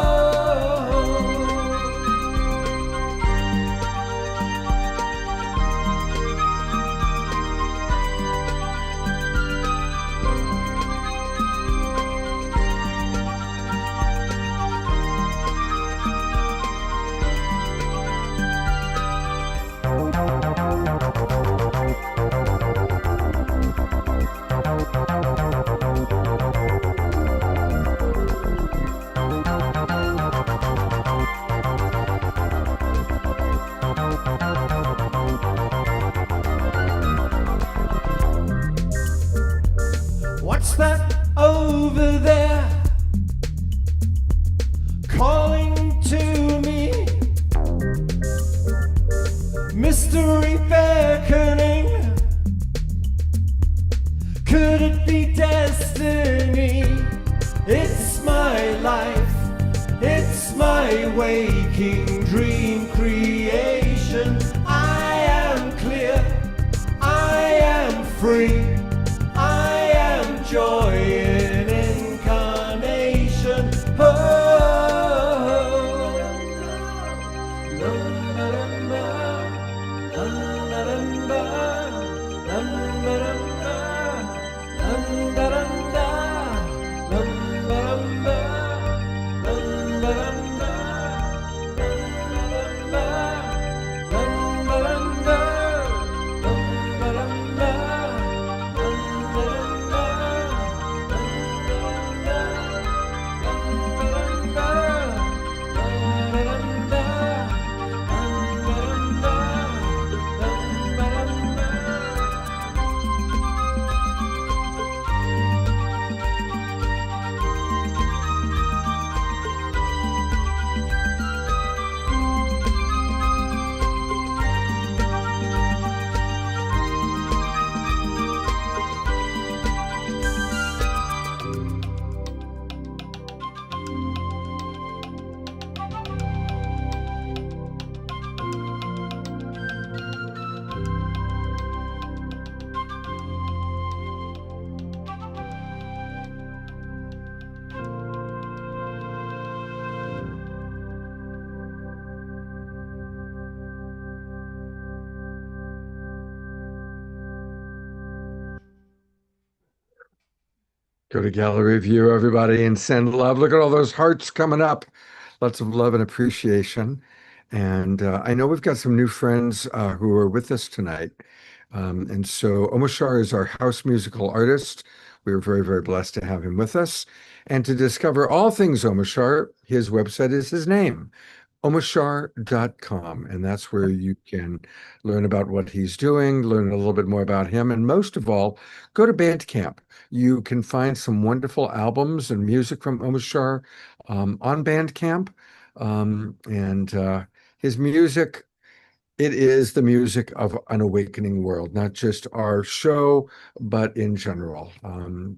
What's that over there calling to me? Mystery beckoning. Could it be destiny? It's my life, it's my waking dream creation. I am clear, I am free, I am joy in incarnation. Oh. Go to gallery view, everybody, and send love. Look at all those hearts coming up. Lots of love and appreciation. And I know we've got some new friends who are with us tonight. And so Omashar is our house musical artist. We are very, very blessed to have him with us. And to discover all things Omashar, his website is his name, omashar.com. And that's where you can learn about what he's doing, learn a little bit more about him, and most of all, go to Bandcamp. You can find some wonderful albums and music from Omashar on Bandcamp. His music, it is the music of an awakening world, not just our show, but in general.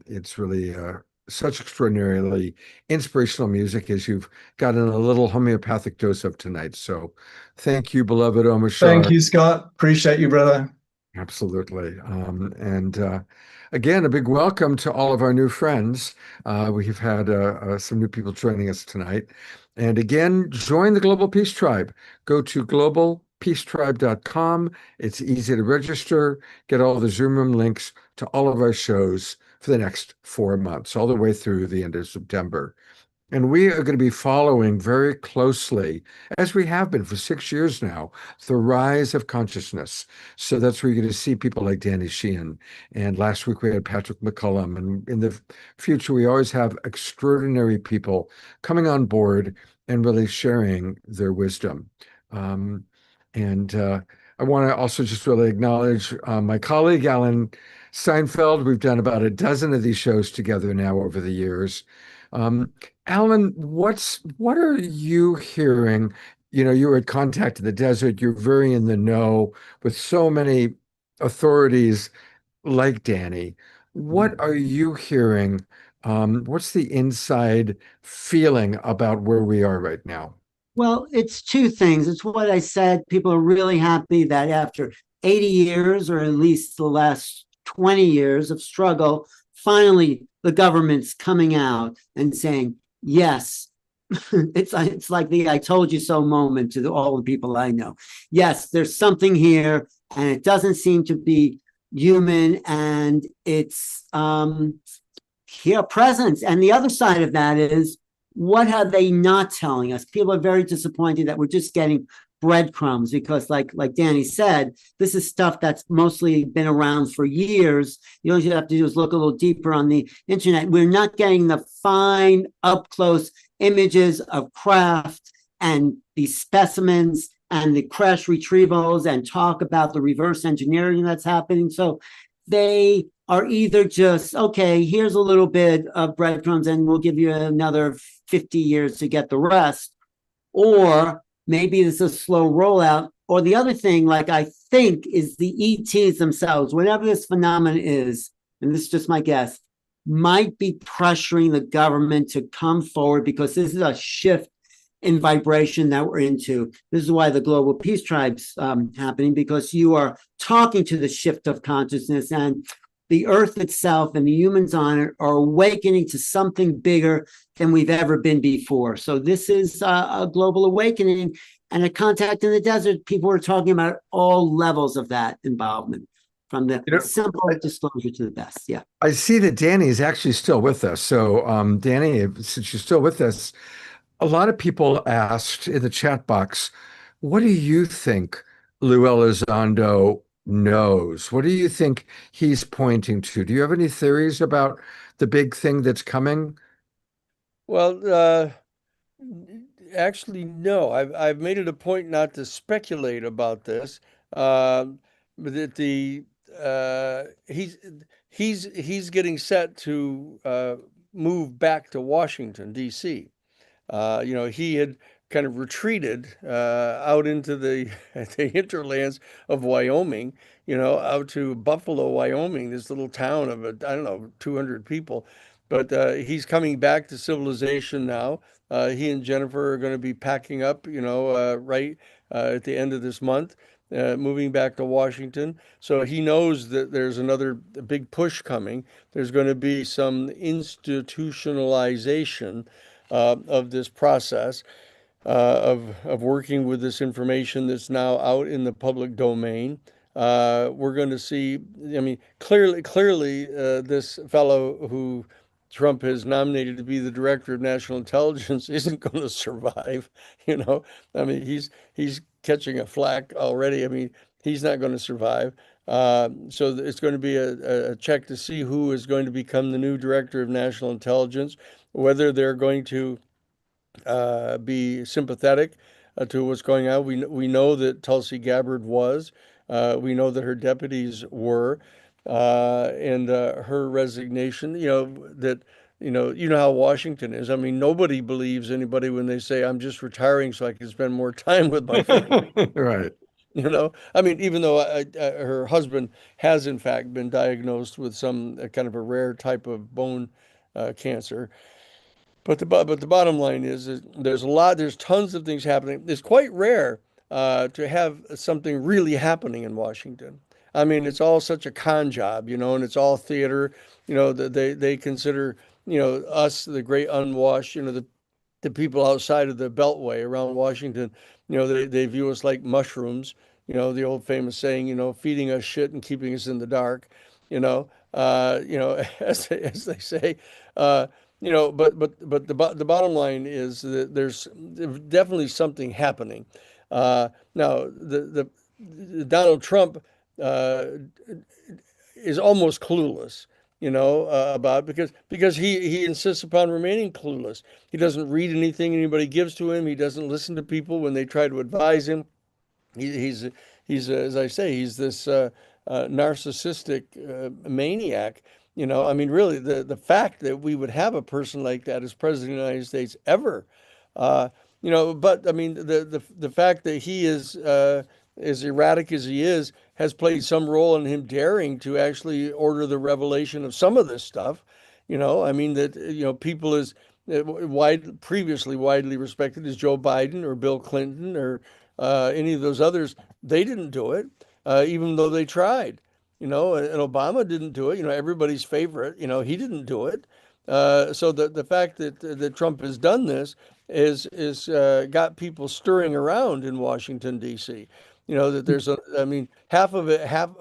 It's really such extraordinarily inspirational music as you've gotten a little homeopathic dose of tonight. So thank you, beloved Omashar. Thank you, Scott. Appreciate you, brother. Absolutely. And again, a big welcome to all of our new friends. We've had some new people joining us tonight. And again, join the Global Peace Tribe. Go to globalpeacetribe.com. It's easy to register, get all the Zoom room links to all of our shows for the next 4 months, all the way through the end of September. And we are going to be following very closely, as we have been for 6 years now, the rise of consciousness. So that's where you're going to see people like Danny Sheehan. And last week we had Patrick McCullum. And in the future, we always have extraordinary people coming on board and really sharing their wisdom. Um, and I want to also just really acknowledge my colleague, Alan Steinfeld. We've done about a dozen of these shows together now over the years. Um, Alan, what are you hearing? You know, you were at Contact in the Desert. You're very in the know with so many authorities like Danny. What are you hearing? What's the inside feeling about where we are right now? Well, it's two things. It's what I said. People are really happy that after 80 years, or at least the last 20 years of struggle, finally the government's coming out and saying, yes, it's like the I told you so moment to all the people I know. Yes, there's something here, and it doesn't seem to be human, and it's here presence. And the other side of that is, what are they not telling us? People are very disappointed that we're just getting breadcrumbs because, like Danny said, this is stuff that's mostly been around for years. You all you have to do is look a little deeper on the internet. We're not getting the fine, up close images of craft and these specimens and the crash retrievals and talk about the reverse engineering that's happening. So they are either just, okay, here's a little bit of breadcrumbs and we'll give you another 50 years to get the rest, or maybe it's a slow rollout. Or the other thing, like I think, is the ETs themselves, whatever this phenomenon is, and this is just my guess, might be pressuring the government to come forward because this is a shift in vibration that we're into. This is why the Global Peace Tribe's happening, because you are talking to the shift of consciousness, and the earth itself and the humans on it are awakening to something bigger than we've ever been before. So this is a global awakening. And at Contact in the Desert, people are talking about all levels of that involvement, from the simple disclosure to the best. Yeah. I see that Danny is actually still with us. So, Danny, since you're still with us, a lot of people asked in the chat box, what do you think Lou Elizondo knows? What do you think he's pointing to? Do you have any theories about the big thing that's coming? Well, actually, no. I've made it a point not to speculate about this. But that he's getting set to move back to Washington, D.C. He had kind of retreated out into the the hinterlands of Wyoming, out to Buffalo, Wyoming, this little town of, I don't know, 200 people. But he's coming back to civilization now. He and Jennifer are going to be packing up, right at the end of this month, moving back to Washington. So he knows that there's another big push coming. There's going to be some institutionalization of this process of working with this information that's now out in the public domain. We're going to see, I mean, clearly, this fellow who Trump has nominated to be the director of national intelligence isn't going to survive. I mean, he's catching a flack already. I mean, he's not going to survive. So it's going to be a check to see who is going to become the new director of national intelligence, whether they're going to be sympathetic to what's going on. We know that Tulsi Gabbard was. We know that her deputies were, and her resignation. You know how Washington is. I mean, nobody believes anybody when they say, "I'm just retiring so I can spend more time with my family." Right. I mean, even though her husband has in fact been diagnosed with some kind of a rare type of bone cancer. But the bottom line is there's tons of things happening. It's quite rare to have something really happening in Washington. I mean, it's all such a con job, and it's all theater. That they consider, us the great unwashed, the people outside of the Beltway around Washington, they view us like mushrooms, the old famous saying, feeding us shit and keeping us in the dark, as they say. But the bottom line is that there's definitely something happening. Now, the Donald Trump uh, is almost clueless, about because he insists upon remaining clueless. He doesn't read anything anybody gives to him. He doesn't listen to people when they try to advise him. He's as I say, he's this narcissistic maniac. I mean, really, the fact that we would have a person like that as president of the United States ever, uh, but I mean, the fact that he is as erratic as he is has played some role in him daring to actually order the revelation of some of this stuff. I mean that people is previously widely respected as Joe Biden or Bill Clinton or any of those others. They didn't do it, even though they tried. And Obama didn't do it. Everybody's favorite. He didn't do it. So the fact that Trump has done this is got people stirring around in Washington D.C. That I mean,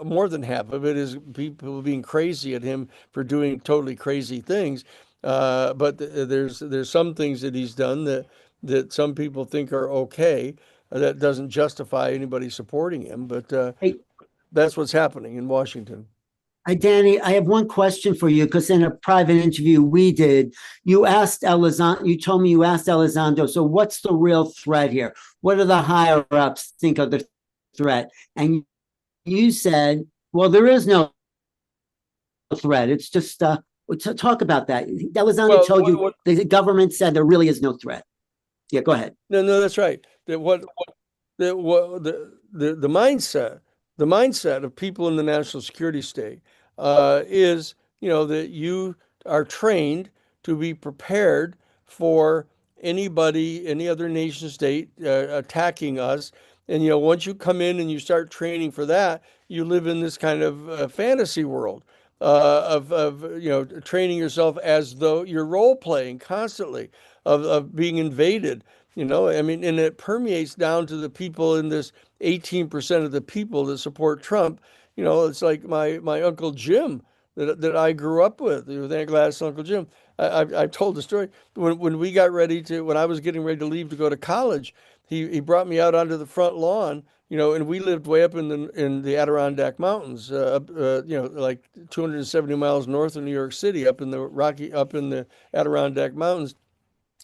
more than half of it is people being crazy at him for doing totally crazy things. But there's some things that he's done that some people think are okay. That doesn't justify anybody supporting him, but Hey, that's what's happening in Washington. Hi, Danny. I have one question for you because in a private interview we did, you asked Elizondo, you told me you asked Elizondo, so what's the real threat here? What do the higher ups think of the threat? And you said, well, there is no threat. It's just, talk about that. Elizondo Well, told you the government said there really is no threat. Yeah, go ahead. No, that's right. That the mindset of people in the national security state is, that you are trained to be prepared for any other nation state attacking us. And once you come in and you start training for that, you live in this kind of fantasy world of training yourself as though you're role playing constantly of being invaded. I mean, and it permeates down to the people in this 18% of the people that support Trump. It's like my Uncle Jim that I grew up with Aunt Gladys and Uncle Jim. I've told the story. When I was getting ready to leave to go to college, he brought me out onto the front lawn, and we lived way up in the Adirondack Mountains, like 270 miles north of New York City, up in the Adirondack Mountains.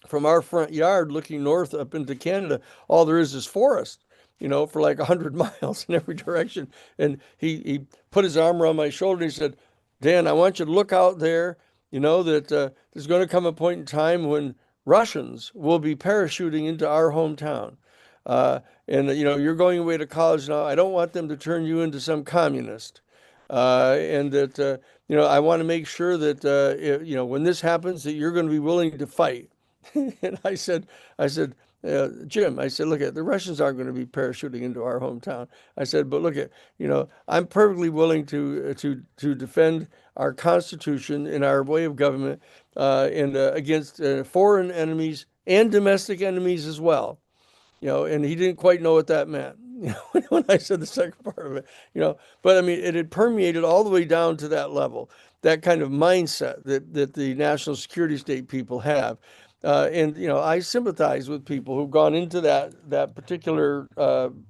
From our front yard looking north up into Canada, all there is forest, for like 100 miles in every direction. And he put his arm around my shoulder and he said, Dan, I want you to look out there, that there's going to come a point in time when Russians will be parachuting into our hometown. And you're going away to college now. I don't want them to turn you into some communist. And that, I want to make sure that, when this happens, that you're going to be willing to fight. And Jim, I said, look at the Russians aren't going to be parachuting into our hometown. I said, but look at, I'm perfectly willing to defend our Constitution and our way of government and against foreign enemies and domestic enemies as well. And he didn't quite know what that meant, when I said the second part of it, but I mean, it had permeated all the way down to that level, that kind of mindset that the national security state people have. And I sympathize with people who've gone into that particular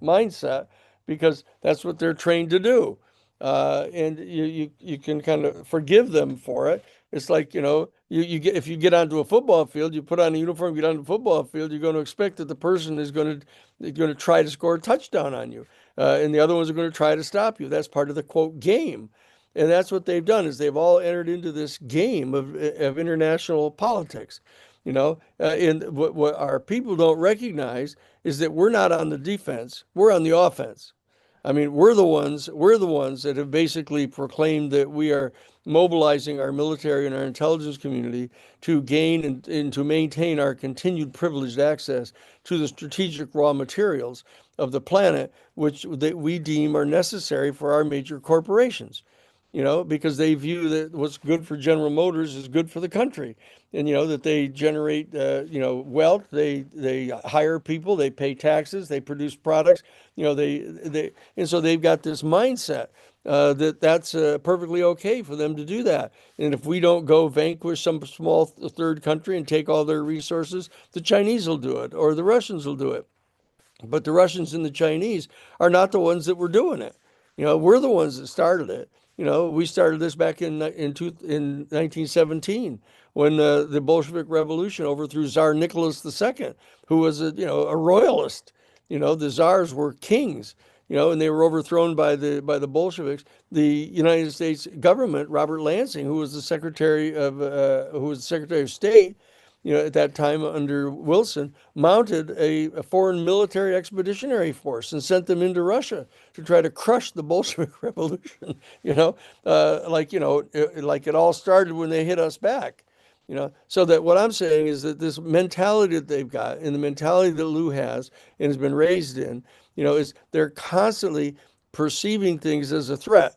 mindset because that's what they're trained to do. And you can kind of forgive them for it. It's like, you get if you get onto a football field, you put on a uniform, get onto a football field, you're going to expect that the person is going to try to score a touchdown on you, and the other ones are going to try to stop you. That's part of the quote game. And that's what they've done is they've all entered into this game of international politics. And what our people don't recognize is that we're not on the defense, we're on the offense. I mean, we're the ones that have basically proclaimed that we are mobilizing our military and our intelligence community to gain and to maintain our continued privileged access to the strategic raw materials of the planet, which that we deem are necessary for our major corporations. Because they view that what's good for General Motors is good for the country, and that they generate wealth, they hire people, they pay taxes, they produce products, and so they've got this mindset that's perfectly okay for them to do that. And if we don't go vanquish some small third country and take all their resources, the Chinese will do it or the Russians will do it. But the Russians and the Chinese are not the ones that were doing it. We're the ones that started it. We started this back in 1917 when the Bolshevik Revolution overthrew Tsar Nicholas II, who was a royalist. The czars were kings. And they were overthrown by the Bolsheviks. The United States government, Robert Lansing, who was the Secretary of State, at that time under Wilson, mounted a foreign military expeditionary force and sent them into Russia to try to crush the Bolshevik Revolution. Like it all started when they hit us back. So that what I'm saying is that this mentality that they've got and the mentality that Lou has and has been raised in, is they're constantly perceiving things as a threat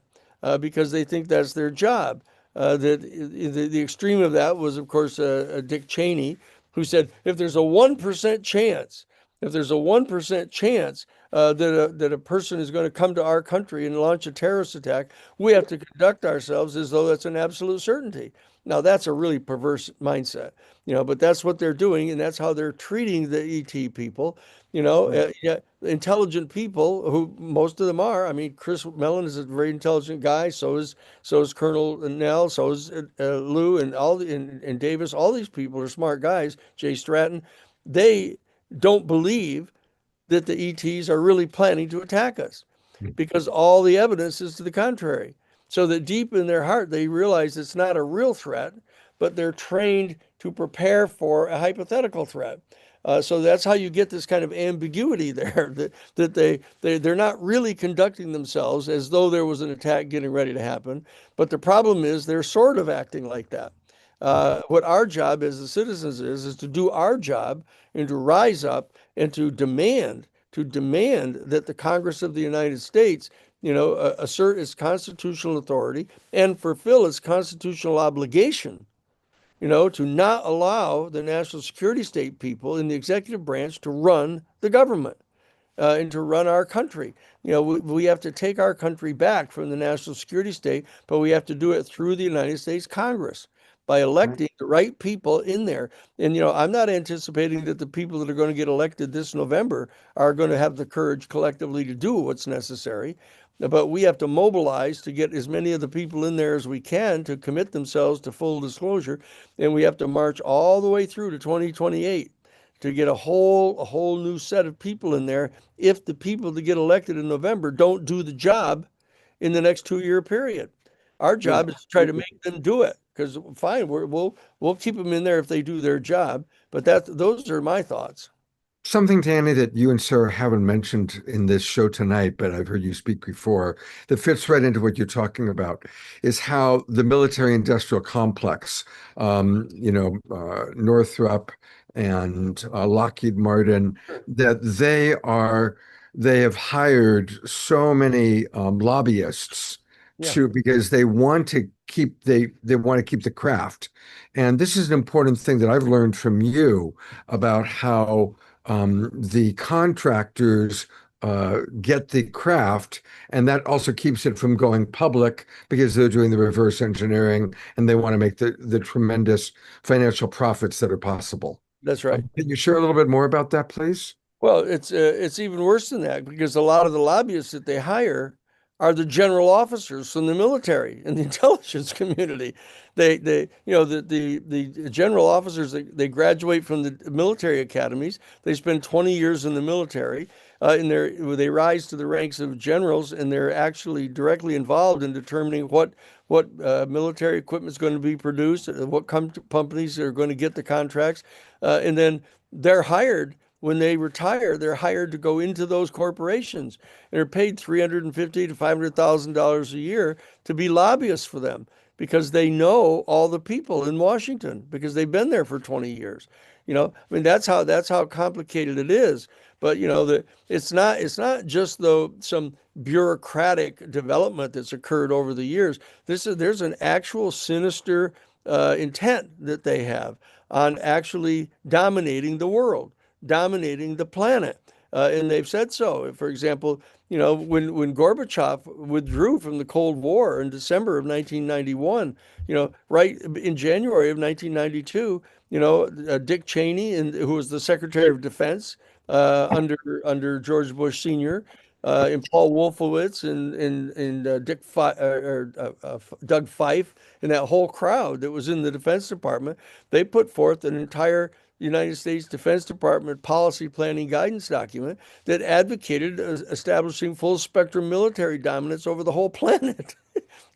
because they think that's their job. The extreme of that was, of course, Dick Cheney, who said, if there's a 1% chance, that a person is going to come to our country and launch a terrorist attack, we have to conduct ourselves as though that's an absolute certainty. Now, that's a really perverse mindset, but that's what they're doing, and that's how they're treating the ET people. Yeah, intelligent people who most of them are. I mean, Chris Mellon is a very intelligent guy. So is Colonel Nell. So is Lou and and Davis. All these people are smart guys. Jay Stratton. They don't believe that the ETs are really planning to attack us because all the evidence is to the contrary. So that deep in their heart, they realize it's not a real threat, but they're trained to prepare for a hypothetical threat. So that's how you get this kind of ambiguity there, that they're not really conducting themselves as though there was an attack getting ready to happen. But the problem is they're sort of acting like that. What our job as the citizens is to do our job and to rise up and to demand that the Congress of the United States, assert its constitutional authority and fulfill its constitutional obligation, to not allow the national security state people in the executive branch to run the government and to run our country. We have to take our country back from the national security state, but we have to do it through the United States Congress by electing the right people in there. And, I'm not anticipating that the people that are going to get elected this November are going to have the courage collectively to do what's necessary. But we have to mobilize to get as many of the people in there as we can to commit themselves to full disclosure. And we have to march all the way through to 2028 to get a whole new set of people in there if the people that get elected in November don't do the job in the next 2-year period. Our job is to try to make them do it, because fine, we'll keep them in there if they do their job. But those are my thoughts. Something, Danny, that you and Sarah haven't mentioned in this show tonight, but I've heard you speak before, that fits right into what you're talking about, is how the military-industrial complex, Northrop and Lockheed Martin, that they have hired so many lobbyists because they want to keep the craft. And this is an important thing that I've learned from you about how the contractors get the craft, and that also keeps it from going public because they're doing the reverse engineering and they want to make the tremendous financial profits that are possible. That's right. Can you share a little bit more about that, please? Well, it's even worse than that, because a lot of the lobbyists that they hire are the general officers from the military and the intelligence community. The general officers, they graduate from the military academies. They spend 20 years in the military, and they rise to the ranks of generals, and they're actually directly involved in determining what military equipment is going to be produced, what companies are going to get the contracts, and then they're hired when they retire, they're hired to go into those corporations and are paid $350,000 to $500,000 a year to be lobbyists for them because they know all the people in Washington because they've been there for 20 years. I mean, that's how complicated it is. But it's not just though some bureaucratic development that's occurred over the years. There's an actual sinister intent that they have on actually dominating the world, dominating the planet. And they've said so. For example, when Gorbachev withdrew from the Cold War in December of 1991, right in January of 1992, Dick Cheney, who was the Secretary of Defense under George Bush Sr., and Paul Wolfowitz and Doug Fife and that whole crowd that was in the Defense Department, they put forth an entire United States Defense Department policy planning guidance document that advocated establishing full spectrum military dominance over the whole planet.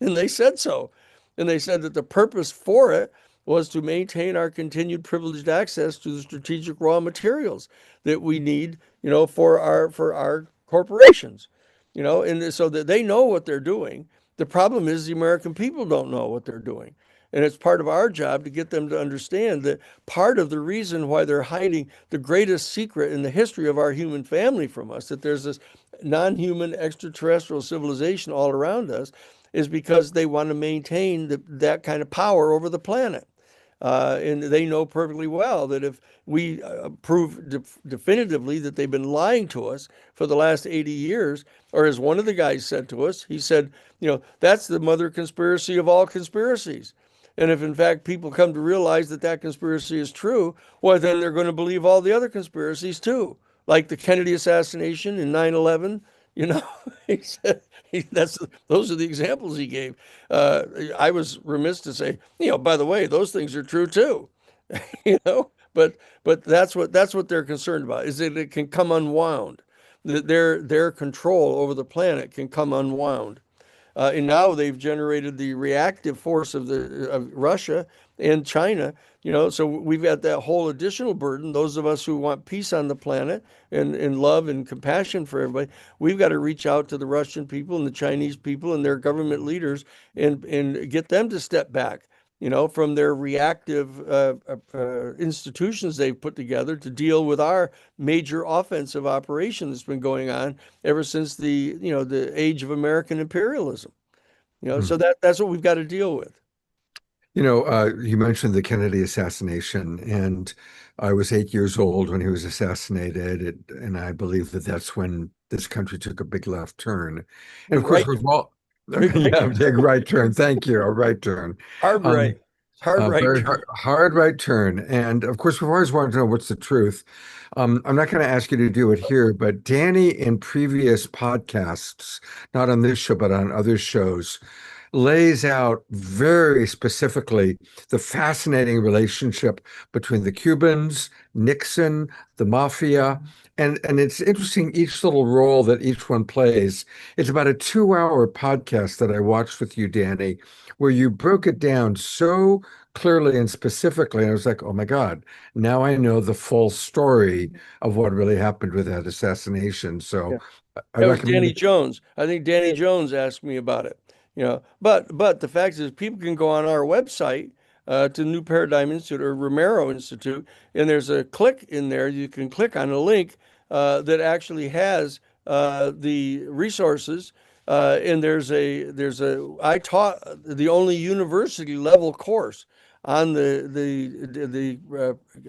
And they said so. And they said that the purpose for it was to maintain our continued privileged access to the strategic raw materials that we need, for our corporations, and so that they know what they're doing. The problem is the American people don't know what they're doing. And it's part of our job to get them to understand that part of the reason why they're hiding the greatest secret in the history of our human family from us, that there's this non-human extraterrestrial civilization all around us, is because they want to maintain that kind of power over the planet. And they know perfectly well that if we prove definitively that they've been lying to us for the last 80 years, or as one of the guys said to us, he said, that's the mother conspiracy of all conspiracies. And if in fact people come to realize that that conspiracy is true, well, then they're going to believe all the other conspiracies too, like the Kennedy assassination and 9/11. He said those are the examples he gave. I was remiss to say, by the way, those things are true too. But that's what they're concerned about, is that it can come unwound, that their control over the planet can come unwound. And now they've generated the reactive force of Russia and China, so we've got that whole additional burden. Those of us who want peace on the planet and love and compassion for everybody, we've got to reach out to the Russian people and the Chinese people and their government leaders and get them to step back, from their reactive institutions they've put together to deal with our major offensive operation that's been going on ever since the age of American imperialism. So that's what we've got to deal with. You mentioned the Kennedy assassination, and I was 8 years old when he was assassinated, and I believe that that's when this country took a big left turn. And of course, we've all yeah, big right turn. Thank you, a right turn. Hard right. Hard right Very turn. hard right turn. And of course, we've always wanted to know what's the truth. I'm not going to ask you to do it here, but Danny, in previous podcasts, not on this show, but on other shows, lays out very specifically the fascinating relationship between the Cubans, Nixon, the mafia, and it's interesting each little role that each one plays. It's about a 2-hour podcast that I watched with you, Danny, where you broke it down so clearly and specifically. And I was like, oh my God, now I know the full story of what really happened with that assassination. So Yeah. I That was recommend Danny it. Jones. I think Danny Jones asked me about it. But the fact is, people can go on our website to New Paradigm Institute or Romero Institute, and there's a click in there. You can click on a link that actually has the resources. And I taught the only university level course on the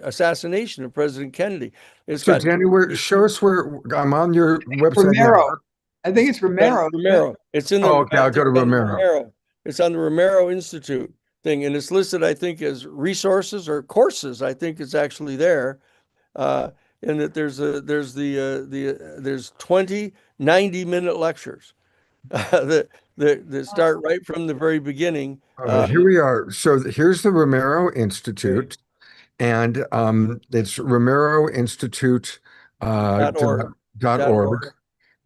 assassination of President Kennedy. It's So got Danny, show us where I'm on your website now. Romero. I think it's Romero. Romero. It's in the. Oh, okay, I'll go to Romero. It's on the Romero Institute thing, and it's listed, I think, as resources or courses. I think it's actually there, and that there's 20 90-minute lectures that start right from the very beginning. Here we are. So here's the Romero Institute, and it's Romero Institute .org.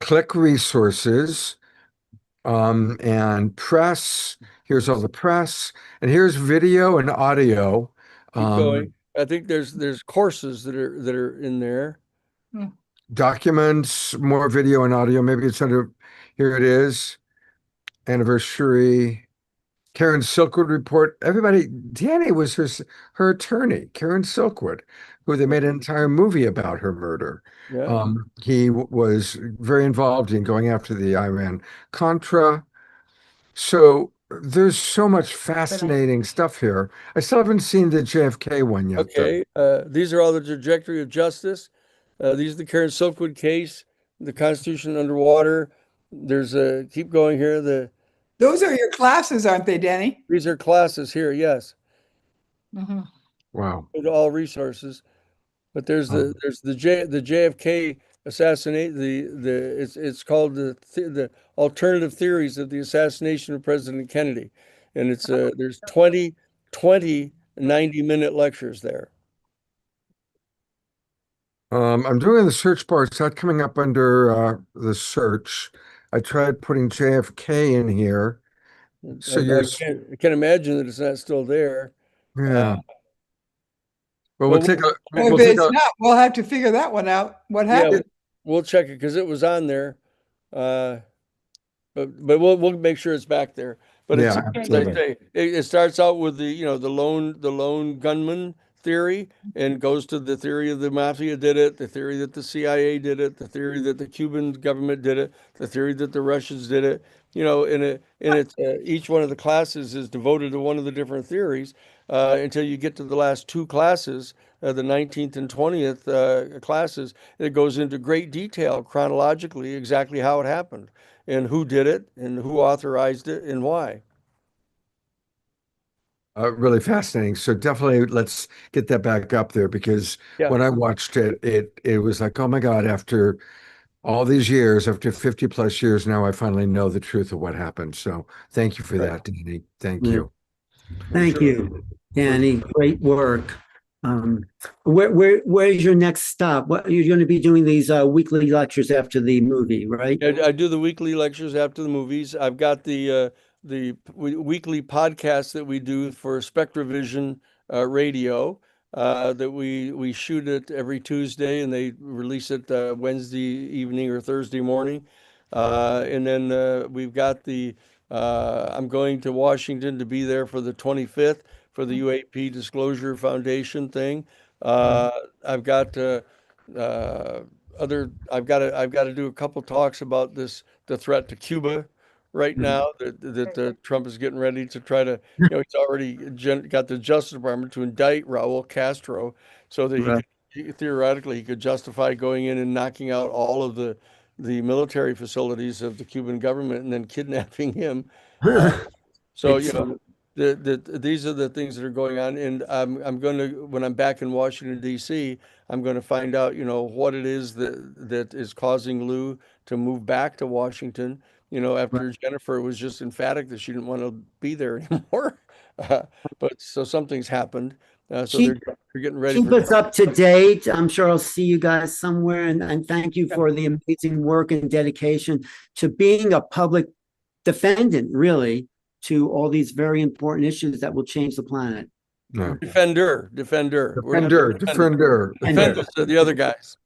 Click resources, and press. Here's all the press, and here's video and audio. Keep going. I think there's courses that are in there. documents, more video and audio. Maybe it's under, here it is, anniversary. Karen Silkwood report. Everybody, Danny was her attorney, Karen Silkwood, who they made an entire movie about her murder. Yeah. He was very involved in going after the Iran Contra. So there's so much fascinating stuff here. I still haven't seen the JFK one yet, though. Okay. These are all the trajectory of justice. These are the Karen Silkwood case, the Constitution underwater. There's a keep going here. Those are your classes, aren't they, Danny? These are classes here. Yes. Wow. With all resources. But there's the JFK assassinate it's called the alternative theories of the assassination of President Kennedy, and it's there's 20 90-minute lectures there. I'm doing the search bar. It's not coming up under the search. I tried putting JFK in here. So I can't imagine that it's not still there. yeah. Well, we'll take a. Well, if it's not, we'll have to figure that one out. What happened? Yeah, we'll check it because it was on there. But we'll make sure it's back there. But it's, Yeah, as I say, it starts out with the lone gunman theory and goes to the theory of the mafia did it, the theory that the CIA did it, the theory that the Cuban government did it, the theory that the Russians did it. Each one of the classes is devoted to one of the different theories until you get to the last two classes, the 19th and 20th classes. It goes into great detail chronologically exactly how it happened and who did it and who authorized it and why. Really fascinating. So definitely let's get that back up there because when I watched it, it was like, oh my God, after all these years, after 50 plus years now, I finally know the truth of what happened. So thank you for that, Danny. Thank you. Thank you, Danny. Great work. Where's your next stop? What you're going to be doing these weekly lectures after the movie, right? I do the weekly lectures after the movies. I've got the weekly podcast that we do for SpectraVision radio that we shoot it every Tuesday and they release it Wednesday evening or Thursday morning. And then we've got I'm going to Washington to be there for the 25th for the UAP Disclosure Foundation thing. I've got I've got to do a couple talks about the threat to Cuba right now that Trump is getting ready to try to, he's already got the Justice Department to indict Raul Castro so that theoretically he could justify going in and knocking out all of the military facilities of the Cuban government and then kidnapping him. So, these are the things that are going on. And I'm going to, when I'm back in Washington, D.C., I'm going to find out, what it is that is causing Lou to move back to Washington, after Jennifer was just emphatic that she didn't want to be there anymore. But so something's happened. So they're getting ready. Keep us up to date. I'm sure I'll see you guys somewhere. And thank you for the amazing work and dedication to being a public defendant, really, to all these very important issues that will change the planet. No. Defender. Defender the other guys.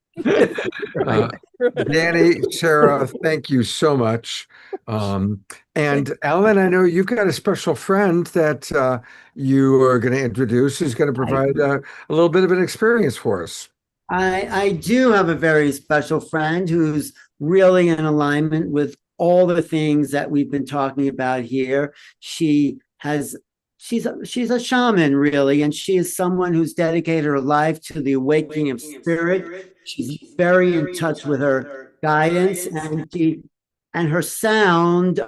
Danny, Sarah, thank you so much. And Alan, I know you've got a special friend that you are going to introduce who's going to provide a little bit of an experience for us. I do have a very special friend who's really in alignment with all the things that we've been talking about here. She's a shaman, really, and she is someone who's dedicated her life to the awakening of spirit. She's very in touch with her guidance, and her sound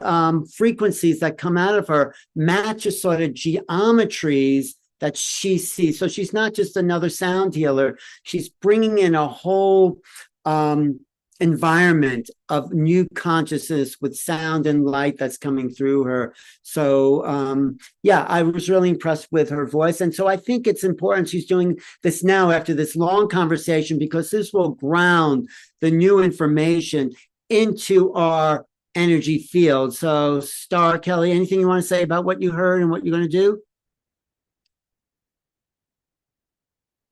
frequencies that come out of her match a sort of geometries that she sees. So she's not just another sound healer. She's bringing in a whole environment of new consciousness with sound and light that's coming through her. So I was really impressed with her voice. And so I think it's important she's doing this now after this long conversation, because this will ground the new information into our energy field. So Star Kelly, anything you want to say about what you heard and what you're going to do?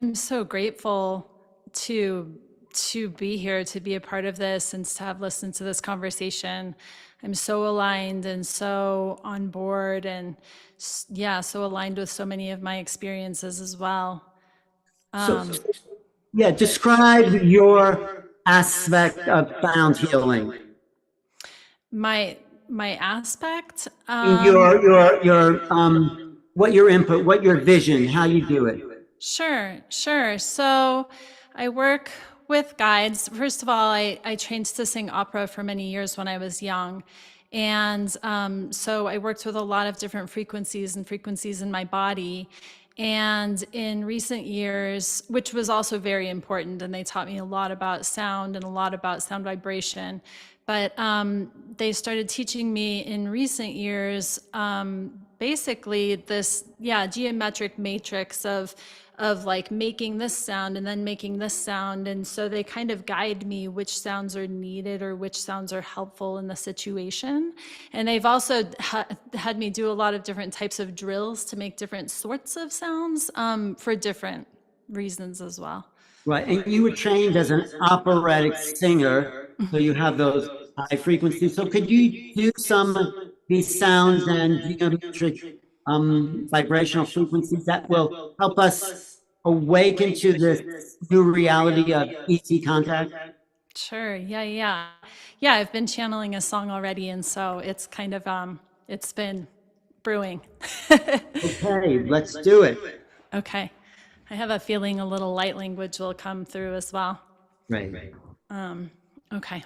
I'm so grateful to to be here, to be a part of this, and to have listened to this conversation. I'm so aligned and so on board, and yeah, so aligned with so many of my experiences as well. So, yeah, describe your aspect of sound healing. My aspect. What your input, what your vision, how you do it. Sure. So I work with guides. First of all, I trained to sing opera for many years when I was young. And so I worked with a lot of different frequencies in my body. And in recent years, which was also very important, and they taught me a lot about sound and a lot about sound vibration. But they started teaching me in recent years, basically this, geometric matrix of like making this sound and then making this sound. And so they kind of guide me which sounds are needed or which sounds are helpful in the situation. And they've also had me do a lot of different types of drills to make different sorts of sounds for different reasons as well. Right, and you were trained as an operatic singer, so you have those high frequencies. So could you do some of these sounds and geometric vibrational frequencies that will help us awaken to this new reality of ET contact? Sure, yeah. I've been channeling a song already, and so it's kind of it's been brewing. Okay, let's do it. Okay. I have a feeling a little light language will come through as well. Right. Okay.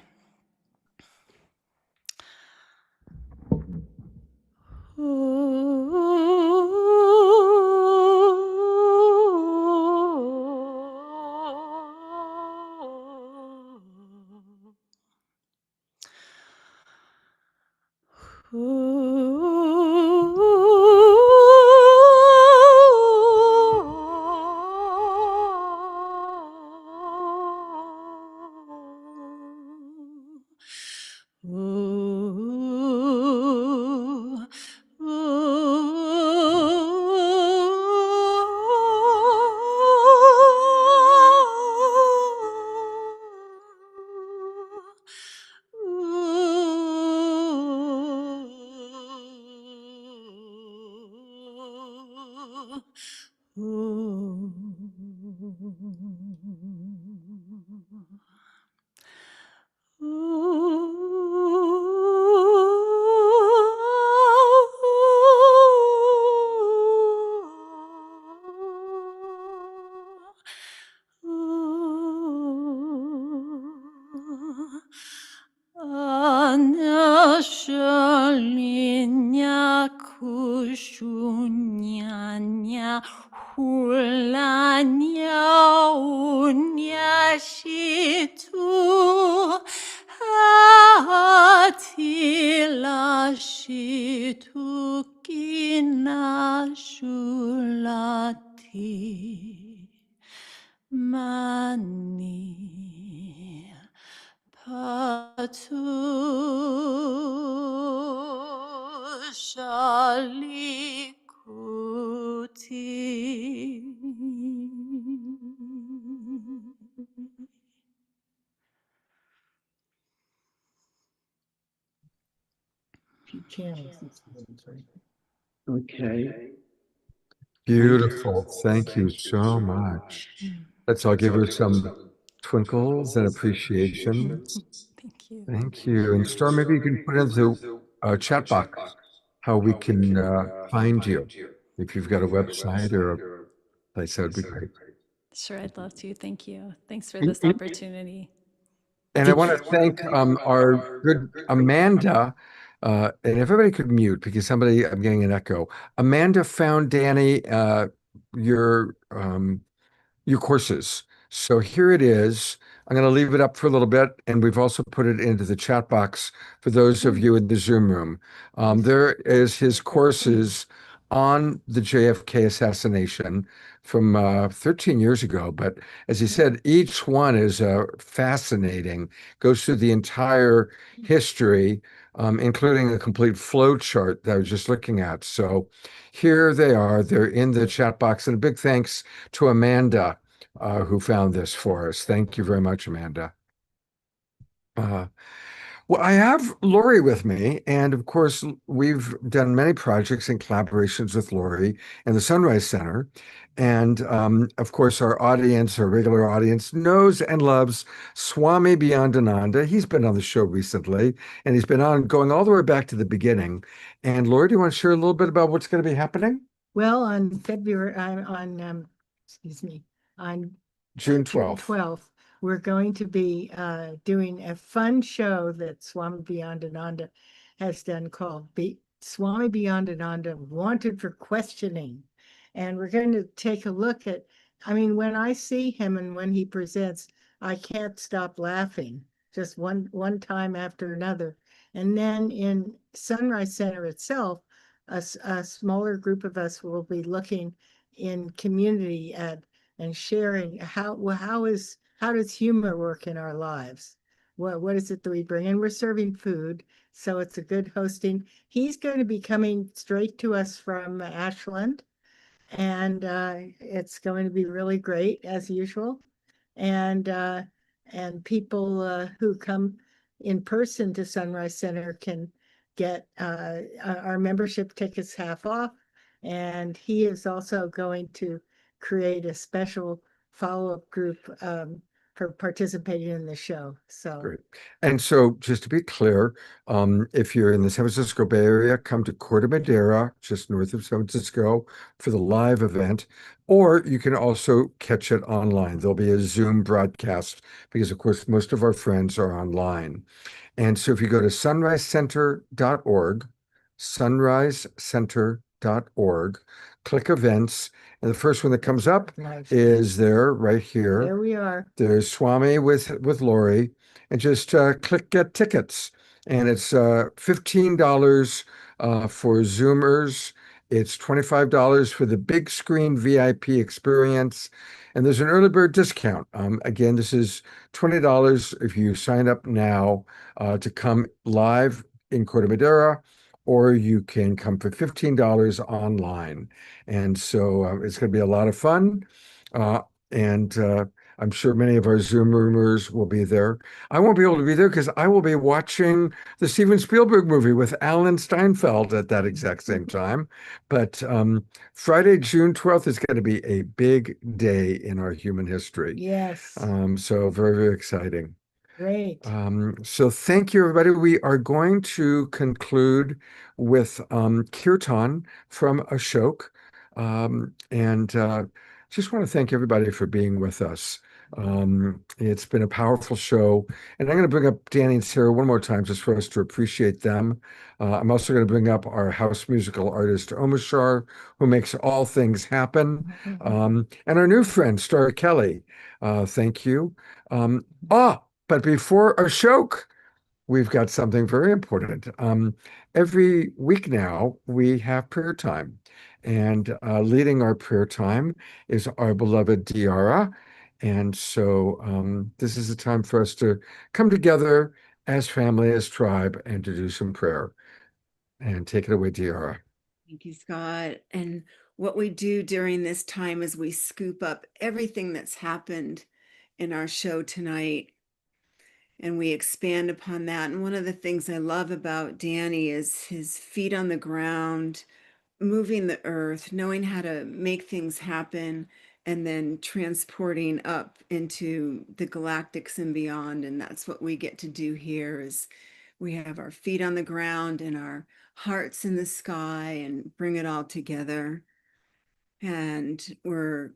kushunyanya hulanya unyashitu atila shitu kinashulati mani patu shalikuti. Okay. Beautiful. Thank you so much. Let's all give her some twinkles and appreciation. Thank you. Thank you. And Star, maybe you can put into chat box how we can find you. If you've got a website or a place, that would be great. Sure, I'd love to. Thank you. Thanks for this opportunity. And I want to thank our good Amanda, and everybody could mute because I'm getting an echo. Amanda found Danny your courses. So here it is. I'm going to leave it up for a little bit, and we've also put it into the chat box for those of you in the Zoom room. There is his courses on the JFK assassination from 13 years ago. But as he said, each one is fascinating, goes through the entire history, including a complete flow chart that I was just looking at. So here they are. They're in the chat box. And a big thanks to Amanda who found this for us. Thank you very much, Amanda. Well, I have Lori with me, and of course, we've done many projects and collaborations with Lori and the Sunrise Center. And of course, our audience, our regular audience, knows and loves Swami Beyondananda. He's been on the show recently, and he's been on going all the way back to the beginning. And Lori, do you want to share a little bit about what's going to be happening? Well, on February, excuse me, on June June 12th. 12th, we're going to be doing a fun show that Swami Beyondananda has done called Swami Beyondananda Wanted for Questioning. And we're going to take a look at, I mean, when I see him and when he presents, I can't stop laughing, just one time after another. And then in Sunrise Center itself, a smaller group of us will be looking in community at and sharing how does humor work in our lives? What is it that we bring? And we're serving food, so it's a good hosting. He's going to be coming straight to us from Ashland, and it's going to be really great as usual. And people who come in person to Sunrise Center can get our membership tickets half off. And he is also going to create a special follow-up group for participating in the show. So Great. And so just to be clear, if you're in the San Francisco Bay Area, come to Corte Madera, just north of San Francisco, for the live event, or you can also catch it online. There'll be a Zoom broadcast because, of course, most of our friends are online. And so if you go to sunrisecenter.org, sunrisecenter.org, click events, and the first one that comes up nice. is there right here. There we are. There's Swami with Lori, and just click get tickets. And it's $15 for Zoomers. It's $25 for the big screen VIP experience. And there's an early bird discount. Again, this is $20 if you sign up now to come live in Corte Madera, or you can come for $15 online. And so it's going to be a lot of fun. And I'm sure many of our Zoom roomers will be there. I won't be able to be there because I will be watching the Steven Spielberg movie with Alan Steinfeld at that exact same time. But Friday, June 12th is going to be a big day in our human history. Yes. So very, very exciting. Great. So thank you, everybody. We are going to conclude with Kirtan from Ashok. And just want to thank everybody for being with us. It's been a powerful show. And I'm going to bring up Danny and Sarah one more time just for us to appreciate them. I'm also going to bring up our house musical artist, Omashar, who makes all things happen. And our new friend, Star Kelly. Thank you. But before Ashok, we've got something very important. Every week now, we have prayer time. And leading our prayer time is our beloved Diara. And so this is a time for us to come together as family, as tribe, and to do some prayer. And take it away, Diara. Thank you, Scott. And what we do during this time is we scoop up everything that's happened in our show tonight, and we expand upon that. And one of the things I love about Danny is his feet on the ground, moving the earth, knowing how to make things happen, and then transporting up into the galactics and beyond. And that's what we get to do here is we have our feet on the ground and our hearts in the sky and bring it all together. And we're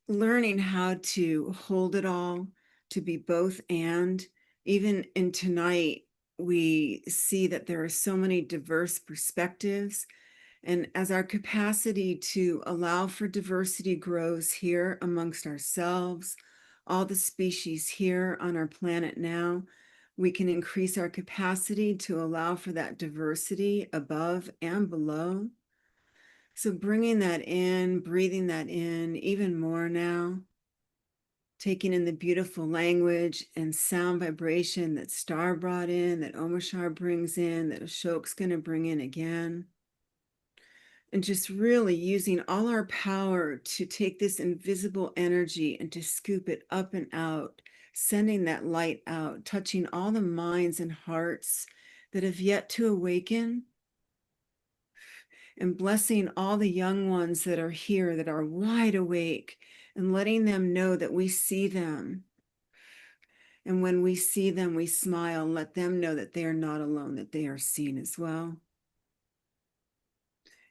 learning how to hold it all, to be both and. Even in tonight, we see that there are so many diverse perspectives. And as our capacity to allow for diversity grows here amongst ourselves, all the species here on our planet now, we can increase our capacity to allow for that diversity above and below. So bringing that in, breathing that in even more now, taking in the beautiful language and sound vibration that Star brought in, that Omashar brings in, that Ashok's going to bring in again. and just really using all our power to take this invisible energy and to scoop it up and out, sending that light out, touching all the minds and hearts that have yet to awaken, and blessing all the young ones that are here that are wide awake, and letting them know that we see them. And when we see them, we smile and let them know that they are not alone, that they are seen as well.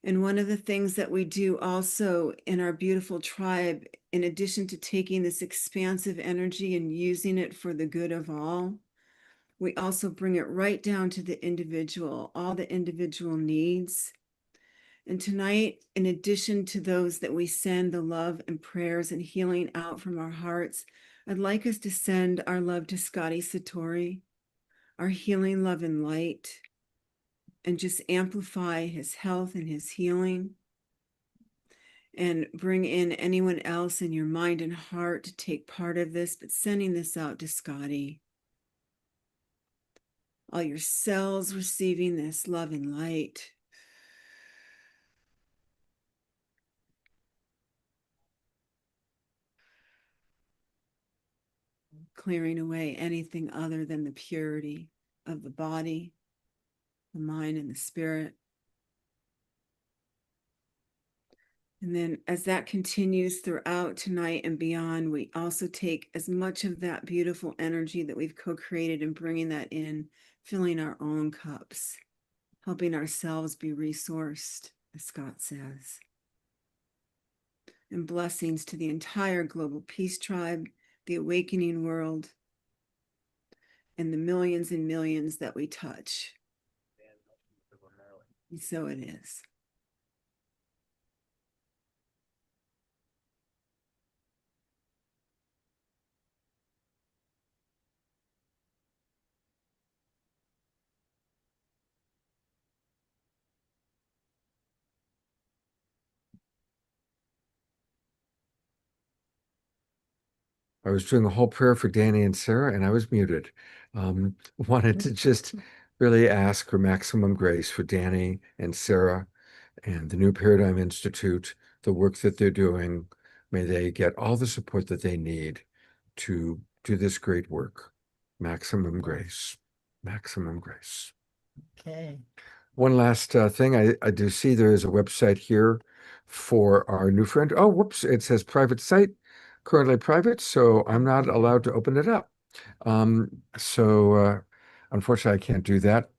And one of the things that we do also in our beautiful tribe, in addition to taking this expansive energy and using it for the good of all, we also bring it right down to the individual, all the individual needs. And tonight, in addition to those that we send the love and prayers and healing out from our hearts, I'd like us to send our love to Scotty Satori, our healing love and light, and just amplify his health and his healing. And bring in anyone else in your mind and heart to take part of this, but sending this out to Scotty. All your cells receiving this love and light. Clearing away anything other than the purity of the body, the mind, and the spirit. And then as that continues throughout tonight and beyond, we also take as much of that beautiful energy that we've co-created and bringing that in, filling our own cups, helping ourselves be resourced, as Scott says. And blessings to the entire global peace tribe, the awakening world, and the millions and millions that we touch. And so it is. I was doing a whole prayer for Danny and Sarah, and I was muted. Wanted to just really ask for maximum grace for Danny and Sarah and the New Paradigm Institute, the work that they're doing. May they get all the support that they need to do this great work. Maximum grace. Maximum grace. Okay. One last thing, I do see there is a website here for our new friend. Oh, whoops, it says private site, currently private, so I'm not allowed to open it up. Unfortunately, I can't do that.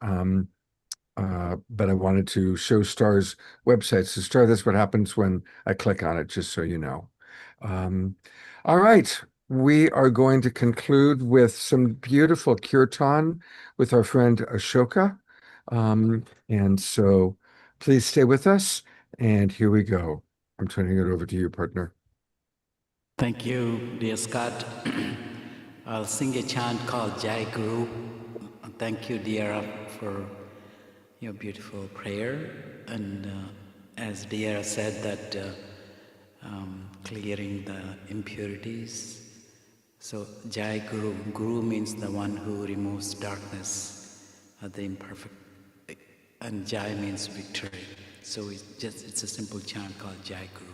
But I wanted to show Star's website. So Star, that's what happens when I click on it, just so you know. All right, we are going to conclude with some beautiful kirtan with our friend Ashoka. And so please stay with us. And here we go. I'm turning it over to you, partner. Thank you, dear Scott. I'll sing a chant called Jai Guru. Thank you, dear, for your beautiful prayer. And as dear said, that clearing the impurities. So Jai Guru. Guru means the one who removes darkness, the imperfect. And Jai means victory. So it's a simple chant called Jai Guru.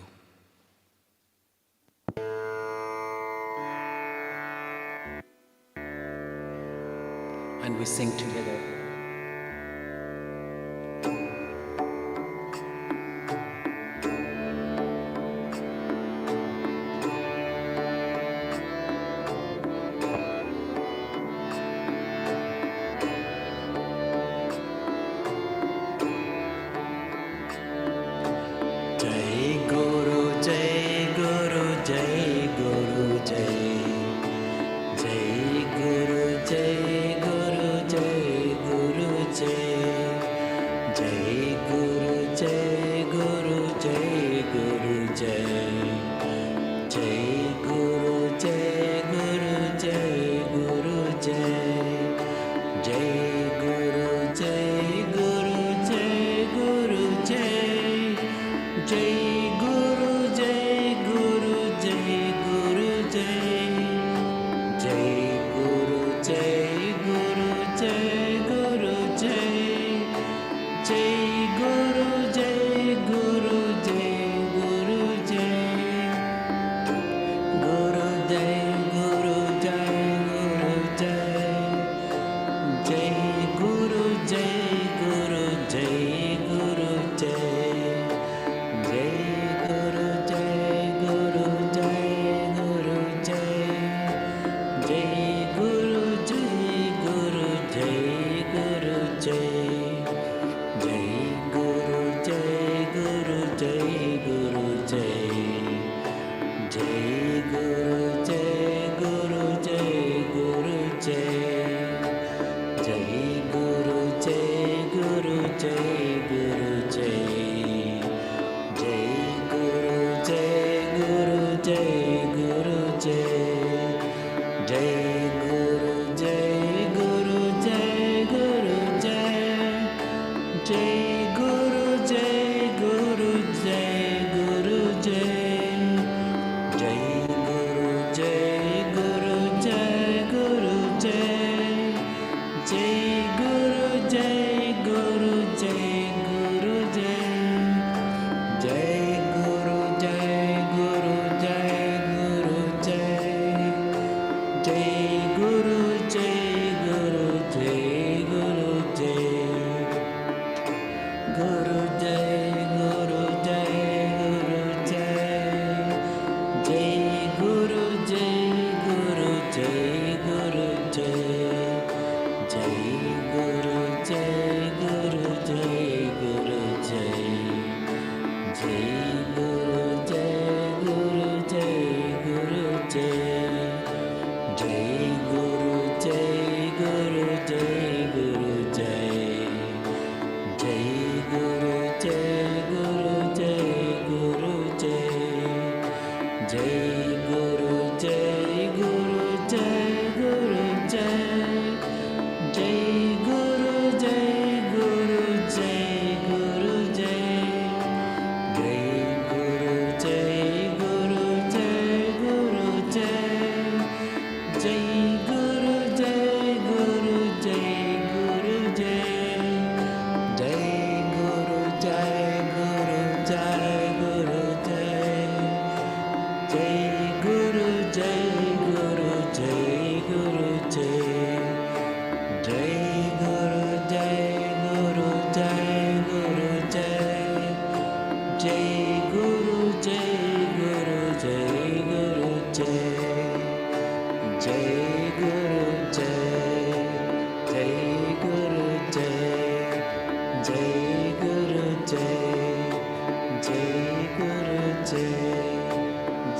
And we sing together. Jai Guru, Jai Guru, Jai Guru, Jai. Jai Guru, Jai Guru, Jai Guru, Jai. Jai Guru, Jai Guru, Jai Guru, Jai. Jai Guru, Jai Guru, Jai Guru, Jai. Jai Guru, Jai Guru, Jai Guru, Jai. Jai Guru, Jai Guru, Jai Guru, Jai. Jai Guru, Jai Guru, Jai Guru, Jai. Jai Guru, Jai Guru,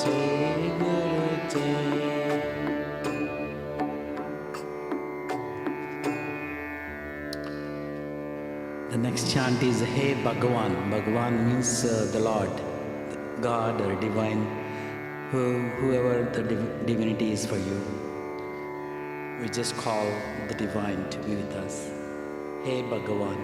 Jai Guru Jai. The next chant is Hey Bhagavan. Bhagavan means the Lord, God or divine, whoever the divinity is for you. We just call the divine to be with us. Hey Bhagavan.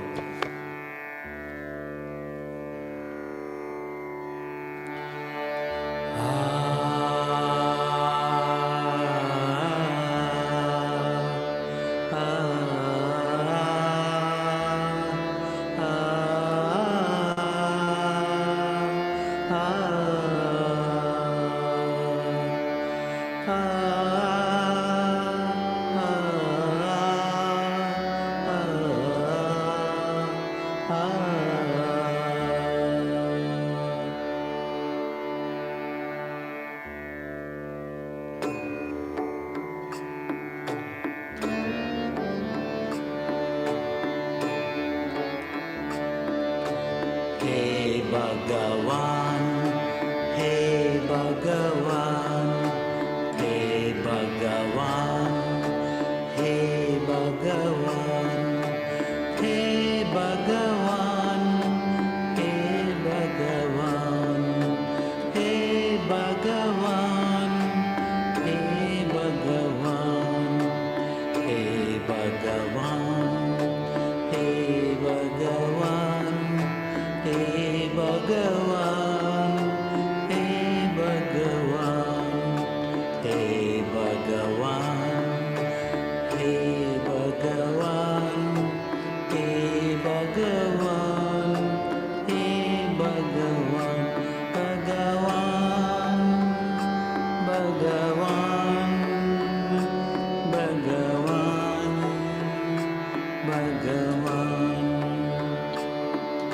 Hey Bhagavan, Hey Bhagavan, Hey Bhagavan, Hey Bhagavan, Hey Bhagavan, Hey Bhagavan, Hey Bhagavan, Hey Bhagavan, Hey Bhagavan, Hey Bhagavan. Hey Bhagavan, Hey Bhagavan, Hey Bhagavan, Hey Bhagavan, Hey Bhagavan, Hey Bhagavan, Bhagavan, Bhagavan, Bhagavan, Bhagavan.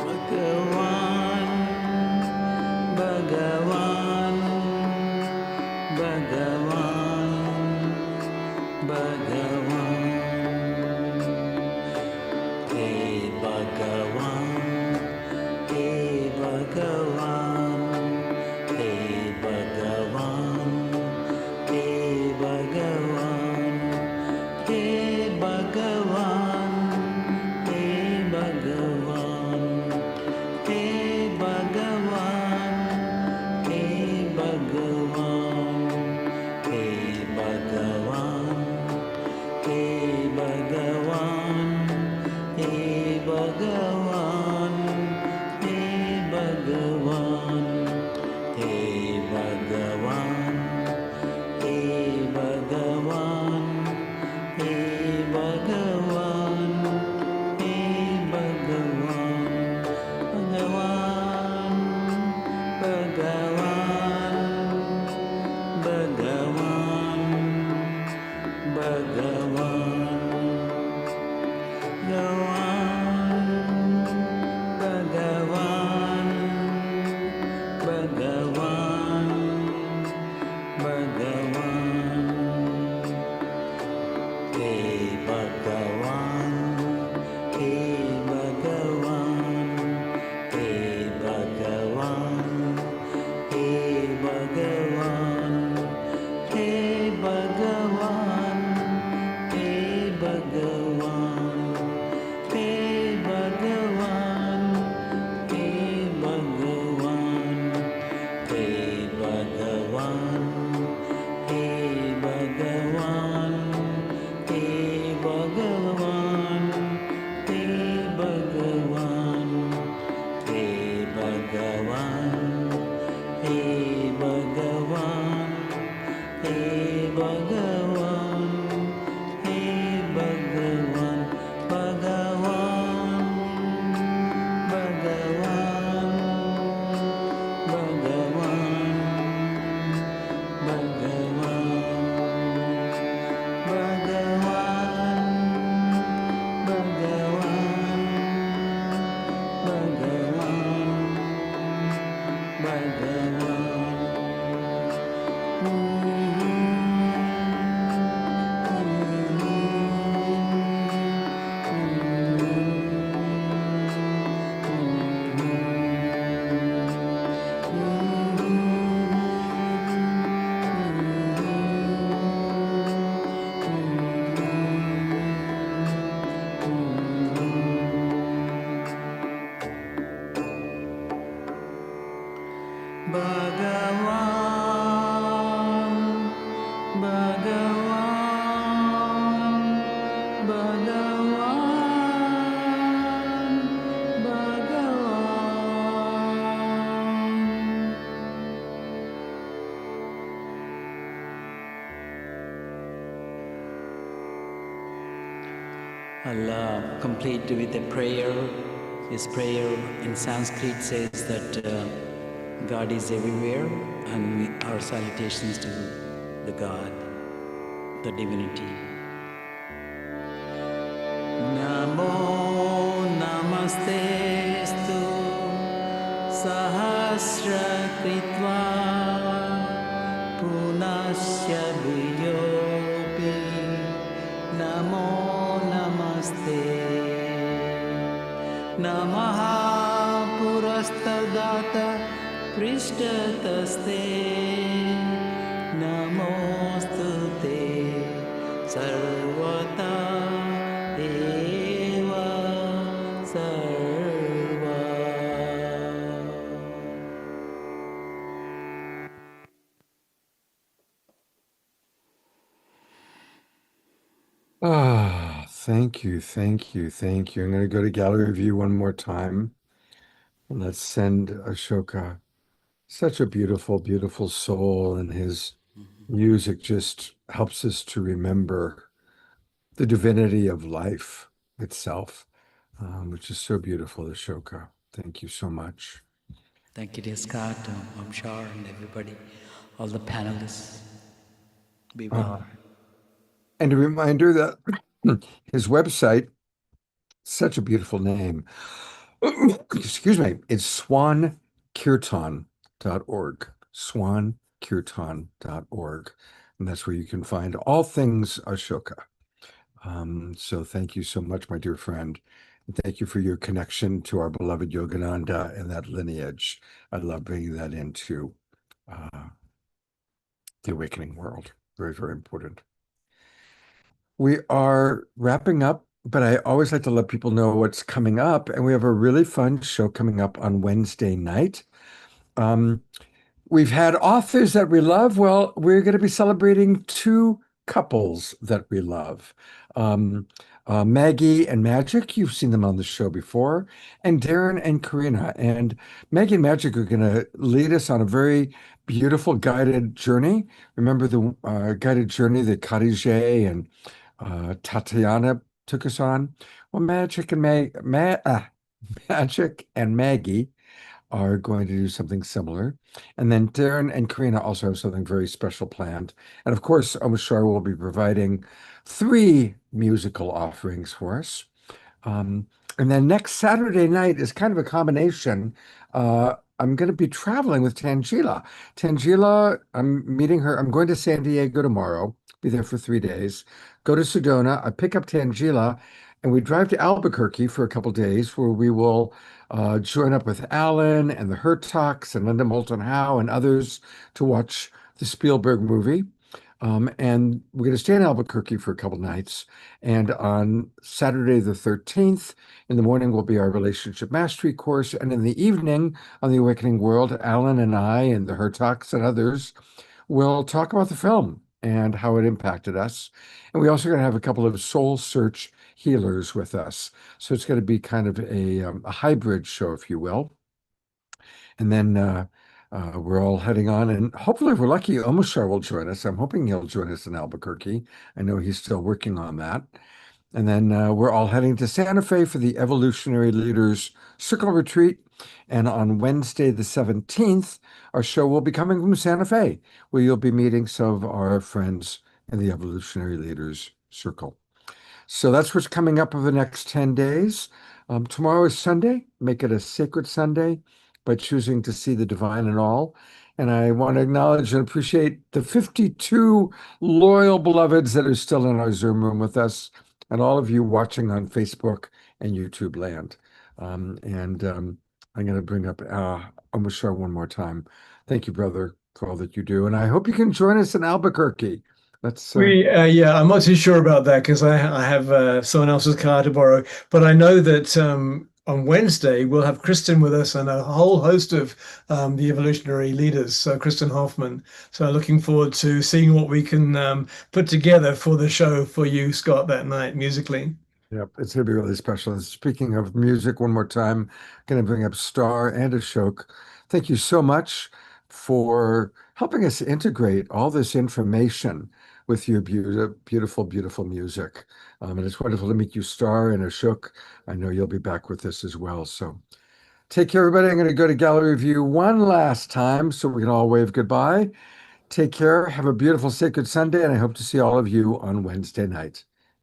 Bhagavan, Bhagavan, Bhagavan, Bhagavan. Hey Bhagavan, Hey Bhagavan, Hey Bhagavan, Hey Bhagavan, Hey Bhagavan, Hey Bhagavan. Hey Bhagavan, Hey Bhagavan, Hey Bhagavan, Hey Bhagavan, Hey Bhagavan, Hey Bhagavan, Hey Bhagavan, Hey Bhagavan, Hey Bhagavan, Hey Bhagavan. Bhagavan, Bhagavan, Bhagavan, Bhagavan, Bhagavan, Bhagavan, Bhagavan, Hey Bhagavan, Hey Bhagavan, Hey Bhagavan, Hey Bhagavan, Hey Bhagavan, Hey Bhagavan, Hey Bhagavan, Hey Bhagavan, Hey Bhagavan, Hey Bhagavan, Hey Bhagavan, Hey Bhagavan, Hey Bhagavan, Hey Bhagavan, Hey Bhagavan, Hey Bhagavan, Bhagavan, Bhagavan, Bhagavan, Bhagavan, Bhagavan, Bhagavan, Bhagavan. Allah complete with a prayer. His prayer in Sanskrit says that God is everywhere, and our salutations to the God, the divinity. Namo namastestu sahasra kritva punasya bhuyopi namo namaste namaha purastadata prishtataste namostute sarvata eva sarva. Ah, thank you, thank you, thank you. I'm going to go to gallery view one more time. And let's send Ashoka such a beautiful, beautiful soul, and his music just helps us to remember the divinity of life itself, which is so beautiful, Ashoka. Thank you so much. Thank you, dear Scott, Shar, and everybody, all the panelists. Be well. And a reminder that his website, such a beautiful name, excuse me, it's swankirtan.org, swankirtan.org. And that's where you can find all things Ashoka. So thank you so much, my dear friend. And thank you for your connection to our beloved Yogananda and that lineage. I love bringing that into the awakening world. Very, very important. We are wrapping up, but I always like to let people know what's coming up. And we have a really fun show coming up on Wednesday night. We've had authors that we love. Well, we're going to be celebrating two couples that we love. Maggie and Magic, you've seen them on the show before, and Darren and Karina. And Maggie and Magic are going to lead us on a very beautiful guided journey. Remember the guided journey that Khadijah and Tatiana took us on? Well, Magic and Magic and Maggie are going to do something similar. And then Darren and Karina also have something very special planned. And of course, Shar will be providing 3 musical offerings for us. And then next Saturday night is kind of a combination. I'm going to be traveling with Tangela. Tangela, I'm meeting her. I'm going to San Diego tomorrow, be there for 3 days, go to Sedona. I pick up Tangela, and we drive to Albuquerque for a couple days where we will join up with Alan and the Hertogs and Linda Moulton Howe and others to watch the Spielberg movie. And we're going to stay in Albuquerque for a couple nights. And on Saturday the 13th, in the morning, will be our relationship mastery course. And in the evening, on the Awakening World, Alan and I and the Hertogs and others will talk about the film and how it impacted us. And we also going to have a couple of soul search healers with us. So it's going to be kind of a hybrid show, if you will. And then we're all heading on, and hopefully, if we're lucky, Omoshar will join us. I'm hoping he'll join us in Albuquerque. I know he's still working on that. And then we're all heading to Santa Fe for the Evolutionary Leaders Circle Retreat. And on Wednesday, the 17th, our show will be coming from Santa Fe, where you'll be meeting some of our friends in the Evolutionary Leaders Circle. So that's what's coming up over the next 10 days. Tomorrow is Sunday. Make it a sacred Sunday by choosing to see the divine in all. And I want to acknowledge and appreciate the 52 loyal beloveds that are still in our Zoom room with us, and all of you watching on Facebook and YouTube land. I'm going to bring up Omoshar one more time. Thank you, brother, for all that you do. And I hope you can join us in Albuquerque. Let's yeah, I'm not too sure about that because I have someone else's car to borrow. But I know that on Wednesday, we'll have Kristen with us and a whole host of the evolutionary leaders. So Kristen Hoffman. So looking forward to seeing what we can put together for the show for you, Scott, that night musically. Yep, it's going to be really special. And speaking of music, one more time, going to bring up Star and Ashok. Thank you so much for helping us integrate all this information with your beautiful, beautiful music. And it's wonderful to meet you, Star and Ashok. I know you'll be back with us as well. So take care, everybody. I'm going to go to gallery view one last time so we can all wave goodbye. Take care. Have a beautiful, sacred Sunday, and I hope to see all of you on Wednesday night.